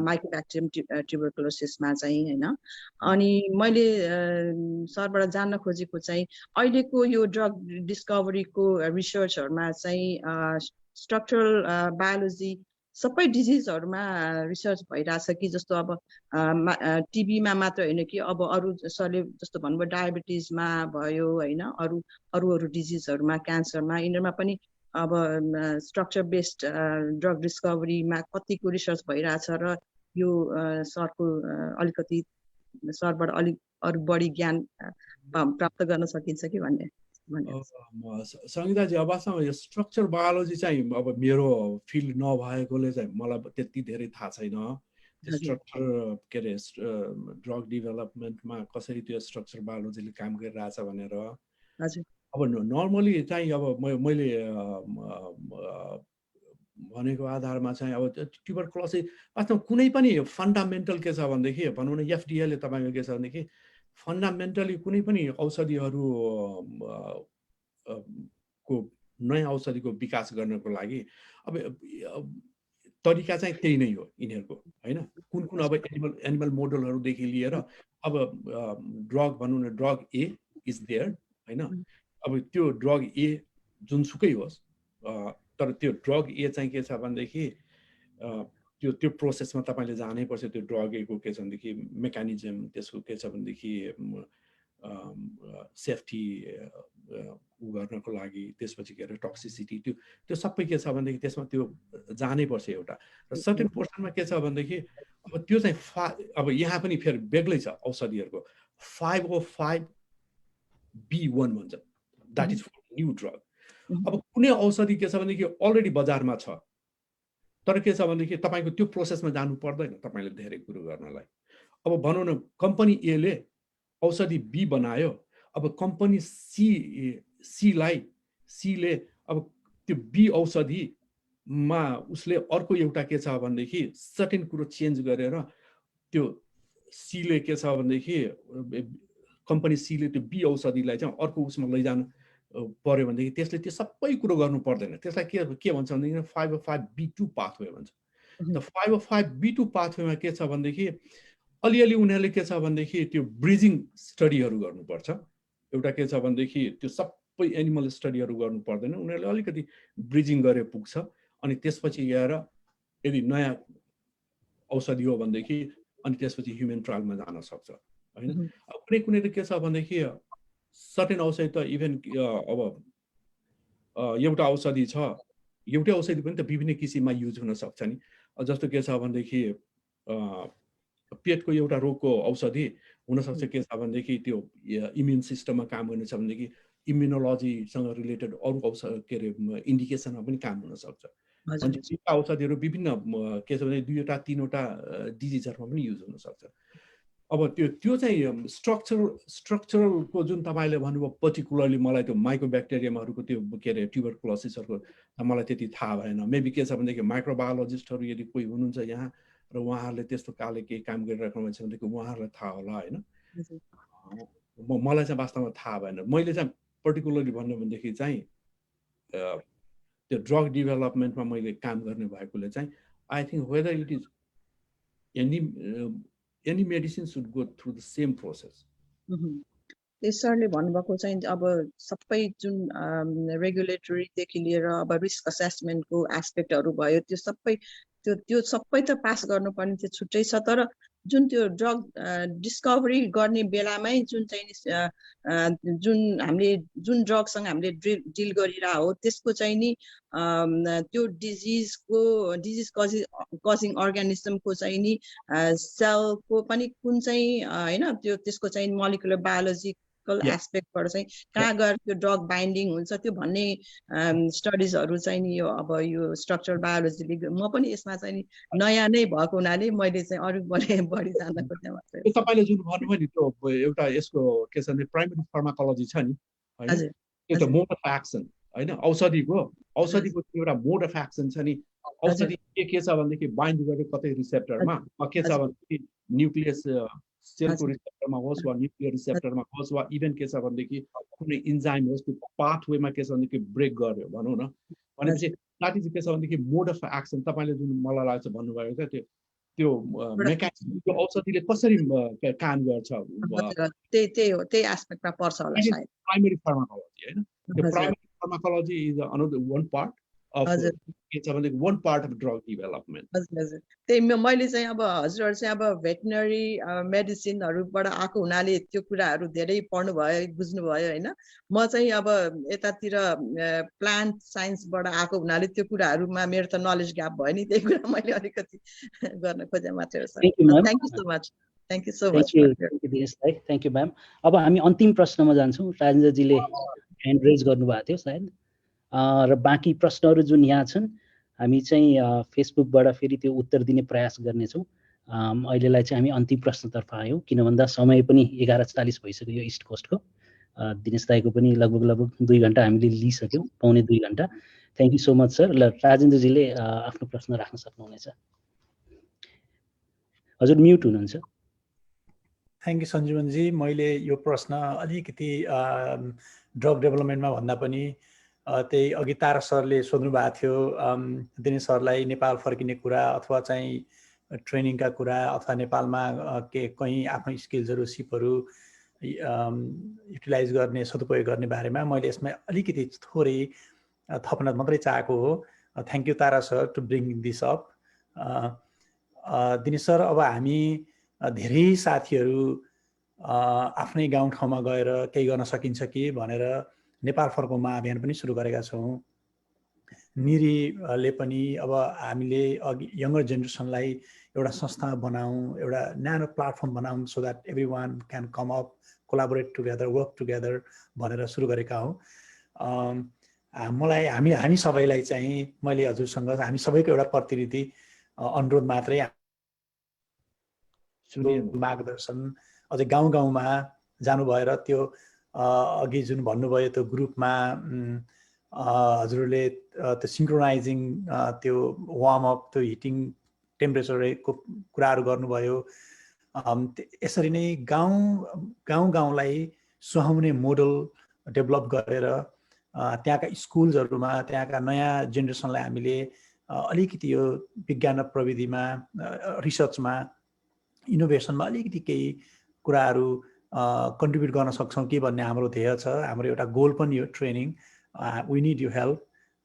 माइकोब्याक्टेरियम ट्युबरकुलोसिसमा चाहिँ होइन। अनि मैले सरबाट जान्न खोजेको चाहिँ अहिलेको यो ड्रग डिस्कभरीको रिसर्चहरूमा चाहिँ स्ट्रक्चरल बायोलोजी सबै डिजिजहरूमा रिसर्च भइरहेछ कि? जस्तो अब टिबीमा मात्र होइन कि अब अरू सरले जस्तो भन्नुभयो डायबिटिजमा भयो होइन, अरू डिजिजहरूमा, क्यान्सरमा, यिनीहरूमा पनि अब स्ट्रक्चर बेस्ड ड्रग डिस्कभरीमा कतिको रिसर्च भइरहेछ र यो सरको अलिकति सरबाट अलिक अरू बढी ज्ञान प्राप्त गर्न सकिन्छ कि भन्ने। संगीताजी अबसम्म यो स्ट्रक्चर बायोलोजी चाहिँ अब मेरो फिल्ड नभएकोले चाहिँ मलाई त्यति धेरै थाहा छैन। स्ट्रक्चर के अरे ड्रग डेभलपमेन्टमा कसरी त्यो स्ट्रक्चर बायोलोजीले काम गरिरहेछ भनेर। अब नर्मली चाहिँ अब मैले भनेको आधारमा चाहिँ अब ट्युबरकुलोसिस वास्तवमा कुनै पनि फन्डामेन्टल के छ भनेदेखि भनौँ न एफडिएले तपाईँको के छ भनेदेखि फन्डामेन्टली कुनै पनि औषधिहरू को नयाँ औषधिको विकास गर्नको लागि अब तरिका चाहिँ त्यही नै हो यिनीहरूको होइन। कुन अब एनिमल मोडलहरूदेखि लिएर अब ड्रग भनौँ न ड्रग ए इज देयर होइन। अब त्यो ड्रग ए जुनसुकै होस् तर त्यो ड्रग ए चाहिँ के छ भनेदेखि त्यो प्रोसेसमा तपाईँले जानै पर्छ। त्यो ड्रग एको के छ भनेदेखि मेकानिजम, त्यसको के छ भनेदेखि सेफ्टी गर्नको लागि, त्यसपछि के अरे टक्सिसिटी, त्यो सबै के छ भनेदेखि त्यसमा त्यो जानै पर्छ एउटा। र सर्टेन पोर्सनमा के छ भनेदेखि अब त्यो चाहिँ अब यहाँ पनि फेरि बेग्लै छ औषधिहरूको 505B1 भन्छ, that is for new drug. अब कुनै औषधि के छ भनेदेखि अलरेडी बजारमा छ तर के छ भनेदेखि तपाईँको त्यो प्रोसेसमा जानु पर्दैन तपाईँले धेरै कुरो गर्नलाई। अब भनौँ न कम्पनी एले औषधि बी बनायो, अब कम्पनी सीले अब त्यो बी औषधिमा उसले अर्को एउटा के छ भनेदेखि सर्टेन कुरो चेन्ज गरेर त्यो सीले के छ भनेदेखि कम्पनी सीले त्यो बी औषधिलाई चाहिँ अर्को उसमा लैजानु पर्यो भनेदेखि त्यसले त्यो सबै कुरो गर्नु पर्दैन। त्यसलाई के भन्छ भनेदेखि 505B2 पाथवे भन्छ। त 505B2 पाथवेमा के छ भनेदेखि अलिअलि उनीहरूले के छ भनेदेखि त्यो ब्रिजिङ स्टडीहरू गर्नुपर्छ। एउटा के छ भनेदेखि त्यो सबै एनिमल स्टडीहरू गर्नु पर्दैन, उनीहरूले अलिकति ब्रिजिङ गरे पुग्छ। अनि त्यसपछि गएर यदि नयाँ औषधि हो भनेदेखि अनि त्यसपछि ह्युमन ट्रायलमा जान सक्छ होइन। अब कुनै के छ भनेदेखि सर्टेन औषधि त इभन अब एउटा औषधि छ, एउटै औषधि पनि त विभिन्न किसिममा युज हुन सक्छ नि। जस्तो के छ भनेदेखि पेटको एउटा रोगको औषधि हुनसक्छ के छ भनेदेखि त्यो इम्युन सिस्टममा काम गर्नेछ भनेदेखि इम्युनोलोजीसँग रिलेटेड अरू औषधि के अरे इन्डिकेसनमा पनि काम हुनसक्छ। औषधिहरू विभिन्न के छ भने 2-3वटा डिजिजहरूमा पनि युज हुनसक्छ। अब त्यो चाहिँ स्ट्रक्चरलको जुन तपाईँले भन्नुभयो पर्टिकुलरली मलाई त्यो माइकोब्याक्टेरियमहरूको त्यो के अरे ट्युबरकुलोसिसहरूको मलाई त्यति थाहा भएन। मेबी के छ भनेदेखि माइक्रोबायोलोजिस्टहरू यदि कोही हुनुहुन्छ यहाँ र उहाँहरूले त्यस्तो काले केही काम गरिराख्नु भएको छ भनेदेखि उहाँहरूलाई थाहा होला होइन। मलाई चाहिँ वास्तवमा थाहा भएन। मैले चाहिँ पर्टिकुलरली भन्नु भनेदेखि चाहिँ त्यो ड्रग डेभलपमेन्टमा मैले काम गर्ने भएकोले चाहिँ I think whether it is any medicine should go through the same process. सरले भन्नुभएको चाहिँ अब सबै जुन रेगुलेटरीदेखि लिएर अब रिस्क असेसमेन्टको एस्पेक्टहरू भयो त्यो सबै त पास गर्नुपर्ने त्यो छुट्टै छ। तर जुन त्यो ड्रग डिस्कभरी गर्ने बेलामै जुन चाहिँ जुन ड्रगसँग हामीले डिल गरिरह हो त्यसको चाहिँ नि त्यो डिजिज कजिङ अर्गानिजमको चाहिँ नि सेलको पनि कुन चाहिँ होइन त्यसको चाहिँ मोलिकुलर बायोलोजी टेक्निकल एस्पेक्टबाट चाहिँ कहाँ गएर त्यो ड्रग बाइन्डिङ हुन्छ त्यो भन्ने स्टडिजहरू चाहिँ नि यो अब यो स्ट्रक्चरल बायोलोजी म पनि यसमा चाहिँ नि नयाँ नै भएको हुनाले मैले चाहिँ अरू बढी जान्न खोजेँ मात्रै। तपाईँले जुन भन्नुभयो नि त्यो एउटा यसको के छ भने प्राइमेरी फार्माकोलोजी छ नि हैन, त्यो त मोड अफ एक्सन हैन, औषधिको एउटा मोड अफ एक्सन छ नि। औषधि के छ भनेदेखि बाइन्ड गरेर कतै रिसेप्टरमा के छ भनेदेखि न्युक्लियस सेलको रिसेप्टरमा होस् वा न्युक्लियर रिसेप्टरमा होस् वा इभन के छ भनेदेखि कुनै इन्जाइम होस् त्यो पाथवेमा के छ भनेदेखि ब्रेक गर्यो भनौँ न। भनेपछि साथी चाहिँ के छ भनेदेखि मोड अफ एक्सन तपाईँले जुन मलाई लाग्छ भन्नुभयो क्या त्यो मेकानिजम त्यो औषधिले कसरी काम गर्छ त्यही एस्पेक्टमा पर्छ होला सायद प्राइमेरी फार्माकोलोजी हैन। त्यो primary pharmacology is another one part of के छ भने one part of drug development. हजुर त्यही मैले चाहिँ अब हजुरहरू चाहिँ अब भेटनरी मेडिसिनहरूबाट आएको हुनाले त्यो कुराहरू धेरै पढ्नुभयो बुझ्नुभयो होइन। म चाहिँ अब यतातिर प्लान्ट साइन्सबाट आएको हुनाले त्यो कुराहरूमा मेरो त नलेज ग्याप भयो नि, त्यही कुरा मैले अलिकति गर्न खोजेँ मात्रै हो sir. Thank you so much. Thank you so much. Thank you ma'am. अब हामी अन्तिम प्रश्नमा जान्छौँ। राजेन्द्रजीले ह्यान्ड रेज गर्नुभएको थियो सायद, र बाँकी प्रश्नहरू जुन यहाँ छन् हामी चाहिँ फेसबुकबाट फेरि त्यो उत्तर दिने प्रयास गर्नेछौँ। अहिलेलाई चाहिँ हामी अन्तिम प्रश्नतर्फ आयौँ, किन भन्दा समय पनि 11:40 भइसक्यो यो इस्ट कोस्टको। दिनेश दाईको पनि लगभग 2 घन्टा हामीले लिइसक्यौँ, पौने 2 घन्टा। Thank you so much sir. ल राजेन्द्रजीले आफ्नो प्रश्न राख्न सक्नुहुनेछ। हजुर म्युट हुनुहुन्छ। थ्याङ्क यू सञ्जीवनजी। मैले यो प्रश्न अलिकति ड्रग डेभलपमेन्टमा भन्दा पनि त्यही अघि तारा सरले सोध्नु भएको थियो दिनेश सरलाई नेपाल फर्किने कुरा अथवा चाहिँ ट्रेनिङका कुरा अथवा नेपालमा कहीँ आफ्नो स्किल्सहरू सिपहरू युटिलाइज गर्ने सदुपयोग गर्ने बारेमा मैले यसमा अलिकति थोरै थप्न मात्रै चाहेको हो। Thank you Tara sir to bring this up. Dinesh sir, अब हामी धेरै साथीहरू आफ्नै गाउँठाउँमा गएर केही गर्न सकिन्छ कि भनेर नेपाल फर्कौँ अभियान पनि सुरु गरेका छौँ। निरीले पनि अब हामीले अघि यङ्गर जेनेरेसनलाई एउटा संस्था बनाऊँ, एउटा न्यानो प्लेटफर्म बनाऊँ so that every one can come up, collaborate together, work together भनेर सुरु गरेका हौँ। मलाई हामी सबैलाई चाहिँ मैले हजुरसँग हामी सबैको एउटा प्रतिनिधि अनुरोध मात्रै, मार्गदर्शन अझै गाउँ गाउँमा जानु भएर त्यो अघि जुन भन्नुभयो त्यो ग्रुपमा हजुरले त्यो सिङ्क्रोनाइजिङ त्यो वार्मअप त्यो हिटिङ टेम्परेचरको कुराहरू गर्नुभयो। यसरी नै गाउँलाई सुहाउने मोडल डेभलप गरेर त्यहाँका स्कुल्सहरूमा त्यहाँका नयाँ जेनेरेसनलाई हामीले अलिकति यो विज्ञान र प्रविधिमा रिसर्चमा इनोभेसनमा अलिकति केही कुराहरू कन्ट्रिब्युट गर्न सक्छौँ कि भन्ने हाम्रो ध्येय छ। हाम्रो एउटा गोल पनि हो training. We need you help,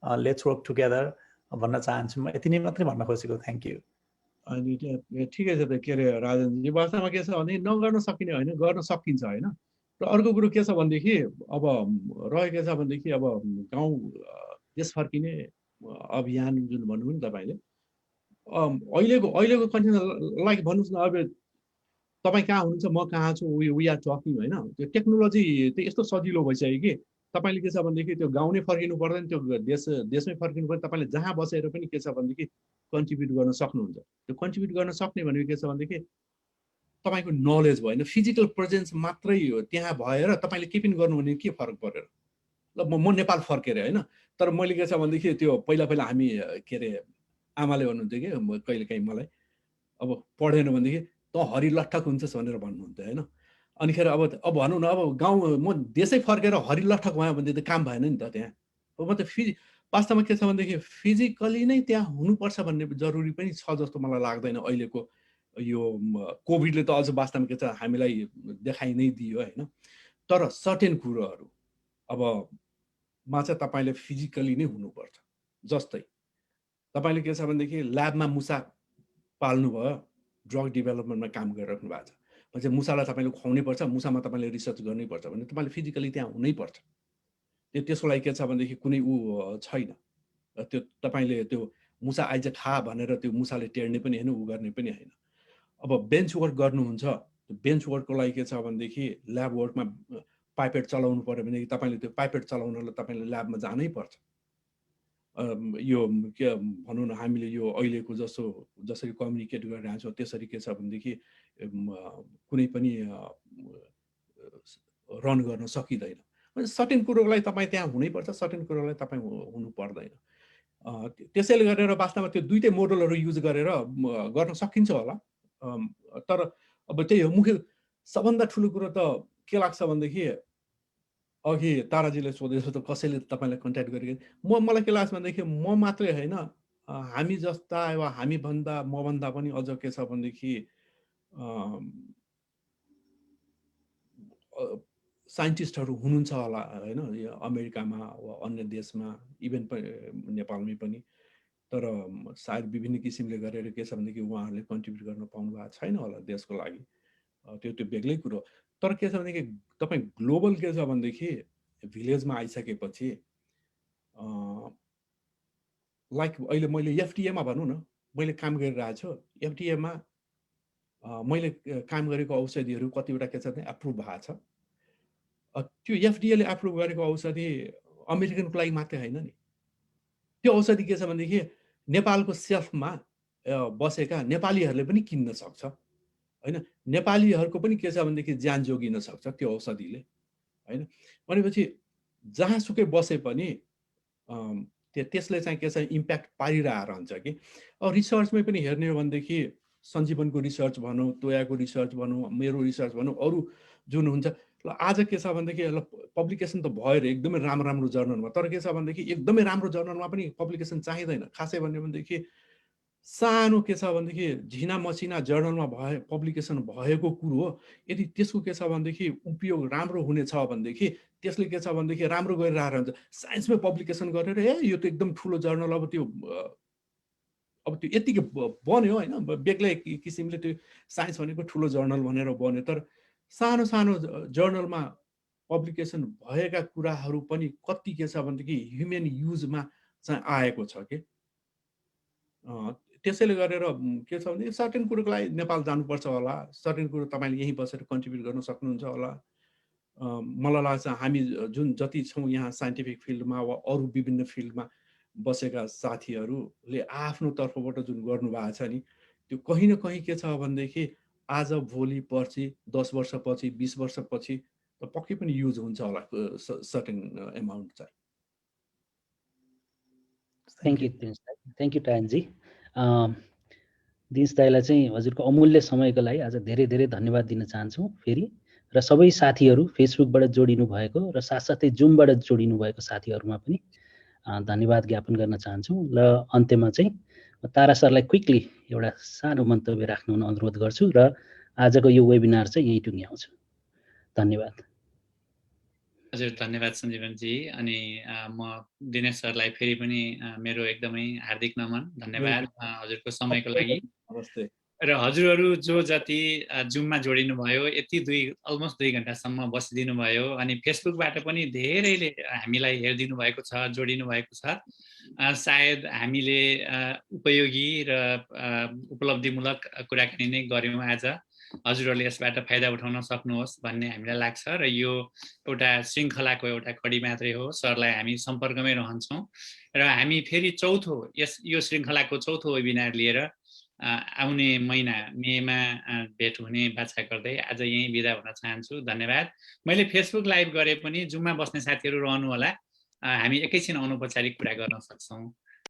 let's work together भन्न चाहन्छु। म यति नै मात्रै भन्न खोजेको। Thank you. अनि ठिकै छ त। के अरे राजेन्द्रजी, वास्तवमा के छ भने नगर्न सकिने होइन, गर्न सकिन्छ होइन। र अर्को कुरो के छ भनेदेखि अब रहेको छ भनेदेखि अब गाउँ देश फर्किने अभियान जुन भन्नुभयो नि तपाईँले, अहिलेको कन्डिसन लाइक भन्नुहोस् न, अब तपाईँ कहाँ हुनुहुन्छ, म कहाँ छु, वी आर टकिङ होइन। त्यो टेक्नोलोजी चाहिँ यस्तो सजिलो भइसक्यो कि तपाईँले के छ भनेदेखि त्यो गाउँ नै फर्किनु पर्दैन, त्यो देशमै फर्किनु पर्दैन। तपाईँले जहाँ बसेर पनि के छ भनेदेखि कन्ट्रिब्युट गर्न सक्नुहुन्छ। त्यो कन्ट्रिब्युट गर्न सक्ने भनेको के छ भनेदेखि तपाईँको नलेज भयो होइन, फिजिकल प्रेजेन्स मात्रै हो त्यहाँ भएर तपाईँले के पनि गर्नु भने के फरक परेर। ल म नेपाल फर्केर होइन, तर मैले के छ भनेदेखि त्यो पहिला हामी के अरे आमाले भन्नुहुन्थ्यो कि कहिलेकाहीँ मलाई अब पढेन भनेदेखि त हरिलट्ठक हुन्छस् भनेर भन्नुहुन्थ्यो होइन। अनिखेर अब भनौँ न, अब गाउँ म देशै फर्केर हरिलट्ठक भयो भने त काम भएन नि त त्यहाँ। म त वास्तवमा के छ भनेदेखि फिजिकली नै त्यहाँ हुनुपर्छ भन्ने जरुरी पनि छ जस्तो मलाई लाग्दैन। अहिलेको यो कोभिडले त अझ वास्तवमा के छ हामीलाई देखाइ नै दियो होइन। तर सर्टेन कुरोहरू अब मा चाहिँ तपाईँले फिजिकली नै हुनुपर्छ। जस्तै तपाईँले के छ भनेदेखि ल्याबमा मुसा पाल्नुभयो, ड्रग डेभलपमेन्टमा काम गरिराख्नु भएको छ भने मुसालाई तपाईँले खुवाउनै पर्छ, मुसामा तपाईँले रिसर्च गर्नै पर्छ भने तपाईँले फिजिकली त्यहाँ हुनैपर्छ। त्यसको लागि के छ भनेदेखि कुनै छैन। त्यो तपाईँले त्यो मुसा आइज खा भनेर त्यो मुसाले टेर्ने पनि होइन, गर्ने पनि होइन। अब बेन्च वर्क गर्नुहुन्छ, बेन्च वर्कको लागि के छ भनेदेखि ल्याब वर्कमा पाइपेट चलाउनु पर्यो भने तपाईँले त्यो पाइपेट चलाउनलाई तपाईँले ल्याबमा जानै पर्छ। यो के भनौँ न हामीले यो अहिलेको जसरी कम्युनिकेट गरिरहेको छौँ त्यसरी के छ भनेदेखि कुनै पनि रन गर्न सकिँदैन। सर्टेन कुरोलाई तपाईँ त्यहाँ हुनैपर्छ, सर्टेन कुरोलाई तपाईँ हुनु पर्दैन। त्यसैले गरेर वास्तवमा त्यो दुईटै मोडलहरू युज गरेर गर्न सकिन्छ होला। तर अब त्यही हो, मुख्य सबभन्दा ठुलो कुरो त के लाग्छ भनेदेखि अघि ताराजीले सोधेछ त कसैले तपाईँलाई कन्ट्याक्ट गरेको, मलाई के लाग्छ भनेदेखि म मात्रै होइन, हामी जस्ता वा हामीभन्दा मभन्दा पनि अझ के छ भनेदेखि साइन्टिस्टहरू हुनुहुन्छ होला होइन, यो अमेरिकामा वा अन्य देशमा, इभन नेपालमै पनि। तर सायद विभिन्न किसिमले गरेर के छ भनेदेखि उहाँहरूले कन्ट्रिब्युट गर्न पाउनु भएको छैन होला देशको लागि, त्यो बेग्लै कुरो। तर के छ भनेदेखि तपाईँ ग्लोबल के छ भनेदेखि भिलेजमा आइसकेपछि लाइक अहिले मैले एफडिएमा भनौँ न, मैले काम गरिरहेको छु, एफडिएमा मैले काम गरेको औषधिहरू कतिवटा के छ भने एप्रुभ भएको छ। त्यो एफडिएले एप्रुभ गरेको औषधि अमेरिकनको लागि मात्रै होइन नि, त्यो औषधि के छ भनेदेखि नेपालको सेल्फमा बसेका नेपालीहरूले पनि किन्न सक्छ होइन, नेपालीहरूको पनि के छ भनेदेखि ज्यान जोगिन सक्छ त्यो औषधिले होइन। भनेपछि जहाँसुकै बसे पनि त्यसले चाहिँ के छ इम्प्याक्ट पारिरहेको रहन्छ कि। अब रिसर्चमै पनि हेर्ने हो भनेदेखि सञ्जीवनको रिसर्च भनौँ, तोयाको रिसर्च भनौँ, मेरो रिसर्च भनौँ, अरू जुन हुन्छ ल आज के छ भनेदेखि पब्लिकेसन त भयो रे एकदमै राम्रो जर्नलमा, तर के छ भनेदेखि एकदमै राम्रो जर्नलमा पनि पब्लिकेसन चाहिँदैन। खासै भन्यो भनेदेखि सानो के छ भनेदेखि झिना मसिना जर्नलमा पब्लिकेसन भएको कुरो हो, यदि त्यसको के छ भनेदेखि उपयोग राम्रो हुनेछ भनेदेखि त्यसले के छ भनेदेखि राम्रो गरिरहेको हुन्छ। साइन्समै पब्लिकेसन गरेर यो त एकदम ठुलो जर्नल, अब त्यो यतिकै बन्यो होइन, बेग्लै किसिमले त्यो साइन्स भनेको ठुलो जर्नल भनेर बन्यो। तर सानो सानो जर्नलमा पब्लिकेसन भएका कुराहरू पनि कति के छ भनेदेखि ह्युमन युजमा चाहिँ आएको छ कि। त्यसैले गरेर के छ भने सर्टेन कुरोको लागि नेपाल जानुपर्छ होला, सर्टेन कुरो तपाईँले यहीँ बसेर कन्ट्रिब्युट गर्न सक्नुहुन्छ होला। मलाई लाग्छ हामी जुन जति छौँ यहाँ साइन्टिफिक फिल्डमा वा अरू विभिन्न फिल्डमा बसेका साथीहरूले आफ्नो तर्फबाट जुन गर्नुभएको छ नि, त्यो कहीँ न कहीँ के छ भनेदेखि आज भोलि पर्सि 10 वर्षपछि 20 वर्षपछि त पक्कै पनि युज हुन्छ होला सर्टेन एमाउन्ट चाहिँ। थ्याङ्क यू टायनजी। दिनेश दाइलाई चाहिँ हजुरको अमूल्य समयको लागि आज धेरै धेरै धन्यवाद दिन चाहन्छौँ फेरि। र सबै साथीहरू फेसबुकबाट जोडिनु भएको र साथसाथै जुमबाट जोडिनु भएको साथीहरूमा पनि धन्यवाद ज्ञापन गर्न चाहन्छौँ। र अन्त्यमा चाहिँ तारा सरलाई क्विकली एउटा सानो मन्तव्य राख्नु अनुरोध गर्छु र आजको यो वेबिनार चाहिँ यही टुङ्ग्याउँछु। धन्यवाद। हजुर, धन्यवाद सञ्जीवनजी। अनि म दिनेश सरलाई फेरि पनि मेरो एकदमै हार्दिक नमन, धन्यवाद हजुरको समयको लागि। र हजुरहरू जो जति जुममा जोडिनु भयो, यति अलमोस्ट 2 घन्टासम्म बसिदिनु भयो, अनि फेसबुकबाट पनि धेरैले हामीलाई हेरिदिनु भएको छ, जोडिनु भएको छ। सायद हामीले उपयोगी र उपलब्धिमूलक कुराकानी नै गऱ्यौँ आज। हजुरहरूले यसबाट फाइदा उठाउन सक्नुहोस् भन्ने हामीलाई लाग्छ। र यो एउटा श्रृङ्खलाको एउटा कडी मात्रै हो। सरलाई हामी सम्पर्कमै रहन्छौँ र हामी फेरि यो श्रृङ्खलाको चौथो वेबिनार लिएर आउने महिना मेमा भेट हुने बाछा गर्दै आज यहीँ बिदा हुन चाहन्छु। धन्यवाद। मैले फेसबुक लाइभ गरे पनि जुममा बस्ने साथीहरू रहनु होला, हामी एकैछिन अनौपचारिक कुरा गर्न सक्छौँ।